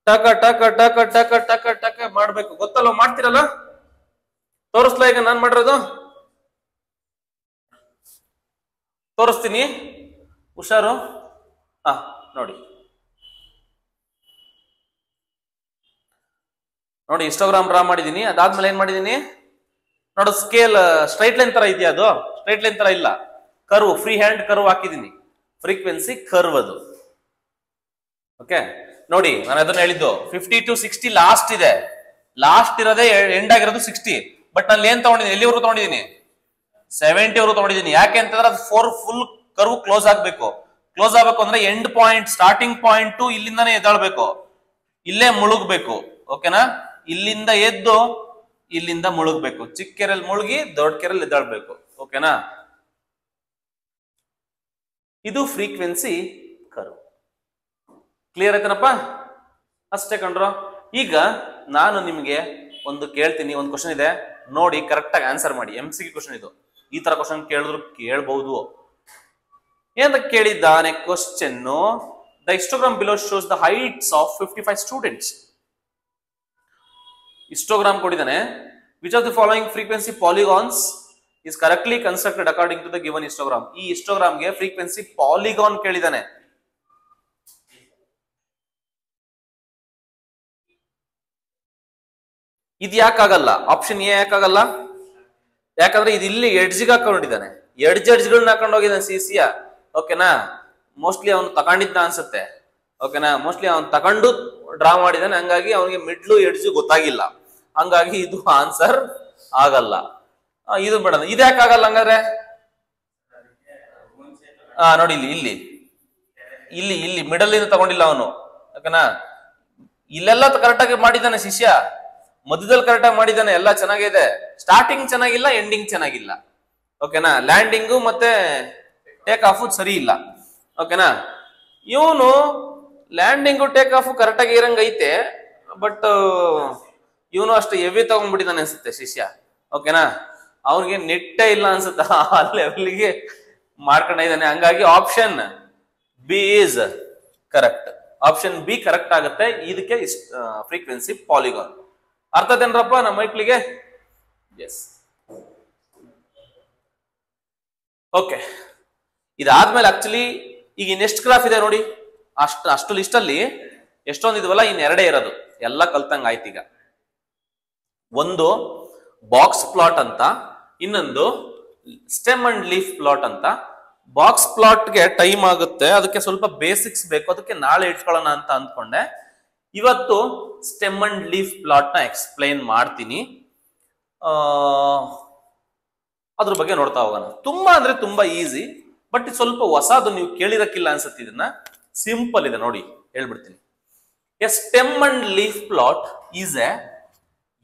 ಟಕ ಟಕ ಟಕ ಟಕ ಟಕ ಟಕ ಮಾಡ್ಬೇಕು. ಗೊತ್ತಲ್ಲ, ಮಾಡ್ತಿರಲ್ಲ? ತೋರಿಸ್ಲಾ ಈಗ ನಾನ್ ಮಾಡಿರೋದು? ತೋರಿಸ್ತೀನಿ, ಹುಷಾರು. ನೋಡಿ ಹಿಸ್ಟೋಗ್ರಾಮ್ ಡ್ರಾ ಮಾಡಿದೀನಿ. ಅದಾದ್ಮೇಲೆ ಏನ್ ಮಾಡಿದೀನಿ ನೋಡು, ಸ್ಕೇಲ್ ಸ್ಟ್ರೈಟ್ ಲೈನ್ ತರ ಇದೆಯಾ? ಅದು ಸ್ಟ್ರೈಟ್ ಲೈನ್ ತರ ಇಲ್ಲ, ಕರ್ವ್, ಫ್ರೀ ಹ್ಯಾಂಡ್ ಕರ್ವ್ ಹಾಕಿದೀನಿ. ಫ್ರೀಕ್ವೆನ್ಸಿ ಕರ್ವ್ ಅದು. ಓಕೆ, ನೋಡಿ, ನಾನು ಅದನ್ನ ಹೇಳಿದ್ದು 50 to 60 ಲಾಸ್ಟ್ ಇದೆ. ಲಾಸ್ಟ್ ಇರೋದೇ ಎಂಡ್ ಆಗಿರೋದು 60. ಬಟ್ ನಾನು ಏನ್ ತಗೊಂಡಿದ್ದೀನಿ? ಎಲ್ಲಿವರೆಗೂ ತಗೊಂಡಿದ್ದೀನಿ? 70 ವರೆಗೂ ತಗೊಂಡಿದ್ದೀನಿ. ಯಾಕೆ ಅಂತಂದ್ರೆ ಅದು ಫುಲ್ ಕರ್ವ್ ಕ್ಲೋಸ್ ಆಗ್ಬೇಕು. ಕ್ಲೋಸ್ ಆಗ್ಬೇಕು ಅಂದ್ರೆ ಎಂಡ್ ಪಾಯಿಂಟ್, ಸ್ಟಾರ್ಟಿಂಗ್ ಪಾಯಿಂಟ್ ಇಲ್ಲಿಂದಾನೇ ಎದ್ದಾಳ್ಬೇಕು, ಇಲ್ಲೇ ಮುಳುಗ್ಬೇಕು. ಓಕೆನಾ? ಇಲ್ಲಿಂದ ಎದ್ದು ಇಲ್ಲಿಂದ ಮುಳುಗ್ಬೇಕು. ಚಿಕ್ಕ ಕೆರೆಯಲ್ಲಿ ಮುಳುಗಿ ದೊಡ್ಡ ಕೆರೆಯಲ್ಲಿ ಎದ್ದಾಳ್ಬೇಕು. ಓಕೆನಾ? ಇದು ಫ್ರೀಕ್ವೆನ್ಸಿ ಕರ್ವ್. ಕ್ಲಿಯರ್ ಆಯ್ತನಪ್ಪ? ಅಷ್ಟೇ ಕಣ್ರೋ. ಈಗ ನಾನು ನಿಮ್ಗೆ ಒಂದು ಕೇಳ್ತೀನಿ, ಒಂದು ಕ್ವಶನ್ ಇದೆ ನೋಡಿ, ಕರೆಕ್ಟ್ ಆಗಿ ಆನ್ಸರ್ ಮಾಡಿ. MCQ ಕ್ವಶನ್ ಇದು. ಈ ತರ ಕ್ವಶನ್ ಕೇಳಿದ್ರು ಕೇಳಬಹುದು. ಏನಂತ ಕೇಳಿದ್ದಾನೆ question? The histogram below shows the heights of 55 students. Histogram ಕೊಟ್ಟಿದ್ದಾನೆ. Which of the following frequency polygons is correctly constructed according to the given histogram. ಈ ಹಿಸ್ಟೋಗ್ರಾಮ್ಗೆ ಫ್ರೀಕ್ವೆನ್ಸಿ ಪಾಲಿಗಾನ್ ಕೇಳಿದ್ದಾನೆ. ಇದು ಯಾಕಾಗಲ್ಲ? Option A ಯಾಕಾಗಲ್ಲ? ಯಾಕಂದ್ರೆ ಇದು ಇಲ್ಲಿ ಎಡ್ಜ್ಗೆ ಹಾಕೊಂಡಿದ್ದಾನೆ. ಎಡ್ಜ್ಗಳನ್ನ ಹಾಕೊಂಡು ಹೋಗಿದ್ದಾನೆ ಸಿಸಿಯ. ಓಕೆನಾ? ಮೋಸ್ಟ್ಲಿ ಅವನು ತಗೊಂಡಿದ್ದ ಅನ್ಸುತ್ತೆ. ಓಕೆನಾ? ಮೋಸ್ಟ್ಲಿ ಅವನು ತಗೊಂಡು ಡ್ರಾ ಮಾಡಿದ್ದಾನೆ. ಹಂಗಾಗಿ ಅವನಿಗೆ ಮಿಡ್ಲು ಎಡ್ಜ್ ಗೊತ್ತಾಗಿಲ್ಲ. ಹಂಗಾಗಿ ಇದು ಆನ್ಸರ್ ಆಗಲ್ಲ. ಇದು ಬೇಡ. ಇದು ಯಾಕಾಗಲ್ಲ ಹಂಗಾದ್ರೆ? ನೋಡಿ, ಇಲ್ಲಿ ಇಲ್ಲಿ ಇಲ್ಲಿ ಮಿಡಲ್ ಇಂದ ತಗೊಂಡಿಲ್ಲ ಅವನು. ಓಕೆನಾ? ಇಲ್ಲೆಲ್ಲ ಕರೆಕ್ಟ್ ಆಗಿ ಮಾಡಿದ್ದಾನೆ ಶಿಷ್ಯ. ಮಧ್ಯದಲ್ಲಿ ಕರೆಕ್ಟ್ ಆಗಿ ಮಾಡಿದ್ದಾನೆ. ಎಲ್ಲ ಚೆನ್ನಾಗಿದೆ. ಸ್ಟಾರ್ಟಿಂಗ್ ಚೆನ್ನಾಗಿಲ್ಲ, ಎಂಡಿಂಗ್ ಚೆನ್ನಾಗಿಲ್ಲ. ಓಕೆನಾ? ಲ್ಯಾಂಡಿಂಗು ಮತ್ತೆ ಟೇಕ್ ಆಫ್ ಸರಿ ಇಲ್ಲ. ಓಕೆನಾ? ಇವನು ಲ್ಯಾಂಡಿಂಗು ಟೇಕ್ ಆಫ್ ಕರೆಕ್ಟ್ ಆಗಿ ಇರಂಗ ಐತೆ. ಬಟ್ ಇವನು ಅಷ್ಟು ಹೆವಿ ತಗೊಂಡ್ಬಿಟ್ಟಿದ್ದಾನೆ ಅನ್ಸುತ್ತೆ ಶಿಷ್ಯ. ಓಕೆನಾ? ಅವನಿಗೆ ನೆಟ್ಟೇ ಇಲ್ಲ ಅನ್ಸುತ್ತೆ. ಆ ಲೆವೆಲ್ಗೆ ಮಾಡ್ಕೊಂಡಿದ್ದಾನೆ. ಹಂಗಾಗಿ option B is correct. Option B correct ಆಗುತ್ತೆ. ಇದಕ್ಕೆ ಫ್ರೀಕ್ವೆನ್ಸಿ ಪಾಲಿಗಾನ್. ಅರ್ಥ ಆಯ್ತೇನ್ರಪ್ಪ ನಮ್ಮ ಮೈಕ್ಳಿಗೆ? ಎಸ್. ಓಕೆ, ಇದಾದ್ಮೇಲೆ ಆಕ್ಚುಲಿ ಈಗ ನೆಕ್ಸ್ಟ್ ಗ್ರಾಫ್ ಇದೆ ನೋಡಿ. ಅಷ್ಟು ಲಿಸ್ಟ್ ಅಲ್ಲಿ ಎಷ್ಟೊಂದಿದ್ವಲ್ಲ ಇನ್ ಎರಡೇ ಇರೋದು, ಎಲ್ಲ ಕಲ್ತಂಗ ಆಯ್ತು. ಈಗ ಒಂದು ಬಾಕ್ಸ್ ಪ್ಲಾಟ್ ಅಂತ, ಇನ್ನೊಂದು ಸ್ಟೆಮ್ ಅಂಡ್ ಲೀಫ್ ಪ್ಲಾಟ್ ಅಂತ. ಬಾಕ್ಸ್ ಪ್ಲಾಟ್ಗೆ ಟೈಮ್ ಆಗುತ್ತೆ, ಅದಕ್ಕೆ ಸ್ವಲ್ಪ ಬೇಸಿಕ್ಸ್ ಬೇಕು, ಅದಕ್ಕೆ ನಾಳೆ ಇಟ್ಕೊಳ್ಳೋಣ ಅಂತ ಅಂದ್ಕೊಂಡೆ. ಇವತ್ತು ಸ್ಟೆಮ್ ಅಂಡ್ ಲೀಫ್ ಪ್ಲಾಟ್ ನ ಎಕ್ಸ್ಪ್ಲೈನ್ ಮಾಡ್ತೀನಿ, ಅದ್ರ ಬಗ್ಗೆ ನೋಡ್ತಾ ಹೋಗೋಣ. ತುಂಬಾ ಅಂದ್ರೆ ತುಂಬಾ ಈಸಿ, ಬಟ್ ಸ್ವಲ್ಪ ಹೊಸದು, ನೀವು ಕೇಳಿರಕ್ಕಿಲ್ಲ ಅನ್ಸುತ್ತೆ. ಇದನ್ನ ಸಿಂಪಲ್ ಇದೆ ನೋಡಿ, ಹೇಳ್ಬಿಡ್ತೀನಿ. A stem and leaf plot is A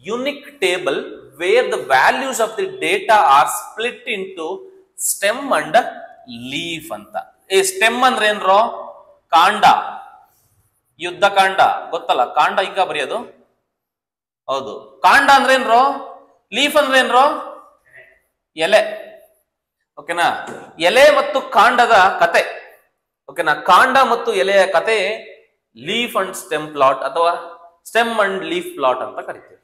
unique table where the values of the data are split into stem and leaf ಅಂತ. ಸ್ಟೆಮ್ ಅಂದ್ರೆ ಏನ್ರೋ? ಕಾಂಡ, ಯುದ್ಧ ಕಾಂಡ ಗೊತ್ತಲ್ಲ, ಕಾಂಡ ಈಗ ಬರೆಯೋದು. ಹೌದು, ಕಾಂಡ ಅಂದ್ರೆ ಏನ್ರೋ? ಲೀಫ್ ಅಂದ್ರೆ ಏನ್ರೋ? ಎಲೆ. ಓಕೆನಾ? ಎಲೆ ಮತ್ತು ಕಾಂಡದ ಕತೆ. ಓಕೆನಾ? ಕಾಂಡ ಮತ್ತು ಎಲೆಯ ಕತೆ ಲೀಫ್ ಅಂಡ್ ಸ್ಟೆಮ್ ಪ್ಲಾಟ್ ಅಥವಾ ಸ್ಟೆಮ್ ಅಂಡ್ ಲೀಫ್ ಪ್ಲಾಟ್ ಅಂತ ಕರಿತೀವಿ.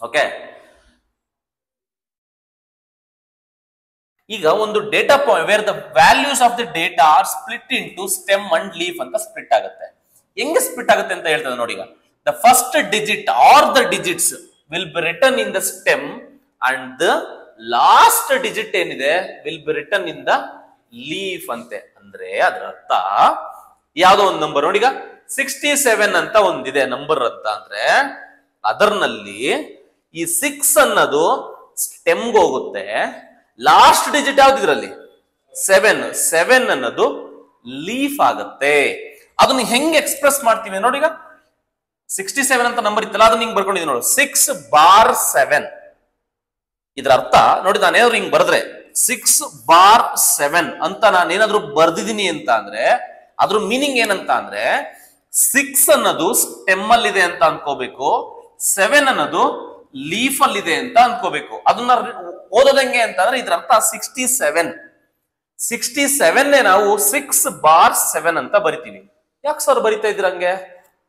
ಓಕೆ, ಈಗ ಒಂದು data point where the values of the data are split into stem and leaf ಅಂತ ಸ್ಪ್ಲಿಟ್ ಆಗುತ್ತೆ. ಹೆಂಗೆ ಸ್ಪ್ಲಿಟ್ ಆಗುತ್ತೆ ಅಂತ ಹೇಳ್ತದೆ ನೋಡಿ. ಈಗ the first digit or the digits will be return in the stem and the last digit ಏನಿದೆ will be return in the leaf ಅಂತೆ. ಅಂದ್ರೆ ಅದರ ಅರ್ಥ ಯಾವ್ದೋ ಒಂದು ನಂಬರ್ ನೋಡಿ, ಈಗ 67 ಅಂತ ಒಂದಿದೆ ನಂಬರ್ ಅಂತ ಅಂದ್ರೆ ಅದರ್ನಲ್ಲಿ ಈ 6 ಅನ್ನೋದು ಸ್ಟೆಮ್ಗೆ ಹೋಗುತ್ತೆ, ಲಾಸ್ಟ್ ಡಿಜಿಟ್ ಯಾವ್ದು ಇದರಲ್ಲಿ? 7 ಅನ್ನೋದು ಲೀಫ್ ಆಗುತ್ತೆ. ಅದನ್ನ ಹೆಂಗೆ ಎಕ್ಸ್ಪ್ರೆಸ್ ಮಾಡ್ತೀವಿ ನೋಡಿ. ಈಗ 67 ಅಂತ ನಂಬರ್ ಇತ್ತಲ್ಲ, ಅದನ್ನ ಹಿಂಗ್ ಬರ್ಕೊಂಡಿದ್ದೀನಿ ನೋಡಿ, 6/7. ಇದ್ರ ಅರ್ಥ ನೋಡಿ, ನಾನೇನಾದ್ರು ಹಿಂಗ್ ಬರೆದ್ರೆ 6/7 ಅಂತ ನಾನೇನಾದ್ರೂ ಬರ್ದಿದ್ದೀನಿ ಅಂತ ಅಂದ್ರೆ ಅದ್ರ ಮೀನಿಂಗ್ ಏನಂತ ಅಂದ್ರೆ 6 ಅನ್ನೋದು ಸ್ಟೆಮ್ ಅಲ್ಲಿ ಇದೆ ಅಂತ ಅನ್ಕೋಬೇಕು, 7 ಅನ್ನೋದು ಲೀಫ್ ಅಲ್ಲಿ ಇದೆ ಅಂತ ಅನ್ಕೋಬೇಕು. ಅದನ್ನ ಓದೋದಂಗೆ ಅಂತ ಅಂದ್ರೆ ಇದ್ರ ಅರ್ಥ 67 ನಾವು 6/7 ಅಂತ ಬರಿತೀವಿ. ಯಾಕೆ ಸರ್ ಬರಿತಾ ಇದ್ರಂಗೆ?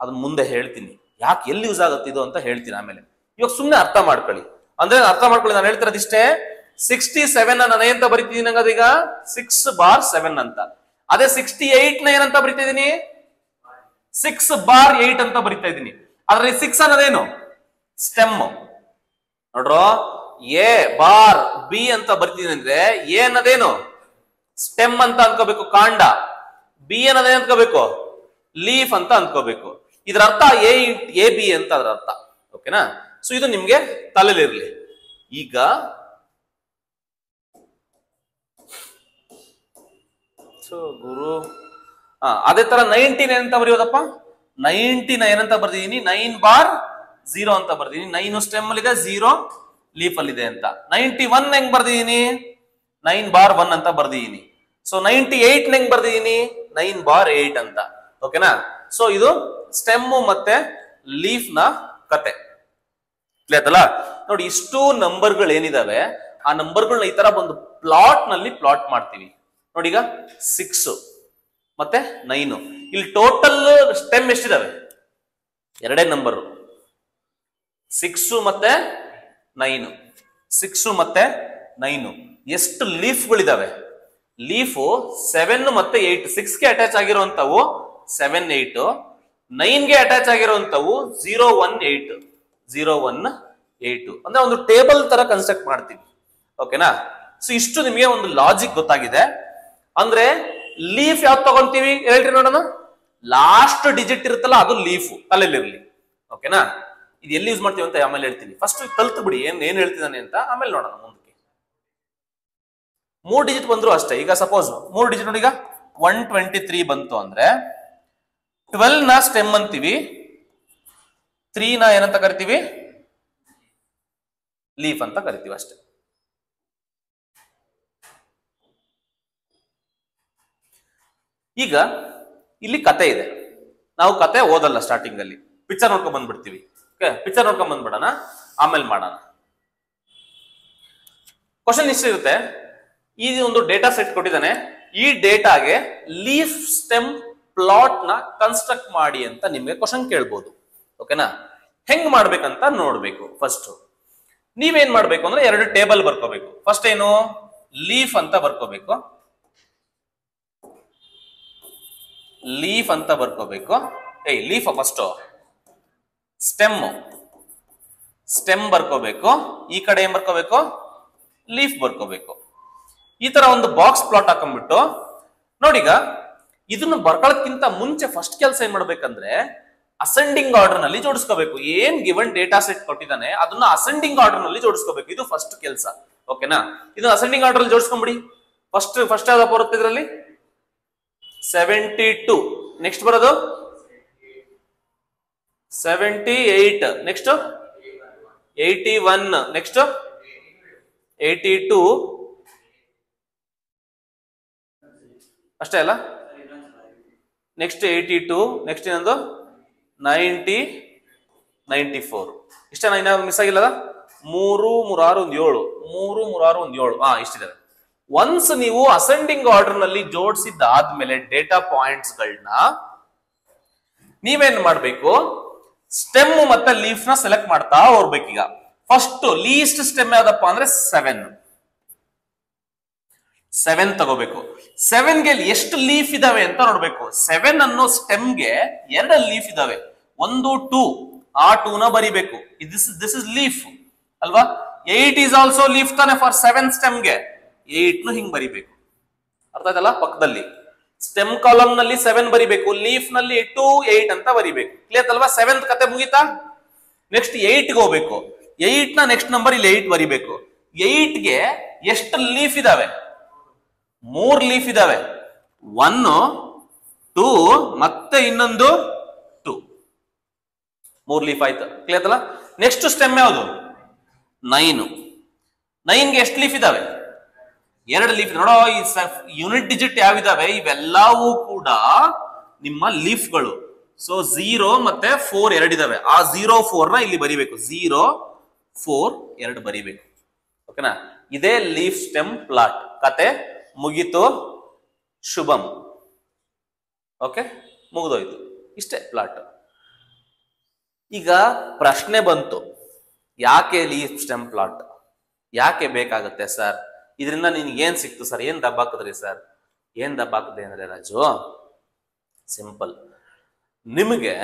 ಅದನ್ನ ಮುಂದೆ ಹೇಳ್ತೀನಿ, ಯಾಕೆ ಎಲ್ಲಿ ಯೂಸ್ ಆಗುತ್ತೆ ಇದು ಅಂತ ಹೇಳ್ತೀನಿ ಆಮೇಲೆ. ಇವಾಗ ಸುಮ್ನೆ ಅರ್ಥ ಮಾಡ್ಕೊಳ್ಳಿ. ಅಂದ್ರೆ ಅರ್ಥ ಮಾಡ್ಕೊಳ್ಳಿ, ನಾನು ಹೇಳ್ತಿರೋದಿಷ್ಟೇ. 67 ನಾನು ಏನಂತ ಬರಿತಿದ್ದೀನಿ ನಂಗದೀಗ 6/7 ಅಂತ. ಅದೇ 68 ಏನಂತ ಬರಿತಾ ಇದೀನಿ? 6/8 ಅಂತ ಬರಿತಾ ಇದ್ದೀನಿ. ಆದ್ರೆ 6 ಅನ್ನೋದೇನು? ಸ್ಟೆಮ್. ನೋಡ್ರೋ, A/B ಅಂತ ಬರ್ತಿದ್ದೀನಿ ಅಂದ್ರೆ ಎ ಅನ್ನೋದೇನು? ಸ್ಟೆಮ್ ಅಂತ ಅನ್ಕೋಬೇಕು, ಕಾಂಡ. ಬಿ ಅನ್ನೋದೇನು ಅನ್ಕೋಬೇಕು? ಲೀಫ್ ಅಂತ ಅನ್ಕೋಬೇಕು. ಇದ್ರ ಅರ್ಥ AB ಅಂತ ಅದರ ಅರ್ಥ. ಓಕೆನಾ? ಸೊ ಇದು ನಿಮ್ಗೆ ತಲೆಲಿರ್ಲಿ. ಈಗ ಗುರು ಅದೇ ತರ 19 ಅಂತ ಬರೆಯೋದಪ್ಪ. 99 ಅಂತ ಬರ್ದಿದ್ದೀನಿ, 9/0 ಅಂತ ಬರ್ದಿದ್ದೀನಿ. 9 ಸ್ಟೆಮ್ ಅಲ್ಲಿ ಇದೆ, 0 ಲೀಫ್ ಅಲ್ಲಿ ಇದೆ ಅಂತ. 91 ಹೆಂಗ್ ಬರ್ದಿದ್ದೀನಿ? 9/1 ಅಂತ ಬರ್ದಿದ್ದೀನಿ. ಸೊ 98 ಹೆಂಗ್ ಬರ್ದಿದ್ದೀನಿ? 9/8 ಅಂತ. ಓಕೆನಾ? ಸೊ ಇದು ಸ್ಟೆಮ್ ಮತ್ತೆ ಲೀಫ್ ನ ಕತೆ. ಕ್ಲಿಯರ್ ನೋಡಿ, ಇಷ್ಟು ನಂಬರ್ಗಳು ಏನಿದಾವೆ ಆ ನಂಬರ್ಗಳನ್ನ ಈ ತರ ಒಂದು ಪ್ಲಾಟ್ ನಲ್ಲಿ ಪ್ಲಾಟ್ ಮಾಡ್ತೀವಿ ನೋಡಿ. ಈಗ 6 ಮತ್ತೆ 9, ಇಲ್ಲಿ ಟೋಟಲ್ ಸ್ಟೆಮ್ ಎಷ್ಟಿದಾವೆ? ಎರಡೇ ನಂಬರ್, 6 ಮತ್ತೆ 9. 6 ಮತ್ತೆ 9. ಎಷ್ಟು ಲೀಫ್ಗಳಿದಾವೆ? ಲೀಫು 7 ಮತ್ತೆ 8. 6ಗೆ ಅಟ್ಯಾಚ್ ಆಗಿರುವಂತವು 7, 8. 9ಗೆ ಅಟ್ಯಾಚ್ ಆಗಿರುವಂತವು 0, 1, 8. 0, 1, 8 ಅಂದ್ರೆ ಒಂದು ಟೇಬಲ್ ತರ ಕನ್ಸ್ಟ್ರಕ್ಟ್ ಮಾಡ್ತೀವಿ. ಓಕೆನಾ? ಸೊ ಇಷ್ಟು ನಿಮಗೆ ಒಂದು ಲಾಜಿಕ್ ಗೊತ್ತಾಗಿದೆ. ಅಂದ್ರೆ ಲೀಫ್ ಯಾವ್ದು ತಗೊಂತೀವಿ ಹೇಳ್ರಿ ನೋಡೋಣ. ಲಾಸ್ಟ್ ಡಿಜಿಟ್ ಇರುತ್ತಲ್ಲ ಅದು ಲೀಫು, ತಲೆಲಿರ್ಲಿ. ಓಕೆನಾ? ಇದು ಎಲ್ಲಿ ಯೂಸ್ ಮಾಡ್ತೀವಿ ಅಂತ ಆಮೇಲೆ ಹೇಳ್ತೀನಿ. ಫಸ್ಟ್ ಕಲ್ತು ಬಿಡಿ ಏನ್ ಹೇಳ್ತಿದ್ದಾನೆ ಅಂತ, ಆಮೇಲೆ ನೋಡೋಣ ಮುಂದಕ್ಕೆ. 3 ಡಿಜಿಟ್ ಬಂದ್ರು ಅಷ್ಟೇ. ಈಗ ಸಪೋಸ್ 3 ಡಿಜಿಟ್ ನೋಡಿ, ಈಗ 123 ಬಂತು ಅಂದ್ರೆ 12 ನ ಸ್ಟೆಮ್ ಅಂತೀವಿ, 3 ನ ಏನಂತ ಕರಿತೀವಿ? ಲೀಫ್ ಅಂತ ಕರಿತೀವಿ ಅಷ್ಟೇ. ಈಗ ಇಲ್ಲಿ ಕತೆ ಇದೆ, ನಾವು ಕತೆ ಓದಲ್ಲ ಸ್ಟಾರ್ಟಿಂಗ್ ಅಲ್ಲಿ, ಪಿಕ್ಚರ್ ನೋಡ್ಕೊಂಡ್ ಬಂದ್ಬಿಡ್ತೀವಿ. ಓಕೆ, ಪಿಕ್ಚರ್ ನೋಡ್ಕೊಂಡ್ ಬಂದ್ಬಿಡೋಣ, ಆಮೇಲೆ ಮಾಡೋಣ. ಕ್ವಶನ್ ಇಷ್ಟಿರುತ್ತೆ, ಈ ಒಂದು ಡೇಟಾ ಸೆಟ್ ಕೊಟ್ಟಿದ್ದಾನೆ, ಈ ಡೇಟಾಗೆ ಲೀಫ್ ಸ್ಟೆಮ್ ಪ್ಲಾಟ್ ನ ಕನ್ಸ್ಟ್ರಕ್ಟ್ ಮಾಡಿ ಅಂತ ನಿಮ್ಗೆ ಕ್ವಶನ್ ಕೇಳ್ಬೋದು. ಓಕೆನಾ? ಹೆಂಗ್ ಮಾಡ್ಬೇಕಂತ ನೋಡ್ಬೇಕು. ಫಸ್ಟ್ ನೀವೇನ್ ಮಾಡ್ಬೇಕು ಅಂದ್ರೆ 2 ಟೇಬಲ್ ಬರ್ಕೋಬೇಕು. ಫಸ್ಟ್ ಏನು? ಲೀಫ್ ಅಂತ ಬರ್ಕೋಬೇಕು, ಲೀಫ್ ಅಂತ ಬರ್ಕೋಬೇಕು. ಲೀಫ್ ಫಸ್ಟ್ ಸ್ಟೆಮ್ ಸ್ಟೆಮ್ ಬರ್ಕೋಬೇಕು, ಈ ಕಡೆ ಏನ್ ಬರ್ಕೋಬೇಕು, ಲೀಫ್ ಬರ್ಕೋಬೇಕು. ಈ ತರ ಒಂದು ಬಾಕ್ಸ್ ಪ್ಲಾಟ್ ಹಾಕೊಂಡ್ಬಿಟ್ಟು ನೋಡೀಗ ಇದನ್ನು ಬರ್ಕೊಳ್ಳೋದಕ್ಕಿಂತ ಮುಂಚೆ ಫಸ್ಟ್ ಕೆಲಸ ಏನ್ ಮಾಡ್ಬೇಕಂದ್ರೆ ಅಸೆಂಡಿಂಗ್ ಆರ್ಡರ್ ನಲ್ಲಿ ಜೋಡಿಸ್ಕೋಬೇಕು. ಏನ್ ಗಿವನ್ ಡೇಟಾ ಸೆಟ್ ಕೊಟ್ಟಿದ್ದಾನೆ ಅದನ್ನ ಅಸೆಂಡಿಂಗ್ ಆರ್ಡರ್ ನಲ್ಲಿ ಜೋಡಿಸ್ಕೋಬೇಕು. ಇದು ಫಸ್ಟ್ ಕೆಲಸ. ಓಕೆನಾ? ಇದನ್ನ ಅಸೆಂಡಿಂಗ್ ಆರ್ಡರ್ ಅಲ್ಲಿ ಜೋಡಿಸ್ಕೊಂಬಿಡಿ. ಫಸ್ಟ್ ಯಾವ್ದು ಬರುತ್ತೆ ಇದರಲ್ಲಿ? 72. ನೆಕ್ಸ್ಟ್ ಬರೋದು 78. ನೆಕ್ಸ್ಟ್ 81. ನೆಕ್ಸ್ಟ್ 82. ಅಷ್ಟೇ ಅಲ್ಲ? ನೆಕ್ಸ್ಟ್ 82. ನೆಕ್ಸ್ಟ್ ಇನ್ನೊಂದು 90, 94. ಇಷ್ಟೇನಾ? ಇನ್ನ ಮಿಸ್ ಆಗಿಲ್ಲದ? 3, 3, 6, 1, 7. 3, 3, 6, 1, 7. ಇಷ್ಟಿದೆ. ಒನ್ಸ್ ನೀವು ಅಸೆಂಡಿಂಗ್ ಆರ್ಡರ್ ನಲ್ಲಿ ಜೋಡಿಸಿದ್ದಾದ್ಮೇಲೆ ಡೇಟಾ ಪಾಯಿಂಟ್ಸ್ ಗಳನ್ನ ನೀವೇನ್ ಮಾಡ್ಬೇಕು, ಸ್ಟೆಮ್ ಮತ್ತೆ ಲೀಫ್ ನ ಸೆಲೆಕ್ಟ್ ಮಾಡ್ತಾ ಹೋಗ್ಬೇಕೀಗ. ಫಸ್ಟ್ ಲೀಸ್ಟ್ ಸ್ಟೆಮ್ ಯಾವ್ದಪ್ಪ ಅಂದ್ರೆ 7 ತಗೋಬೇಕು. 7ಗೆ ಎಷ್ಟು ಲೀಫ್ ಇದಾವೆ ಅಂತ ನೋಡ್ಬೇಕು. 7 ಅನ್ನೋ ಸ್ಟೆಮ್ಗೆ 2 ಲೀಫ್ ಇದಾವೆ, 1, 2. ಆ 2 ನ ಬರಿಬೇಕು. ದಿಸ್ ಇಸ್ ಲೀಫ್ ಅಲ್ವಾ? 8 ಈಸ್ ಆಲ್ಸೋ ಲೀಫ್ ತಾನೆ ಫಾರ್ 7 ಸ್ಟೆಮ್ಗೆ. 8 ಹಿಂಗ್ ಬರಿಬೇಕು. ಅರ್ಥ ಆಯ್ತಲ್ಲ? ಪಕ್ಕದಲ್ಲಿ ಸ್ಟೆಮ್ ಕಾಲಮ್ ನಲ್ಲಿ 7 ಬರಿಬೇಕು, ಲೀಫ್ ನಲ್ಲಿ 2, 8 ಅಂತ ಬರಿಬೇಕು. ಕ್ಲಿಯರ್ ಅಲ್ವಾ? 7th ಕತೆ ಮುಗೀತಾ? ನೆಕ್ಸ್ಟ್ 8ಗೆ ಹೋಗ್ಬೇಕು. 8 ನ ನೆಕ್ಸ್ಟ್ ನಂಬರ್ ಇಲ್ಲಿ 8 ಬರಿಬೇಕು. 8ಗೆ ಎಷ್ಟು ಲೀಫ್ ಇದಾವೆ? 3 ಲೀಫ್ ಇದಾವೆ. 1, 2 ಮತ್ತೆ ಇನ್ನೊಂದು 2. 3 ಲೀಫ್ ಆಯ್ತು. ಕ್ಲಿಯರ್ ಅಲ್ಲ? ನೆಕ್ಸ್ಟ್ ಸ್ಟೆಮ್ ಯಾವುದು? 9. 9ಗೆ ಎಷ್ಟು ಲೀಫ್ ಇದಾವೆ? 2 ಲೀಫ್. ನೋಡೋ, ಈ ಯೂನಿಟ್ ಡಿಜಿಟ್ ಯಾವಿದಾವೆ ಇವೆಲ್ಲವೂ ಕೂಡ ನಿಮ್ಮ ಲೀಫ್ಗಳು. ಸೊ 0 ಮತ್ತೆ 4 2 ಇದಾವೆ. ಆ 0, 4 ನ ಇಲ್ಲಿ ಬರಿಬೇಕು. 0, 4 2 ಬರಿಬೇಕು. ಓಕೆನಾ? ಇದೇ ಲೀಫ್ ಸ್ಟೆಮ್ ಪ್ಲಾಟ್. ಕತೆ ಮುಗೀತು. ಶುಭಂ. ಓಕೆ, ಮುಗಿದೋಯ್ತು. ಇಷ್ಟೇ ಪ್ಲಾಟ್. ಈಗ ಪ್ರಶ್ನೆ ಬಂತು, ಯಾಕೆ ಲೀಫ್ ಸ್ಟೆಮ್ ಪ್ಲಾಟ್ ಯಾಕೆ ಬೇಕಾಗುತ್ತೆ ಸರ್? ಇದರಿಂದ ನಿನ್ಗೆ ಏನ್ ಸಿಕ್ತು ಸರ್? ಏನ್ ದಬ್ಬಾಕಿದ್ರಿ ಸರ್? ಏನ್ ದಬ್ಬಾಕಿದೆ ಅಂದ್ರೆ ರಾಜು, ಸಿಂಪಲ್. ನಿಮಗೆ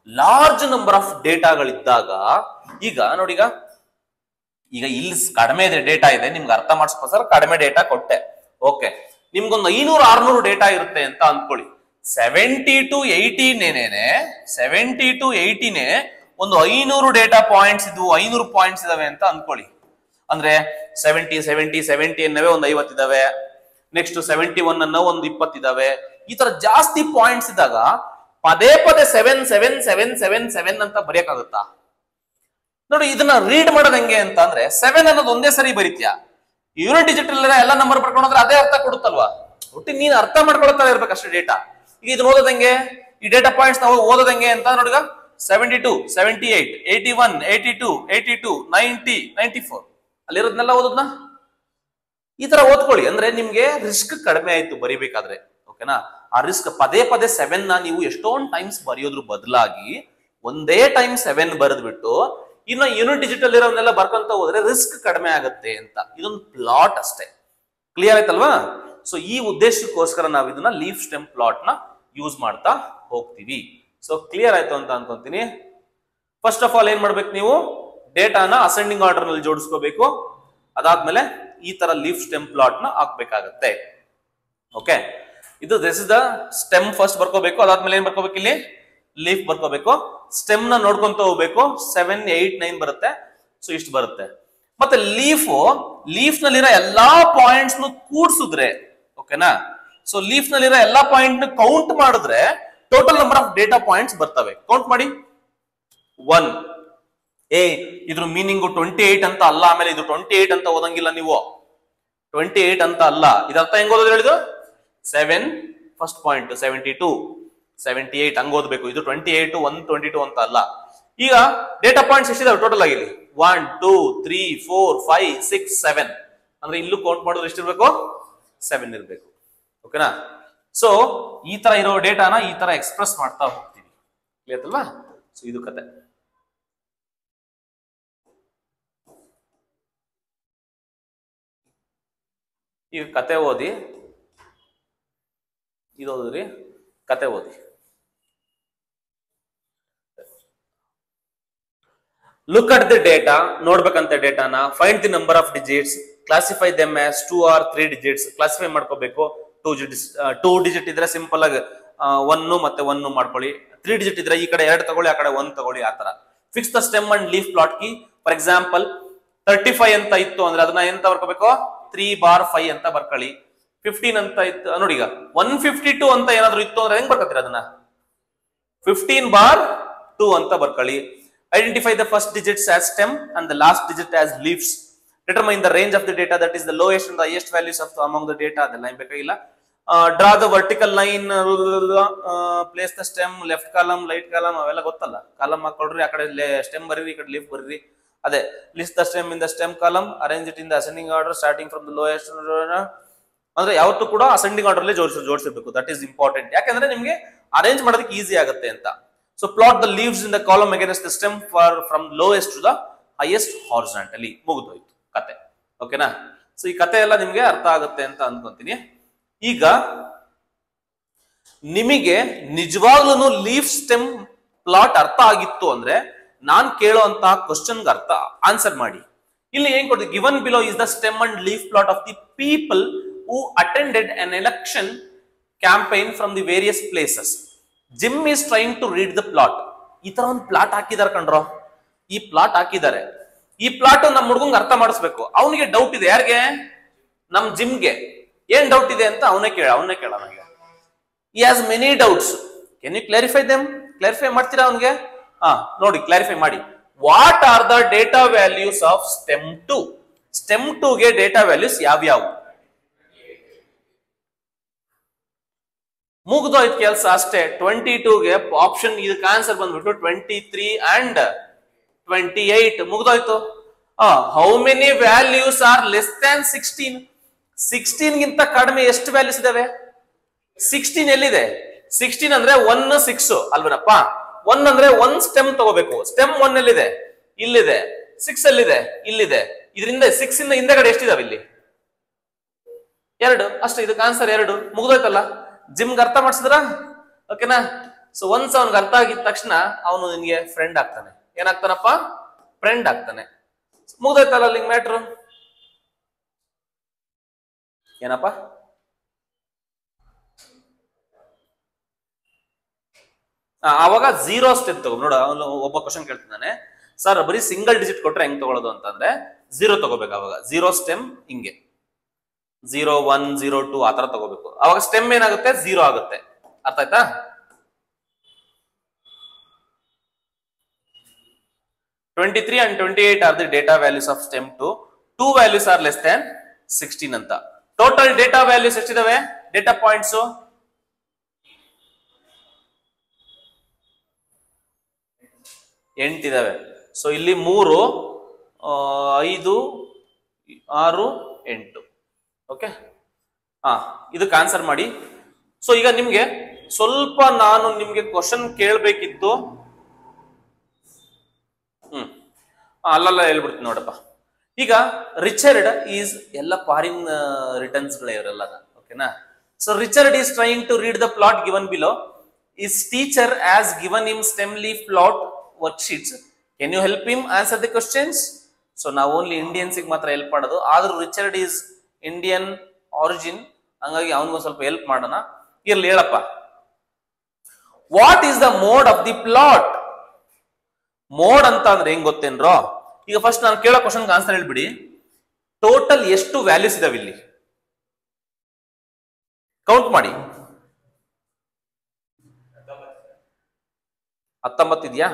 ಲಾರ್ಜ್ ನಂಬರ್ ಆಫ್ ಡೇಟಾಗಳಿದ್ದಾಗ, ಈಗ ನೋಡೀಗ ಇಲ್ಲಿ ಕಡಿಮೆ ಡೇಟಾ ಇದೆ, ನಿಮ್ಗೆ ಅರ್ಥ ಮಾಡಿಸ್ಕೋಸ್ಕರ ಕಡಿಮೆ ಡೇಟಾ ಕೊಟ್ಟೆ. ಓಕೆ, ನಿಮ್ಗೊಂದು 500, 600 ಡೇಟಾ ಇರುತ್ತೆ ಅಂತ ಅನ್ಕೊಳ್ಳಿ. 70 to 80 ಒಂದು 500 ಡೇಟಾ ಪಾಯಿಂಟ್ಸ್ ಇದ್ವು, 500 ಪಾಯಿಂಟ್ಸ್ ಇದಾವೆ ಅಂತ ಅನ್ಕೊಳ್ಳಿ. ಅಂದ್ರೆ 70 ಅನ್ನವೇ ಒಂದು 50 ಇದಾವೆ. ನೆಕ್ಸ್ಟ್ 71 ಅನ್ನೋ ಒಂದು 20 ಇದಾವೆ. ಈ ತರ ಜಾಸ್ತಿ ಪಾಯಿಂಟ್ಸ್ ಇದ್ದಾಗ ಪದೇ 7 ಅಂತ ಬರೆಯಕ್ಕಾಗುತ್ತಾ? ನೋಡಿ, ಇದನ್ನ ರೀಡ್ ಮಾಡೋದು ಹೆಂಗೆ ಅಂತ ಅಂದ್ರೆ 7 ಅನ್ನೋದು ಒಂದೇ ಸರಿ ಬರೀತ್ಯಾ? ಯೂನಿಟ್ ಡಿಜಿಟಲ್ ಎಲ್ಲ ನಂಬರ್ ಬರ್ಕೊಂಡ್ರೆ ಅದೇ ಅರ್ಥ ಕೊಡುತ್ತಲ್ವಾ? ಒಟ್ಟು ನೀನ್ ಅರ್ಥ ಮಾಡ್ಕೊಳ್ತಾ ಇರ್ಬೇಕು ಅಷ್ಟೇ ಡೇಟಾ. ಈಗ ಇದನ್ನ ಓದೋದ್ ಹೆಂಗೆ? ಈ ಡೇಟಾ ಪಾಯಿಂಟ್ಸ್ ನಾವು ಓದೋದ್ ಹೆಂಗೆ ಅಂತ ನೋಡಿಗ 72, 78, 81, 82, 82, 90, 94 ಅಲ್ಲಿರೋದ್ನೆಲ್ಲ ಓದೋದ್ನ ಈ ತರ ಓದ್ಕೊಳ್ಳಿ. ಅಂದ್ರೆ ನಿಮ್ಗೆ ರಿಸ್ಕ್ ಕಡಿಮೆ ಆಯ್ತು ಬರಿಬೇಕಾದ್ರೆ. ಓಕೆನಾ? ಆ ರಿಸ್ಕ್ ಪದೇ 7 ನ ನೀವು ಎಷ್ಟೊಂದು ಟೈಮ್ಸ್ ಬರೆಯೋದ್ರ ಬದಲಾಗಿ ಒಂದೇ ಟೈಮ್ 7 ಬರೆದ್ಬಿಟ್ಟು ಇನ್ನು ಯೂನಿಟ್ ಡಿಜಿಟಲ್ ಇರೋನೆಲ್ಲ ಬರ್ಕೊಂತ ಹೋದ್ರೆ ರಿಸ್ಕ್ ಕಡಿಮೆ ಆಗುತ್ತೆ ಅಂತ. ಇದೊಂದು ಪ್ಲಾಟ್ ಅಷ್ಟೇ. ಕ್ಲಿಯರ್ ಆಯ್ತಲ್ವಾ? ಸೊ ಈ ಉದ್ದೇಶಕ್ಕೋಸ್ಕರ ನಾವು ಇದನ್ನ ಲೀಫ್ ಸ್ಟೆಮ್ ಪ್ಲಾಟ್ ನ ಯೂಸ್ ಮಾಡ್ತಾ ಹೋಗ್ತೀವಿ. ಸೊ ಕ್ಲಿಯರ್ ಆಯ್ತು ಅಂತ ಅನ್ಕೊಂತೀನಿ. ಫಸ್ಟ್ ಆಫ್ ಆಲ್ ಏನ್ ಮಾಡ್ಬೇಕು, ನೀವು ಡೇಟಾನ ಅಸೆಂಡಿಂಗ್ ಆರ್ಡರ್ ನಲ್ಲಿ ಜೋಡಿಸ್ಕೋಬೇಕು. ಅದಾದ್ಮೇಲೆ ಈ ತರ ಲೀಫ್ ಸ್ಟೆಮ್ ಪ್ಲಾಟ್ ನ ಹಾಕ್ಬೇಕಾಗತ್ತೆ. Okay, this is the stem first ಬರ್ಕೋಬೇಕು. ಅದಾದ್ಮೇಲೆ ಏನ್ ಬರ್ಕೋಬೇಕು? ಇಲ್ಲಿ ಲೀಫ್ ಬರ್ಕೋಬೇಕು. ಸ್ಟೆಮ್ ನ ನೋಡ್ಕೊಂತ ಹೋಗ್ಬೇಕು. 7, 8, 9 ಬರುತ್ತೆ. ಸೊ ಇಷ್ಟು ಬರುತ್ತೆ. ಮತ್ತೆ ಲೀಫ್ ನಲ್ಲಿರೋ ಎಲ್ಲಾ ಪಾಯಿಂಟ್ಸ್ ಕೂಡ್ಸಿದ್ರೆ, ಓಕೆನಾ? ಸೊ ಲೀಫ್ ನಲ್ಲಿರೋ ಎಲ್ಲಾ ಪಾಯಿಂಟ್ ಕೌಂಟ್ ಮಾಡಿದ್ರೆ total number of data points ಬರ್ತವೆ. ಕೌಂಟ್ ಮಾಡಿ. 1. ಇದ್ರ ಮೀನಿಂಗು 28 ಅಂತ ಅಲ್ಲ. ಆಮೇಲೆ ಇದು 28 ಅಂತ ಓದಂಗಿಲ್ಲ ನೀವು. 28 ಅಂತ ಅಲ್ಲ. ಇದರ್ಥ ಹೆಂಗ್ ಓದೋದು ಹೇಳಿದು? 7 ಫಸ್ಟ್ ಪಾಯಿಂಟ್, 72, 78 ಹಂಗ ಓದ್ಬೇಕು. ಇದು 28, 122 ಅಂತ ಅಲ್ಲ. ಈಗ ಡೇಟಾ ಪಾಯಿಂಟ್ಸ್ ಎಷ್ಟಿದಾವೆ ಟೋಟಲ್ ಆಗಿ? 1, 2, 3, 4, 5, 6, 7. ಅಂದ್ರೆ ಇಲ್ಲೂ ಕೌಂಟ್ ಮಾಡಿದ್ರೆ ಎಷ್ಟಿರ್ಬೇಕು? 7 ಇರ್ಬೇಕು. ಓಕೆನಾ? ಸೊ ಈ ತರ ಇರೋ ಡೇಟಾನ ಈ ತರ ಎಕ್ಸ್ಪ್ರೆಸ್ ಮಾಡ್ತಾ ಹೋಗ್ತೀವಿ. ಕ್ಲಿಯರ್ ಅಲ್ವಾ? ಸೊ ಇದು ಕತೆ. ಈಗ ಕತೆ ಓದಿ, ಇದು ಓದಿದ್ರಿ, ಕತೆ ಓದಿ. ಲುಕ್ ಅಟ್ ದಿ ಡೇಟಾ, ನೋಡ್ಬೇಕಂತ ಡೇಟಾನ, find the number of digits, classify them as 2 or 3 digits, classify ಮಾಡ್ಕೋಬೇಕು. 2 ಡಿಜಿಟ್ ಇದ್ರೆ ಸಿಂಪಲ್ ಆಗಿ 1 ಮತ್ತೆ 1 ಮಾಡ್ಕೊಳ್ಳಿ. 3 ಡಿಜಿಟ್ ಇದ್ರೆ ಈ ಕಡೆ 2 ತಗೊಳ್ಳಿ, ಆ ಕಡೆ 1 ತಗೊಳ್ಳಿ, ಆ ತರ. Fix the stem and leaf plot key. For example 35 ಅಂತ ಇತ್ತು ಅಂದ್ರೆ ಅದನ್ನ ಎಂತ ಬರ್ಕೋಬೇಕು, 3/5 ಅಂತ ಬರ್ಕೊಳ್ಳಿ. 15 ಅಂತ ಇತ್ತು ನೋಡಿ, ಈಗ 152 ಅಂತ ಏನಾದ್ರು ಇತ್ತು ಅಂದ್ರೆ ಹೆಂಗ್ ಬರ್ಕತ್ತೀರ ಅದನ್ನ, 15/2 ಅಂತ ಬರ್ಕೊಳ್ಳಿ. Identify the first digits as stem and the last digit as leaves. Determine the range of the data that is the lowest and the highest values of among the data. ಅದೆಲ್ಲ ಏನ್ ಬೇಕಾಗಿಲ್ಲ. Draw the vertical line, place the stem, left column, right column, ಅವೆಲ್ಲ ಗೊತ್ತಲ್ಲ. ಕಾಲಮ್ ಹಾಕೊಳ್ರಿ, ಆ ಕಡೆ ಸ್ಟೆಮ್ ಬರೀರಿ, ಈ ಕಡೆ ಲೀಫ್ ಬರೀರಿ. ಅದೇ list the stem in the stem column, arrange it in the ascending order starting from the lowest. ಅಂದ್ರೆ ಯಾವತ್ತೂ ಕೂಡ ಅಸೆಂಡಿಂಗ್ ಆರ್ಡರ್ ಅಲ್ಲಿ ಜೋಡಿಸಬೇಕು. That is important. ಯಾಕಂದ್ರೆ ನಿಮ್ಗೆ ಅರೇಂಜ್ ಮಾಡೋದಕ್ಕೆ ಈಸಿ ಆಗುತ್ತೆ ಅಂತ. So plot the leaves in the column against the stem for from lowest to the highest horizontally. ಮುಗಿದೋಯ್ತು ಕತೆ. ಓಕೆನಾ? ಸೊ ಈ ಕತೆ ಎಲ್ಲ ನಿಮ್ಗೆ ಅರ್ಥ ಆಗುತ್ತೆ ಅಂತ ಅನ್ಕೊಂತೀನಿ. ಈಗ ನಿಮಗೆ ನಿಜವಾಗ್ಲೂ ಲೀಫ್ ಸ್ಟೆಮ್ ಪ್ಲಾಟ್ ಅರ್ಥ ಆಗಿತ್ತು ಅಂದ್ರೆ ನಾನ್ ಕೇಳುವಂತಹ ಕ್ವಶನ್ ಆನ್ಸರ್ ಮಾಡಿ. ಇಲ್ಲಿ ಏನ್ ಕೊಡ್ತೀವಿ, given below is the stem and leaf plot of the people who attended an election campaign from the various places. Jim is trying to read the plot. ಈ ತರ ಒಂದು ಪ್ಲಾಟ್ ಹಾಕಿದಾರೆ ಕಣ್ರೋ. ಈ ಪ್ಲಾಟ್ ಹಾಕಿದ್ದಾರೆ. ಈ ಪ್ಲಾಟ್ ನಮ್ಮ ಹುಡುಗಂಗೆ ಅರ್ಥ ಮಾಡಿಸ್ಬೇಕು. ಅವನಿಗೆ ಡೌಟ್ ಇದೆ. ಯಾರಿಗೆ? ನಮ್ ಜಿಮ್ಗೆ. ಏನ್ ಡೌಟ್ ಇದೆ ಅಂತ ಅವನೇ ಕೇಳ ನನಗೆ. he has many doubts. Can you clarify them? Clarify ಮಾಡ್ತೀರಾ ಅವನಿಗೆ? ನೋಡಿ, ಕ್ಲಾರಿಫೈ ಮಾಡಿ. What are the data values of stem 2? Stem 2 ಗೆ ಡೇಟಾ ವ್ಯಾಲ್ಯೂಸ್ ಯಾವ್ಯಾವು? ಮುಗ್ದೋಯ್ತು ಕೆಲಸ ಅಷ್ಟೇ. 22 ಗೆ ಆಪ್ಷನ್ ಇದಕ್ಕೆ ಆನ್ಸರ್ ಬಂದ್ಬಿಟ್ಟು 23 and 28. ಮುಗ್ದೋಯ್ತು. How many values are less than 16? 16 ಗಿಂತ ಕಡಿಮೆ ಎಷ್ಟು ವ್ಯಾಲ್ಯೂಸ್ ಇದಾವೆ? 16 ಎಲ್ಲಿದೆ? 16 ಅಂದ್ರೆ 1 6 ಅಲ್ವನಪ್ಪ. 1 ಅಂದ್ರೆ 1 ಸ್ಟೆಮ್ ತಗೋಬೇಕು. ಸ್ಟೆಮ್ 1 ಎಲ್ಲಿದೆ? ಇಲ್ಲಿದೆ. 6 ಎಲ್ಲಿದೆ? ಇಲ್ಲಿದೆ. ಇದರಿಂದ 6 ಇಂದ ಹಿಂದೆಗಡೆ ಎಷ್ಟಿದಾವೆ? ಇಲ್ಲಿ 2 ಅಷ್ಟೇ. ಇದಕ್ಕೆ ಆನ್ಸರ್ 2. ಮುಗ್ದೋಯ್ತಲ್ಲ. ಜಿಮ್ಗೆ ಅರ್ಥ ಮಾಡಿಸಿದ್ರ? ಓಕೆನಾ? ಸೊ ಒನ್ಸ್ ಅವನ್ಗೆ ಅರ್ಥ ಆಗಿದ ತಕ್ಷಣ ಅವನು ನಿನ್ಗೆ ಫ್ರೆಂಡ್ ಆಗ್ತಾನೆ. ಏನಾಗ್ತಾನಪ್ಪ? ಫ್ರೆಂಡ್ ಆಗ್ತಾನೆ. ಮುಗ್ದೋಯ್ತಲ್ಲ ಅಲ್ಲಿ ಮ್ಯಾಟ್ರು. ಏನಪ್ಪ? ಆವಾಗ 0 ಸ್ಟೆಪ್ ತಗೋ. ನೋಡ, ಅವನು ಒಬ್ಬ ಕ್ವಶನ್ ಕೇಳ್ತಿದ್ದಾನೆ, ಸರ್ ಬರೀ ಸಿಂಗಲ್ ಡಿಜಿಟ್ ಕೊಟ್ರೆ ಹೆಂಗ್ ತಗೊಳ್ಳೋದು ಅಂತಂದ್ರೆ 0 ತಗೋಬೇಕು. ಅವಾಗ 0 ಸ್ಟೆಮ್ ಹಿಂಗೆ 0 1 0 2 ಆತರ ತಗೋಬೇಕು. ಅವಾಗ ಸ್ಟೆಮ್ ಏನಾಗುತ್ತೆ? 0 ಆಗುತ್ತೆ. ಅರ್ಥ ಆಯ್ತಾ? (23 and 28 are the data values of stem 2. 2 values are less than 16 ಅಂತ. ಟೋಟಲ್ ಡೇಟಾ ವ್ಯಾಲ್ಯೂಸ್ ಎಷ್ಟಿದಾವೆ? ಡೇಟಾ ಪಾಯಿಂಟ್ಸ್ 8 ಇದಾವೆ. ಸೊ ಇಲ್ಲಿ 3 5 6 8. ಓಕೆ, ಇದಕ್ಕೆ ಆನ್ಸರ್ ಮಾಡಿ. ಸೊ ಈಗ ನಿಮ್ಗೆ ಸ್ವಲ್ಪ ನಾನು ನಿಮ್ಗೆ ಕ್ವಶನ್ ಕೇಳಬೇಕಿತ್ತು. ಅಲ್ಲಲ್ಲ ಹೇಳ್ಬಿಡ್ತೀನಿ ನೋಡಪ್ಪ. ಈಗ ರಿಚರ್ಡ್ ಈಸ್ ಎಲ್ಲ ಫಾರಿನ್ ರಿಟರ್ನ್ಸ್ ಗಳೇ ಇವರೆಲ್ಲ. ಓಕೆನಾ? So Richard is trying to read the plot given below. Is teacher has given him stem leaf plot worksheets. Can you help him answer the questions? So ನಾವು ಓನ್ಲಿ ಇಂಡಿಯನ್ಸ್ ಮಾತ್ರ ಹೆಲ್ಪ್ ಮಾಡೋದು. ಆದ್ರೂ ರಿಚರ್ಡ್ ಈಸ್ ಇಂಡಿಯನ್ ಆರಿಜಿನ್, ಹಂಗಾಗಿ ಅವನಿಗೊಂದು ಸ್ವಲ್ಪ ಹೆಲ್ಪ್ ಮಾಡೋಣ. ಇರ್ಲಿ, ಹೇಳಪ್ಪ. What is the mode of the plot? Mode ಅಂತ ಅಂದ್ರೆ ಹೆಂಗ್ ಗೊತ್ತೇನ್ರೋ? ಈಗ ಫಸ್ಟ್ ನಾನು ಕೇಳೋ ಕ್ವಶನ್ ಆನ್ಸರ್ ಹೇಳ್ಬಿಡಿ. ಟೋಟಲ್ ಎಷ್ಟು ವ್ಯಾಲ್ಯೂಸ್ ಇದಾವೆ ಇಲ್ಲಿ? ಕೌಂಟ್ ಮಾಡಿ. 19 ಇದೆಯಾ?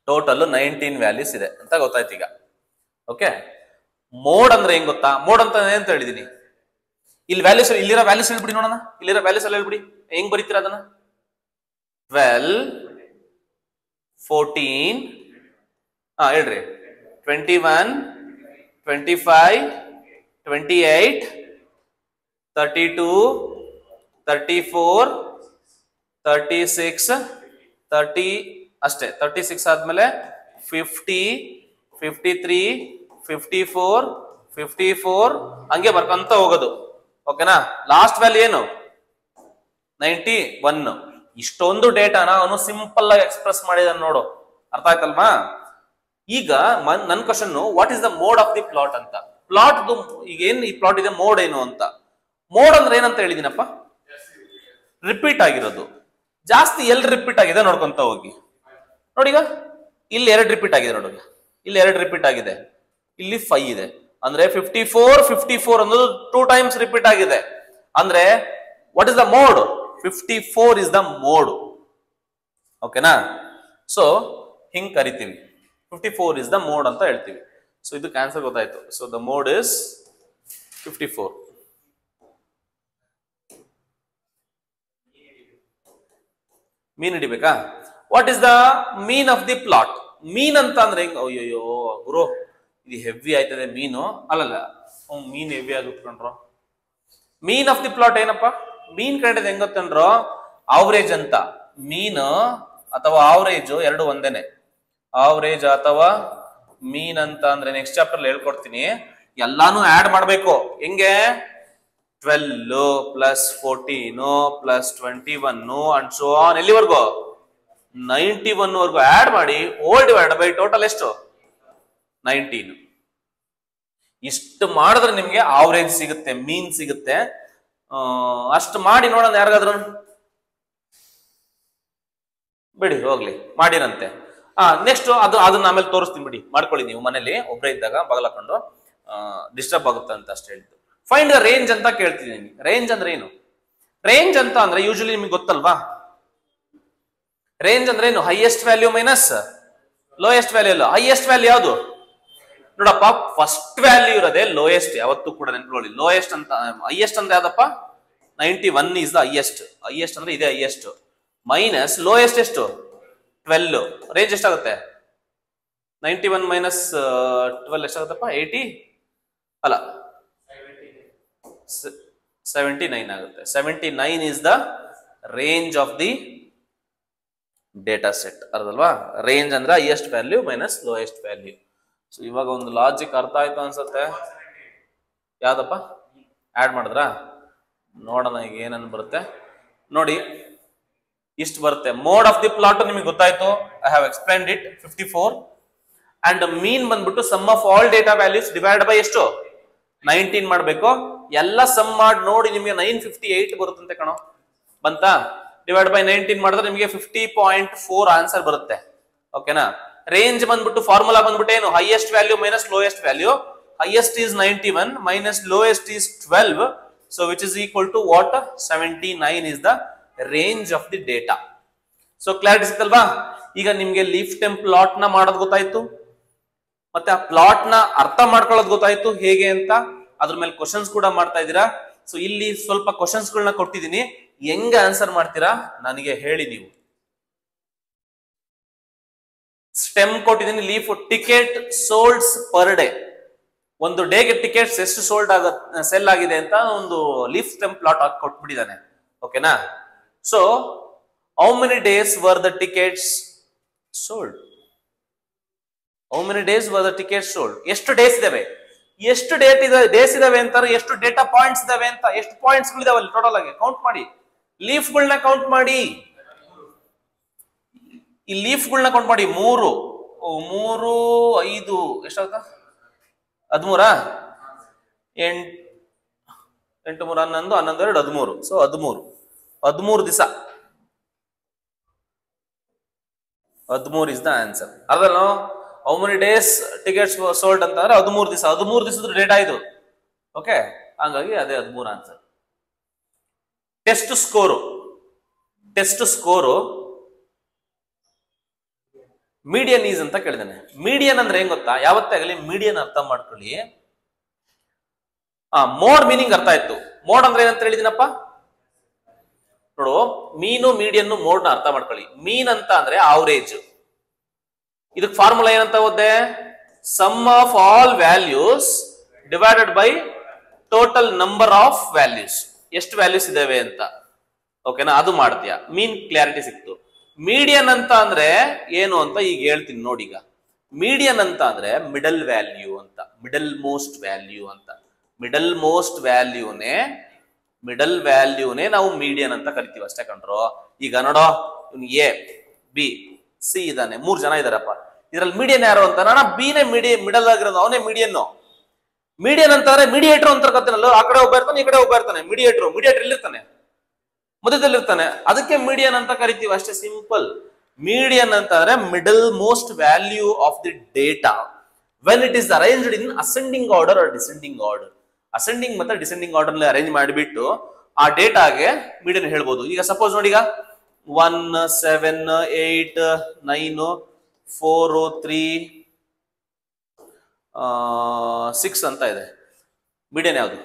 ಟೋಟಲ್ 19 ವ್ಯಾಲ್ಯೂಸ್ ಇದೆ ಅಂತ ಗೊತ್ತಾಯ್ತು ಈಗ. ಓಕೆ, ಮೋಡ್ ಅಂದ್ರೆ ಹೆಂಗ್ ಗೊತ್ತಾ? ಮೋಡ್ ಅಂತ ಏನಂತ ಹೇಳಿದೀನಿ. ಇಲ್ಲಿ ವ್ಯಾಲ್ಯೂಸ್, ಇಲ್ಲಿರೋ ವ್ಯಾಲ್ಯೂಸ್ ಹೇಳ್ಬಿಡಿ ನೋಡೋಣ. ಇಲ್ಲಿರೋ ವ್ಯಾಲ್ಯೂಸ್ ಎಲ್ಲ ಹೇಳ್ಬಿಡಿ. ಹೆಂಗ್ ಬರೀತೀರಾ ಅದನ್ನ? 12 14 ಹೇಳ್ರಿ. 21 25 28 32 34 36 30 ಅಷ್ಟೇ. 36 ಆದ್ಮೇಲೆ 50 53 54 54 ಹಂಗೆ ಬರ್ಕೊಂತ ಹೋಗೋದು. ಓಕೆನಾ? ಲಾಸ್ಟ್ ವ್ಯಾಲ್ಯೂ ಏನು? 91. ಇಷ್ಟೊಂದು ಡೇಟಾನ ಅವನು ಸಿಂಪಲ್ ಆಗಿ ಎಕ್ಸ್ಪ್ರೆಸ್ ಮಾಡಿದಾನೆ ನೋಡು, ಅರ್ಥ ಆಯ್ತಲ್ವಾ? ಈಗ ನನ್ question, what is the mode of the plot ಅಂತ. ಪ್ಲಾಟ್ ಈಗ ಏನ್ ಈ ಪ್ಲಾಟ್ ಇದೆ, ಮೋಡ್ ಏನು ಅಂತ. ಮೋಡ್ ಅಂದ್ರೆ ಏನಂತ ಹೇಳಿದೀನಪ್ಪ, ರಿಪೀಟ್ ಆಗಿರೋದು. ಜಾಸ್ತಿ ಎಲ್ಲಿ ರಿಪೀಟ್ ಆಗಿದೆ ನೋಡ್ಕೊಂತ ಹೋಗಿ. ನೋಡಿ ಈಗ ಇಲ್ಲಿ 2 ರಿಪೀಟ್ ಆಗಿದೆ, ನೋಡಿ ಇಲ್ಲಿ 2 ರಿಪೀಟ್ ಆಗಿದೆ, ಇಲ್ಲಿ 5 ಇದೆ. ಅಂದ್ರೆ 54 ಅನ್ನೋದು 2 ಟೈಮ್ಸ್ ರಿಪೀಟ್ ಆಗಿದೆ. ಅಂದ್ರೆ what is the mode? 54 is the mode. ಓಕೆನಾ? ಸೊ ಹಿಂಗ್ ಕರಿತೀವಿ, 54 ಇಸ್ ದ ಮೋಡ್ ಅಂತ ಹೇಳ್ತೀವಿ. ಸೊ ಇದು ಆನ್ಸರ್ ಗೊತ್ತಾಯ್ತು. So the mode is 54. Mean ಹಿಡಿಬೇಕಾ? What is the mean of the plot? Mean ಅಂತ ಅಂದ್ರೆ ಹೆಂಗ್? ಅಯ್ಯೋ ಗುರು, ಇದು ಹೆವಿ ಆಯ್ತದೆ ಮೀನು. ಅಲ್ಲಲ್ಲ, ಮೀನ್ ಹೆವಿ ಆಗಿಟ್ಕೊಂಡ್ರು. ಮೀನ್ ಆಫ್ ದಿ ಪ್ಲಾಟ್ ಏನಪ್ಪ? ಮೀನ್ ಕಂಡಿದ್ ಹೆಂಗ್ ಗೊತ್ತಂಡ್ರು? ಆವರೇಜ್ ಅಂತ. ಮೀನ್ ಅಥವಾ ಆವರೇಜ್ ಎರಡು ಒಂದೇನೆ. ಆವರೇಜ್ ಅಥವಾ ಮೀನ್ ಅಂತ ಅಂದ್ರೆ ನೆಕ್ಸ್ಟ್ ಚಾಪ್ಟರ್ ಹೇಳ್ಕೊಡ್ತೀನಿ. ಎಲ್ಲಾನು ಆಡ್ ಮಾಡ್ಬೇಕು. ಹೆಂಗೆ? 12 plus 14 plus 21 and so on, ಎಲ್ಲಿವರೆಗೂ? 91 ವರೆಗೂ ಆಡ್ ಮಾಡಿ ಹೋಲ್ ಡಿವೈಡ್ ಬೈ ಟೋಟಲ್ ಎಷ್ಟು? 19. ಇಷ್ಟು ಮಾಡಿದ್ರೆ ನಿಮ್ಗೆ ಆವರೇಜ್ ಸಿಗುತ್ತೆ, ಮೀನ್ ಸಿಗುತ್ತೆ. ಅಷ್ಟು ಮಾಡಿ ನೋಡೋಣ ಯಾರಿಗಾದ್ರು. ಬಿಡಿ ಹೋಗ್ಲಿ, ಮಾಡಿರಂತೆ. ನೆಕ್ಸ್ಟ್ ಅದನ್ನ ಆಮೇಲೆ ತೋರಿಸ್ತೀನಿ ಬಿಡಿ, ಮಾಡ್ಕೊಳ್ಳಿ ನೀವು ಮನೇಲಿ ಒಬ್ಬರೇ ಇದ್ದಾಗ ಬಗಲಾಕೊಂಡು. ಡಿಸ್ಟರ್ಬ್ ಆಗುತ್ತೆ ಅಂತ ಅಷ್ಟೇ ಹೇಳಿದ್ದು. ಫೈಂಡ್ ದ ರೇಂಜ್ ಅಂತ ಕೇಳ್ತಿದ್ದೀನಿ. ರೇಂಜ್ ಅಂದ್ರೆ ಏನು? ರೇಂಜ್ ಅಂತ ಅಂದ್ರೆ ಯೂಶಲಿ ನಿಮ್ಗೆ ಗೊತ್ತಲ್ವಾ? ರೇಂಜ್ ಅಂದ್ರೆ ಏನು? Highest value minus lowest value. ಅಲ್ಲ, ಹೈಯೆಸ್ಟ್ ವ್ಯಾಲ್ಯೂ ಯಾವುದು? ನೋಡಪ್ಪ, ಫಸ್ಟ್ ವ್ಯಾಲ್ಯೂ ಇರೋದೇ ಲೋಯೆಸ್ಟ್. ಯಾವತ್ತೂ ಕೂಡ ನೆನ್ಕೊಳ್ಳಿ. ಲೋಯೆಸ್ಟ್ ಅಂತ, ಹೈಯೆಸ್ಟ್ ಅಂದ್ರೆ ಯಾವ್ದಪ್ಪ? 91 ಇಸ್ ದ ಹೈಯೆಸ್ಟ್. ಹೈಯೆಸ್ಟ್ ಅಂದ್ರೆ ಇದೆ ಹೈಯೆಸ್ಟ್. ಮೈನಸ್ ಲೋಯೆಸ್ಟ್ ಎಷ್ಟು? 12. ರೇಂಜ್ ಎಷ್ಟಾಗುತ್ತೆ? 91 ಮೈನಸ್ 12 ಎಷ್ಟಾಗುತ್ತಪ್ಪ? 80 ಅಲ್ಲ, 79 ಆಗುತ್ತೆ. 79 is the range of the data set. ಅರ್ಧಲ್ವಾ? ರೇಂಜ್ ಅಂದ್ರೆ highest value minus lowest value. So ಇವಾಗ ಒಂದು ಲಾಜಿಕ್ ಅರ್ಥ ಆಯ್ತು ಅನ್ಸುತ್ತೆ. ಯಾವ್ದಪ್ಪ? ಆಡ್ ಮಾಡಿದ್ರಾ? ನೋಡೋಣ ಈಗ ಏನನ್ ಬರುತ್ತೆ ನೋಡಿ. ಇಷ್ಟು ಬರುತ್ತೆ. ಮೋಡ್ ಆಫ್ ದಿ ಪ್ಲಾಟ್ ನಿಮಗೆ ಗೊತ್ತಾಯ್ತು. I have explained it. 54 and mean ಬಂದ್ಬಿಟ್ಟು sum of all data values divide by ಎಷ್ಟು? 19 ಮಾಡ್ಬೇಕು. ಎಲ್ಲ ಸಮ್ ಮಾಡಿ ನೋಡಿ ನಿಮಗೆ 958 ಬರುತ್ತಂತೆ ಕಣೋ. ಬಂತಾ? ಡಿವೈಡ್ ಬೈ 19 ಮಾಡಿದ್ರೆ ನಿಮಗೆ 50.4 ಆನ್ಸರ್ ಬರುತ್ತೆ. ಓಕೆನಾ? ರೇಂಜ್ ಬಂದ್ಬಿಟ್ಟು ಫಾರ್ಮುಲಾ ಬಂದ್ಬಿಟ್ಟು ಏನು? Highest value minus lowest value. Highest is 91 minus lowest is 12. So which is equal to what? 79 is the range of the data. So clarity ಸಿಕ್ತಲ್ವಾ? ಈಗ ನಿಮ್ಗೆ ಲೀಫ್ ಟೈಮ್ ಪ್ಲಾಟ್ ನ ಮಾಡೋದು ಗೊತ್ತಾಯ್ತು, ಮತ್ತೆ ಆ ಪ್ಲಾಟ್ ನ ಅರ್ಥ ಮಾಡ್ಕೊಳ್ಳೋದು ಗೊತ್ತಾಯ್ತು ಹೇಗೆ ಅಂತ. ಅದ್ರ ಮೇಲೆ ಕ್ವಶನ್ಸ್ ಕೂಡ ಮಾಡ್ತಾ ಇದ್ದೀರಾ. ಸೊ ಇಲ್ಲಿ ಸ್ವಲ್ಪ ಕ್ವಶನ್ಸ್ ಗಳನ್ನ ಕೊಟ್ಟಿದ್ದೀನಿ, ಹೆಂಗ ಆನ್ಸರ್ ಮಾಡ್ತೀರಾ ನನಗೆ ಹೇಳಿ ನೀವು. ಸ್ಟೆಮ್ ಕೊಟ್ಟಿದ್ದೀನಿ. Leaf ticket solds per day. ಒಂದು ಡೇಗೆ ಟಿಕೆಟ್ಸ್ ಎಷ್ಟು ಸೋಲ್ಡ್ ಸೆಲ್ ಆಗಿದೆ ಅಂತ ಒಂದು ಲೀಫ್ ಸ್ಟೆಮ್ ಪ್ಲಾಟ್ ಹಾಕಿ ಕೊಟ್ಬಿಟ್ಟಿದ್ದಾನೆ. ಓಕೆನಾ? So how many days were the tickets sold? How many days were the tickets sold? ಎಷ್ಟು ಡೇಸ್ ಇದಾವೆ, ಎಷ್ಟು ಡೇಸ್ ಇದಾವೆ ಅಂತಾರೆ, ಎಷ್ಟು ಡೇಟಾ ಪಾಯಿಂಟ್ಸ್ ಇದಾವೆ ಅಂತ, ಎಷ್ಟು ಪಾಯಿಂಟ್ಸ್ ಗಳಿದಾವೆ ಅಲ್ಲಿ ಟೋಟಲ್ ಆಗಿ ಕೌಂಟ್ ಮಾಡಿ. ಲೀಫ್ ಗಳನ್ನ ಕೌಂಟ್ ಮಾಡಿ. ಈ ಲೀಫ್ ಗಳನ್ನ ಕೌಂಟ್ ಮಾಡಿ. 3 5 ಎಷ್ಟಾಗುತ್ತಾ? 13. 8 3 11 11 2 13. ಸೊ 13 ದಿವಸ. 13 ಇಸ್ ದ ಆನ್ಸರ್. ಅರ್ಧನೋ? How many days tickets sold ಅಂತಂದ್ರೆ 13 ದಿವಸ. 13 ದಿವಸದ ಡೇಟಾ ಇದು. ಓಕೆ, ಹಂಗಾಗಿ ಅದೇ 13 answer. Test score median is ಅಂತ ಕೇಳಿದಾನೆ. ಮೀಡಿಯನ್ ಅಂದ್ರೆ ಹೆಂಗ್ ಗೊತ್ತಾ? ಯಾವತ್ತೇ ಆಗಲಿ ಮೀಡಿಯನ್ ಅರ್ಥ ಮಾಡ್ಕೊಳ್ಳಿ. ಮೋಡ್ ಮೀನಿಂಗ್ ಅರ್ಥ ಆಯ್ತು. ಮೋಡ್ ಅಂದ್ರೆ ಏನಂತ ಹೇಳಿದಿನಪ್ಪ ನೋಡು. ಮೀನು, ಮೀಡಿಯನ್, ಮೋಡ್ ನ ಅರ್ಥ ಮಾಡ್ಕೊಳ್ಳಿ. ಮೀನ್ ಅಂತ ಅಂದ್ರೆ ಆವರೇಜ್. ಇದಕ್ಕೆ ಫಾರ್ಮುಲಾ ಏನಂತ ಓದ್ದೆ? Sum of all values divided by total number of values. ಎಷ್ಟು ವ್ಯಾಲ್ಯೂಸ್ ಇದಾವೆ ಅಂತ. ಓಕೆನಾ? ಅದು ಮಾಡ್ತೀಯಾ. ಮೀನ್ ಕ್ಲಾರಿಟಿ ಸಿಕ್ತು. ಮೀಡಿಯನ್ ಅಂತ ಅಂದ್ರೆ ಏನು ಅಂತ ಈಗ ಹೇಳ್ತೀನಿ ನೋಡಿ. ಈಗ ಮೀಡಿಯನ್ ಅಂತ ಅಂದ್ರೆ ಮಿಡಲ್ ವ್ಯಾಲ್ಯೂ ಅಂತ, ಮಿಡಲ್ ಮೋಸ್ಟ್ ವ್ಯಾಲ್ಯೂ ಅಂತ. ಮಿಡಲ್ ಮೋಸ್ಟ್ ವ್ಯಾಲ್ಯೂನೇ ಮಿಡಲ್ ವ್ಯಾಲ್ಯೂನೇ ನಾವು ಮೀಡಿಯನ್ ಅಂತ ಕರಿತೀವಿ ಅಷ್ಟೇ ಕಣ್ರು. ಈಗ ನೋಡೋ ಇವ್ನು ಎ ಬಿ ಸಿ ಇದಾನೆ, 3 ಜನ ಇದಾರಪ್ಪ. ಇದ್ರಲ್ಲಿ ಮೀಡಿಯನ್ ಯಾರು ಅಂತ ನಾನು ಬಿನೇ ಮಿಡಲ್ ಆಗಿರೋದು, ಅವನೇ ಮೀಡಿಯನ್. ಮೀಡಿಯನ್ ಅಂತಂದ್ರೆ ಮೀಡಿಯೇಟರ್ ಅಂತ ಕರ್ತೀನಲ್ಲ, ಆ ಕಡೆ ಒಬ್ಬ ಇರ್ತಾನೆ, ಈ ಕಡೆ ಒಬ್ಬ ಇರ್ತಾನೆ. ಮೀಡಿಯೇಟರ್ ಇಲ್ಲಿರ್ತಾನೆ, ಮಧ್ಯದಲ್ಲಿರ್ತಾನೆ, ಅದಕ್ಕೆ ಮೀಡಿಯನ್ ಅಂತ ಕರಿತೀವಿ ಅಷ್ಟೇ, ಸಿಂಪಲ್. ಮೀಡಿಯನ್ ಅಂತಂದ್ರೆ middle most value of the data when it is arranged in ascending order or descending order. Ascending ಮತ್ತೆ ಡಿಸೆಂಡಿಂಗ್ ಆರ್ಡರ್ ನಲ್ಲಿ ಅರೇಂಜ್ ಮಾಡಿಬಿಟ್ಟು ಆ ಡೇಟಾಗೆ ಮೀಡಿಯನ್ ಹೇಳ್ಬೋದು. ಈಗ ಸಪೋಸ್ ನೋಡಿ, ಈಗ 1 7 8 9 4 3 6 ಅಂತ ಇದೆ. ಮೀಡಿಯನ್ ಯಾವುದು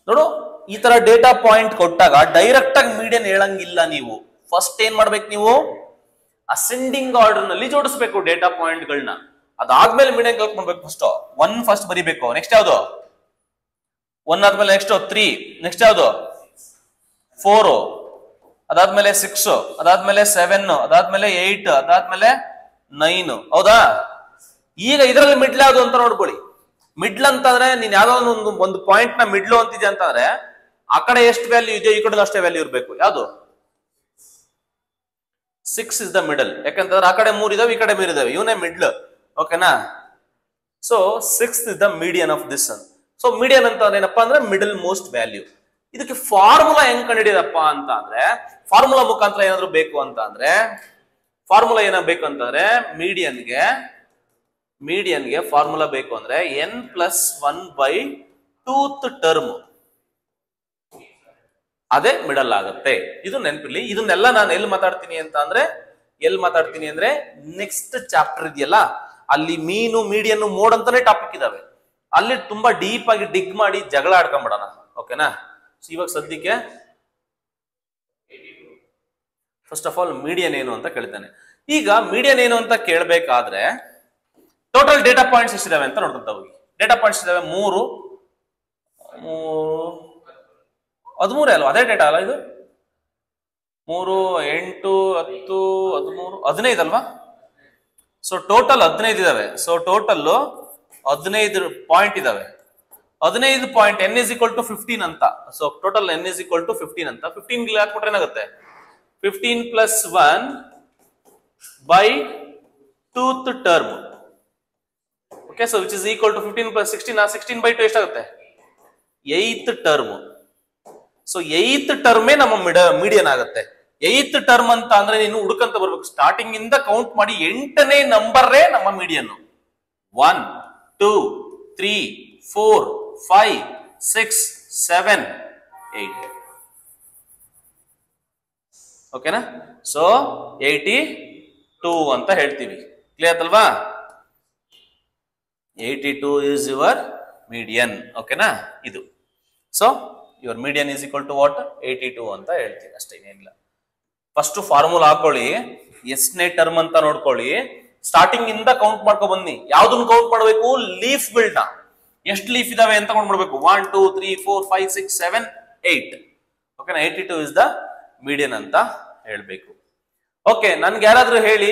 ನೋಡು. ಈ ತರ ಡೇಟಾ ಪಾಯಿಂಟ್ ಕೊಟ್ಟಾಗ ಡೈರೆಕ್ಟ್ ಆಗಿ ಮೀಡಿಯನ್ ಹೇಳಂಗಿಲ್ಲ. ನೀವು ಫಸ್ಟ್ ಏನ್ ಮಾಡ್ಬೇಕು, ನೀವು ಅಸೆಂಡಿಂಗ್ ಆರ್ಡರ್ ನಲ್ಲಿ ಜೋಡಿಸ್ಬೇಕು ಡೇಟಾ ಪಾಯಿಂಟ್ ಗಳನ್ನ. ಅದಾದ್ಮೇಲೆ ಮೀಡಿಯನ್ ಕ್ಯಾಲ್ಕುಲೇಟ್ ಮಾಡ್ಬೇಕು. ಫಸ್ಟ್ ಬರಿಬೇಕು. ನೆಕ್ಸ್ಟ್ ಯಾವುದು 1 ಆದ್ಮೇಲೆ ನೆಕ್ಸ್ಟ್ 3, ನೆಕ್ಸ್ಟ್ ಯಾವುದು 4, ಅದಾದ್ಮೇಲೆ 6, ಅದಾದ್ಮೇಲೆ 7, ಅದಾದ್ಮೇಲೆ 8, ಅದಾದ್ಮೇಲೆ 9. ಹೌದಾ? ಈಗ ಇದರಲ್ಲಿ ಮಿಡ್ಲ್ ಯಾವುದು ಅಂತ ನೋಡ್ಕೊಳ್ಳಿ. ಮಿಡ್ಲ್ ಅಂತಂದ್ರೆ ನೀನ್ ಯಾವ್ದೋ ಒಂದು ಪಾಯಿಂಟ್ ನ ಮಿಡ್ಲು ಅಂತಿದ್ಯಾ ಅಂತಂದ್ರೆ ಆ ಕಡೆ ಎಷ್ಟು ವ್ಯಾಲ್ಯೂ ಇದೆಯೋ ಈ ಕಡೆ ಅಷ್ಟೇ ವ್ಯಾಲ್ಯೂ ಇರಬೇಕು. ಯಾವುದು 6 ಇಸ್ ದ ಮಿಡಲ್. ಯಾಕಂತಂದ್ರೆ ಆ ಕಡೆ 3 ಇದಾವೆ, ಈ ಕಡೆ 3 ಇದಾವೆ, ಇವನೇ ಮಿಡ್ಲ್. ಓಕೆನಾ? So 6 is the median of this one. So median ಅಂತ ಏನಪ್ಪಾ ಅಂದ್ರೆ ಮಿಡಲ್ ಮೋಸ್ಟ್ ವ್ಯಾಲ್ಯೂ. ಇದಕ್ಕೆ ಫಾರ್ಮುಲಾ ಹೆಂಗ್ ಕಂಡುಹಿಡಿಯದಪ್ಪ ಅಂತ ಅಂದ್ರೆ, ಫಾರ್ಮುಲಾ ಮುಖಾಂತರ ಏನಾದ್ರು ಬೇಕು ಅಂತ ಅಂದ್ರೆ, ಫಾರ್ಮುಲಾ ಏನ ಬೇಕು ಅಂತಂದ್ರೆ ಮೀಡಿಯನ್ಗೆ ಫಾರ್ಮುಲಾ ಬೇಕು ಅಂದ್ರೆ n+1/2th ಟರ್ಮ್, ಅದೇ ಮಿಡಲ್ ಆಗುತ್ತೆ. ಇದು ನೆನಪಿರ್ಲಿ. ಇದನ್ನೆಲ್ಲ ನಾನು ಎಲ್ಲಿ ಮಾತಾಡ್ತೀನಿ ಅಂದ್ರೆ ನೆಕ್ಸ್ಟ್ ಚಾಪ್ಟರ್ ಇದೆಯಲ್ಲ, ಅಲ್ಲಿ ಮೀನು, ಮೀಡಿಯನ್, ಮೋಡ್ ಅಂತಾನೆ ಟಾಪಿಕ್ ಇದಾವೆ. ಅಲ್ಲಿ ತುಂಬಾ ಡೀಪ್ ಆಗಿ ಡಿಗ್ ಮಾಡಿ ಜಗಳ ಆಡ್ಕೊಂಡ್ಬಿಡೋಣ. ಓಕೆನಾ? ಇವಾಗ ಸದ್ಯಕ್ಕೆ ಫಸ್ಟ್ ಆಫ್ ಆಲ್ ಮೀಡಿಯನ್ ಏನು ಅಂತ ಕೇಳ್ತಾನೆ. ಈಗ ಮೀಡಿಯನ್ ಏನು ಅಂತ ಕೇಳಬೇಕಾದ್ರೆ ಟೋಟಲ್ ಡೇಟಾ ಪಾಯಿಂಟ್ಸ್ ಎಷ್ಟಿದಾವೆ ಅಂತ ನೋಡ್ಕೊಂತ ಹೋಗಿ. ಡೇಟಾ ಪಾಯಿಂಟ್ಸ್ ಇದಾವೆ 3 13 ಅಲ್ವಾ? ಅದೇ ಡೇಟಾ ಅಲ್ಲ ಇದು? 3 8 10 13 15 ಅಲ್ವಾ? ಸೊ ಟೋಟಲ್ 15 ಇದಾವೆ. ಸೊ ಟೋಟಲ್ 15 ಪಾಯಿಂಟ್ ಇದಾವೆ. 15 point n is equal to 15 ಅಂತ. So total n is equal to 15 ಅಂತ. 15 ಹಾಕ್ಬಿಟ್ರೆ ಏನಾಗುತ್ತೆ? 15 + 1/2th term. Okay, so which is equal to 15 + 16. 16/2 ಎಷ್ಟಾಗುತ್ತೆ? 8th term. ಸೊ 8th ಟರ್ಮೇ ನಮ್ಮ ಮೀಡಿಯನ್ ಆಗುತ್ತೆ. 8th ಟರ್ಮ್ ಅಂತ ಅಂದ್ರೆ ನೀನು ಹುಡುಕಂತ ಬರ್ಬೇಕು. ಸ್ಟಾರ್ಟಿಂಗ್ ಇಂದ ಕೌಂಟ್ ಮಾಡಿ 8ನೇ ನಂಬರೇ ನಮ್ಮ ಮೀಡಿಯನ್. 1 2 3 4 5 6 7 8. ಓಕೆನಾ? ಸೊ 82 ಅಂತ ಹೇಳ್ತೀವಿ. ಕ್ಲಿಯರ್ ಅಲ್ವಾ? 82 is your median. ಓಕೆನಾ? ಇದು. So your median is equal to what? 82 ಅಂತ ಹೇಳ್ತೀನಿ ಅಷ್ಟೇ, ಏನಿಲ್ಲ. ಫಸ್ಟ್ ಫಾರ್ಮುಲಾ ಹಾಕೊಳ್ಳಿ, ಎಷ್ಟನೇ ಟರ್ಮ್ ಅಂತ ನೋಡ್ಕೊಳ್ಳಿ, ಸ್ಟಾರ್ಟಿಂಗ್ ಇಂದ ಕೌಂಟ್ ಮಾಡ್ಕೊ ಬನ್ನಿ. ಯಾವ್ದನ್ನ ಕೌಂಟ್ ಮಾಡ್ಬೇಕು? ಲೀಫ್ ಗಳನ್ನ. ಎಷ್ಟು ಲೀಫ್ ಇದಾವೆ ಅಂತ ಕೌಂಟ್ ಮಾಡ್ಬೇಕು. 1 2 3 4 5 6 7 8. ಓಕೆನಾ? 82 is the median ಅಂತ ಹೇಳ್ಬೇಕು. ಓಕೆ, ನನ್ಗೆ ಯಾರಾದ್ರೂ ಹೇಳಿ,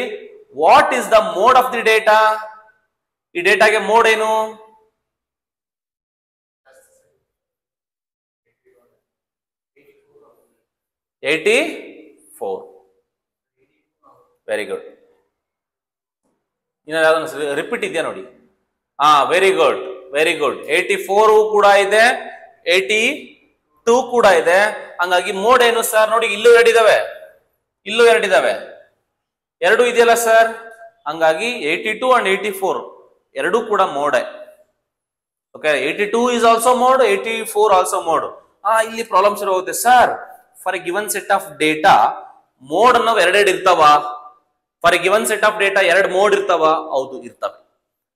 what is the mode of the data? ಈ ಡೇಟಾಗೆ ಮೋಡ್ ಏನು? Very good. ಇನ್ನು ರಿಪೀಟ್ ಇದೆಯಾ ನೋಡಿ. Very good, very good. 84 ಕೂಡ ಇದೆ, 82 ಕೂಡ ಇದೆ. ಹಂಗಾಗಿ ಮೋಡ್ ಏನು ಸರ್? ನೋಡಿ, ಇಲ್ಲೂ 2 ಇದಾವೆ, ಇಲ್ಲೂ 2 ಇದಾವೆ, 2 ಇದೆಯಲ್ಲ ಸರ್. ಹಂಗಾಗಿ 82 and 84 ಎರಡೂ ಕೂಡ ಮೋಡೆ. Okay, 82 is also mode, 84 also mode. ಇಲ್ಲಿ ಪ್ರಾಬ್ಲಮ್ಸ್ ಇರೋಗುತ್ತೆ sir. For a given set of data mode ಅನ್ನೋವು 2 ಇರ್ತಾವ. For a given set of data 2 mode ಇರ್ತಾವ? ಹೌದು, ಇರ್ತವೆ.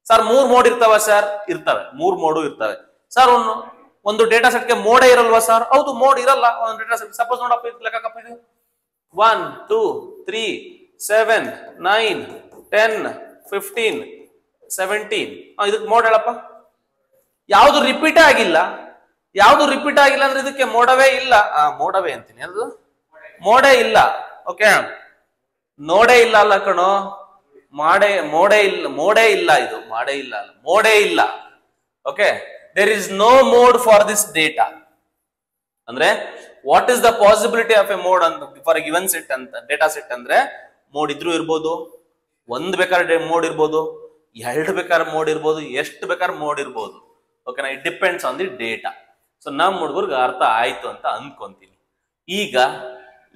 ಸರ್ 3 ಮೋಡ್ ಇರ್ತಾವ ಸರ್? ಇರ್ತವೆ, 3 ಮೋಡು ಇರ್ತವೆ. ಸರ್ ಒಂದು ಡೇಟಾ ಸೆಟ್ಗೆ ಮೋಡೇ ಇರಲ್ವಾ ಸರ್? ಹೌದು, ಮೋಡ್ ಇರಲ್ಲ ಒಂದು ಡೇಟಾ ಸೆಟ್. ಸಪೋಸ್ ನೋಡಪ್ಪ, ಲೆಕ್ಕಪ್ಪ, ಇದು 1 2 3 7 9 10 15 17. ಇದಕ್ಕೆ ಮೋಡ್ ಹೇಳಪ್ಪ. ಯಾವ್ದು ರಿಪೀಟೇ ಆಗಿಲ್ಲ, ಯಾವ್ದು ರಿಪೀಟ್ ಆಗಿಲ್ಲ ಅಂದ್ರೆ ಇದಕ್ಕೆ ಮೋಡವೇ ಇಲ್ಲ. ಮೋಡವೇ ಅಂತೀನಿ, ಅದು ಮೋಡೇ ಇಲ್ಲ. ಓಕೆ, ನೋಡೇ ಇಲ್ಲ ಅಲ್ಲ ಕಣೋ, ಮೋಡೇ ಇಲ್ಲ, ಇದು ಮಾಡೇ ಇಲ್ಲ ಅಲ್ಲ, ಮೋಡೇ ಇಲ್ಲ. Okay, there is no mode for this data. ಅಂದ್ರೆ what is the possibility of a mode ಅಂತ ಫಾರ್ ಎ ಗಿವನ್ ಸೆಟ್ ಅಂತ ಡೇಟಾ ಸೆಟ್ ಅಂದ್ರೆ ಮೋಡ್ ಇದ್ರೂ ಇರ್ಬೋದು, ಒಂದ್ ಬೇಕಾದ್ರೆ ಮೋಡ್ ಇರ್ಬೋದು, ಎರಡು ಬೇಕಾದ್ರೆ ಮೋಡ್ ಇರ್ಬೋದು, ಎಷ್ಟು ಬೇಕಾದ್ರೆ ಮೋಡ್ ಇರ್ಬೋದು. ಓಕೆನಾ? It depends on the data. So ನಮ್ಮ ಹುಡುಗರ್ಗೆ ಅರ್ಥ ಆಯ್ತು ಅಂತ ಅನ್ಕೊಂತೀನಿ. ಈಗ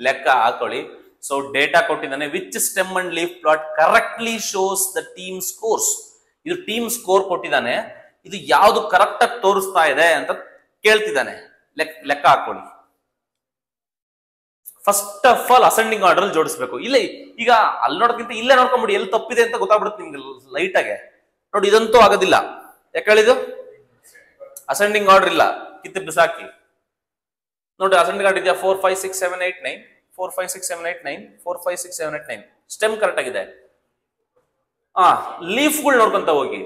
ಲೆಕ್ಕ ಹಾಕೊಳ್ಳಿ. ಸೊ ಡೇಟಾ ಕೊಟ್ಟಿದ್ದಾನೆ, which stem and leaf plot correctly shows the team scores. ಇದು ಟೀಮ್ ಸ್ಕೋರ್ ಕೊಟ್ಟಿದ್ದಾನೆ, ಇದು ಯಾವ್ದು ಕರೆಕ್ಟ್ ಆಗಿ ತೋರಿಸ್ತಾ ಇದೆ ಅಂತ ಕೇಳ್ತಿದ್ದಾನೆ. ಲೆಕ್ಕ ಹಾಕೊಳ್ಳಿ. First of all ascending order ಜೋಡಿಸ್ಬೇಕು. ಇಲ್ಲ ಈಗ ಅಲ್ಲಿ ನೋಡೋದಕ್ಕಿಂತ ಇಲ್ಲೇ ನೋಡ್ಕೊಂಡ್ಬಿಡಿ, ಎಲ್ಲಿ ತಪ್ಪಿದೆ ಅಂತ ಗೊತ್ತಾಗ್ಬಿಡುತ್ತೆ ನಿಮ್ಗೆ ಲೈಟ್ ಆಗಿ. ನೋಡಿ ಇದಂತೂ ಆಗೋದಿಲ್ಲ. ಯಾಕೆ ಹೇಳಿದು? ಅಸೆಂಡಿಂಗ್ ಆರ್ಡರ್ ಇಲ್ಲ, ಕಿತ್ತು ಬಿಸಾಕಿ. ನೋಡಿ ಅಸೆಂಡಿಂಗ್ ಆರ್ಡರ್ ಇದೆಯಾ? 4 5 6 7 8 9 4 5 6 7 8 9 4 5 6 7 8 9 ಸ್ಟೆಮ್ ಕರೆಕ್ಟ್ ಆಗಿದೆ. ಲೀಫ್ಗಳು ನೋಡ್ಕೊಂತ ಹೋಗಿ.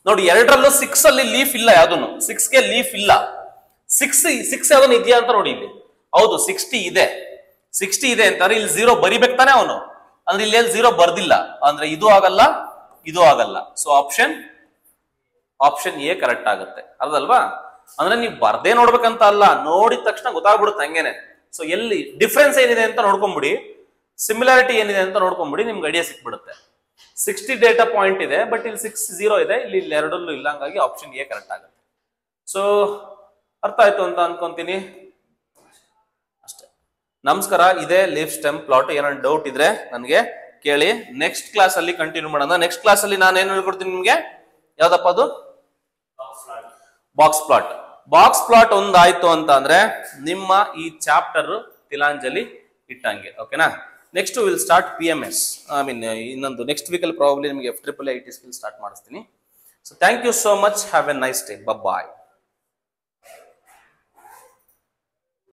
ನೋಡಿ ಎರಡರಲ್ಲೂ 6 ಅಲ್ಲಿ ಲೀಫ್ ಇಲ್ಲ, ಯಾವ್ದನ್ನು 6ಗೆ ಲೀಫ್ ಇಲ್ಲ. 6 ಯಾವ್ದನ್ನು ಇದೆಯಾ ಅಂತ ನೋಡಿ ಇಲ್ಲಿ. ಹೌದು 60 ಇದೆ. 60 ಇದೆ ಅಂತಾರೆ, ಇಲ್ಲಿ 0 ಬರಿಬೇಕು ತಾನೆ ಅವನು. ಅಂದ್ರೆ ಇಲ್ಲಿ 0 ಬರ್ದಿಲ್ಲ, ಅಂದ್ರೆ ಇದು ಆಗಲ್ಲ, ಇದು ಆಗಲ್ಲ. ಸೊ ಆಪ್ಷನ್ ಎ ಕರೆಕ್ಟ್ ಆಗುತ್ತೆ. ಅರ್ಧಲ್ವಾ? ಅಂದ್ರೆ ನೀವು ಬರ್ದೇ ನೋಡ್ಬೇಕಂತ ಅಲ್ಲ, ನೋಡಿದ ತಕ್ಷಣ ಗೊತ್ತಾಗ್ಬಿಡುತ್ತೆ ಹಂಗೇನೆ. ಸೊ ಎಲ್ಲಿ ಡಿಫ್ರೆನ್ಸ್ ಏನಿದೆ ಅಂತ ನೋಡ್ಕೊಂಡ್ಬಿಡಿ, ಸಿಮಿಲಾರಿಟಿ ಏನಿದೆ ಅಂತ ನೋಡ್ಕೊಂಡ್ಬಿಡಿ, ನಿಮ್ಗೆ ಐಡಿಯಾ ಸಿಕ್ಬಿಡುತ್ತೆ. 60 ಡೇಟಾ ಪಾಯಿಂಟ್ ಇದೆ, ಬಟ್ ಇಲ್ಲಿ 0 ಇದೆ, ಇಲ್ಲಿ ಎರಡಲ್ಲೂ ಇಲ್ಲ. ಹಂಗಾಗಿ ಆಪ್ಷನ್ ಎ ಕರೆಕ್ಟ್ ಆಗುತ್ತೆ. ಸೊ ಅರ್ಥ ಆಯ್ತು ಅಂತ ಅನ್ಕೊಂತೀನಿ. ಅಷ್ಟೇ. ನಮಸ್ಕಾರ. ಇದೇ ಲೀಫ್ ಸ್ಟೆಮ್ ಪ್ಲಾಟ್. ಏನಾದ್ರು ಡೌಟ್ ಇದ್ರೆ ನನಗೆ ಕೇಳಿ. ನೆಕ್ಸ್ಟ್ ಕ್ಲಾಸ್ ಅಲ್ಲಿ ಕಂಟಿನ್ಯೂ ಮಾಡೋಣ. ನೆಕ್ಸ್ಟ್ ಕ್ಲಾಸ್ ಅಲ್ಲಿ ನಾನು ಏನು ಹೇಳ್ಕೊಡ್ತೀನಿ ನಿಮ್ಗೆ? ಯಾವ್ದಪ್ಪ ಅದು? Box plot. ಬಾಕ್ಸ್ ಪ್ಲಾಟ್ ಒಂದಾಯ್ತು ಅಂತ ಅಂದ್ರೆ ನಿಮ್ಮ ಈ ಚಾಪ್ಟರ್ ತಿಲಾಂಜಲಿ ಇಟ್ಟಂಗೆ. ಓಕೆನಾ? Next will start PMS. I mean ಇನ್ನೊಂದು ನೆಕ್ಸ್ಟ್ ವೀಕಲ್ಲಿ ಪ್ರಾಬಬ್ಲಿ ನಿಮಗೆ FAAAIT ಸ್ಕಿಲ್ ಸ್ಟಾರ್ಟ್ ಮಾಡಿಸ್ತೀನಿ. So thank you so much. Have a nice day. Bye.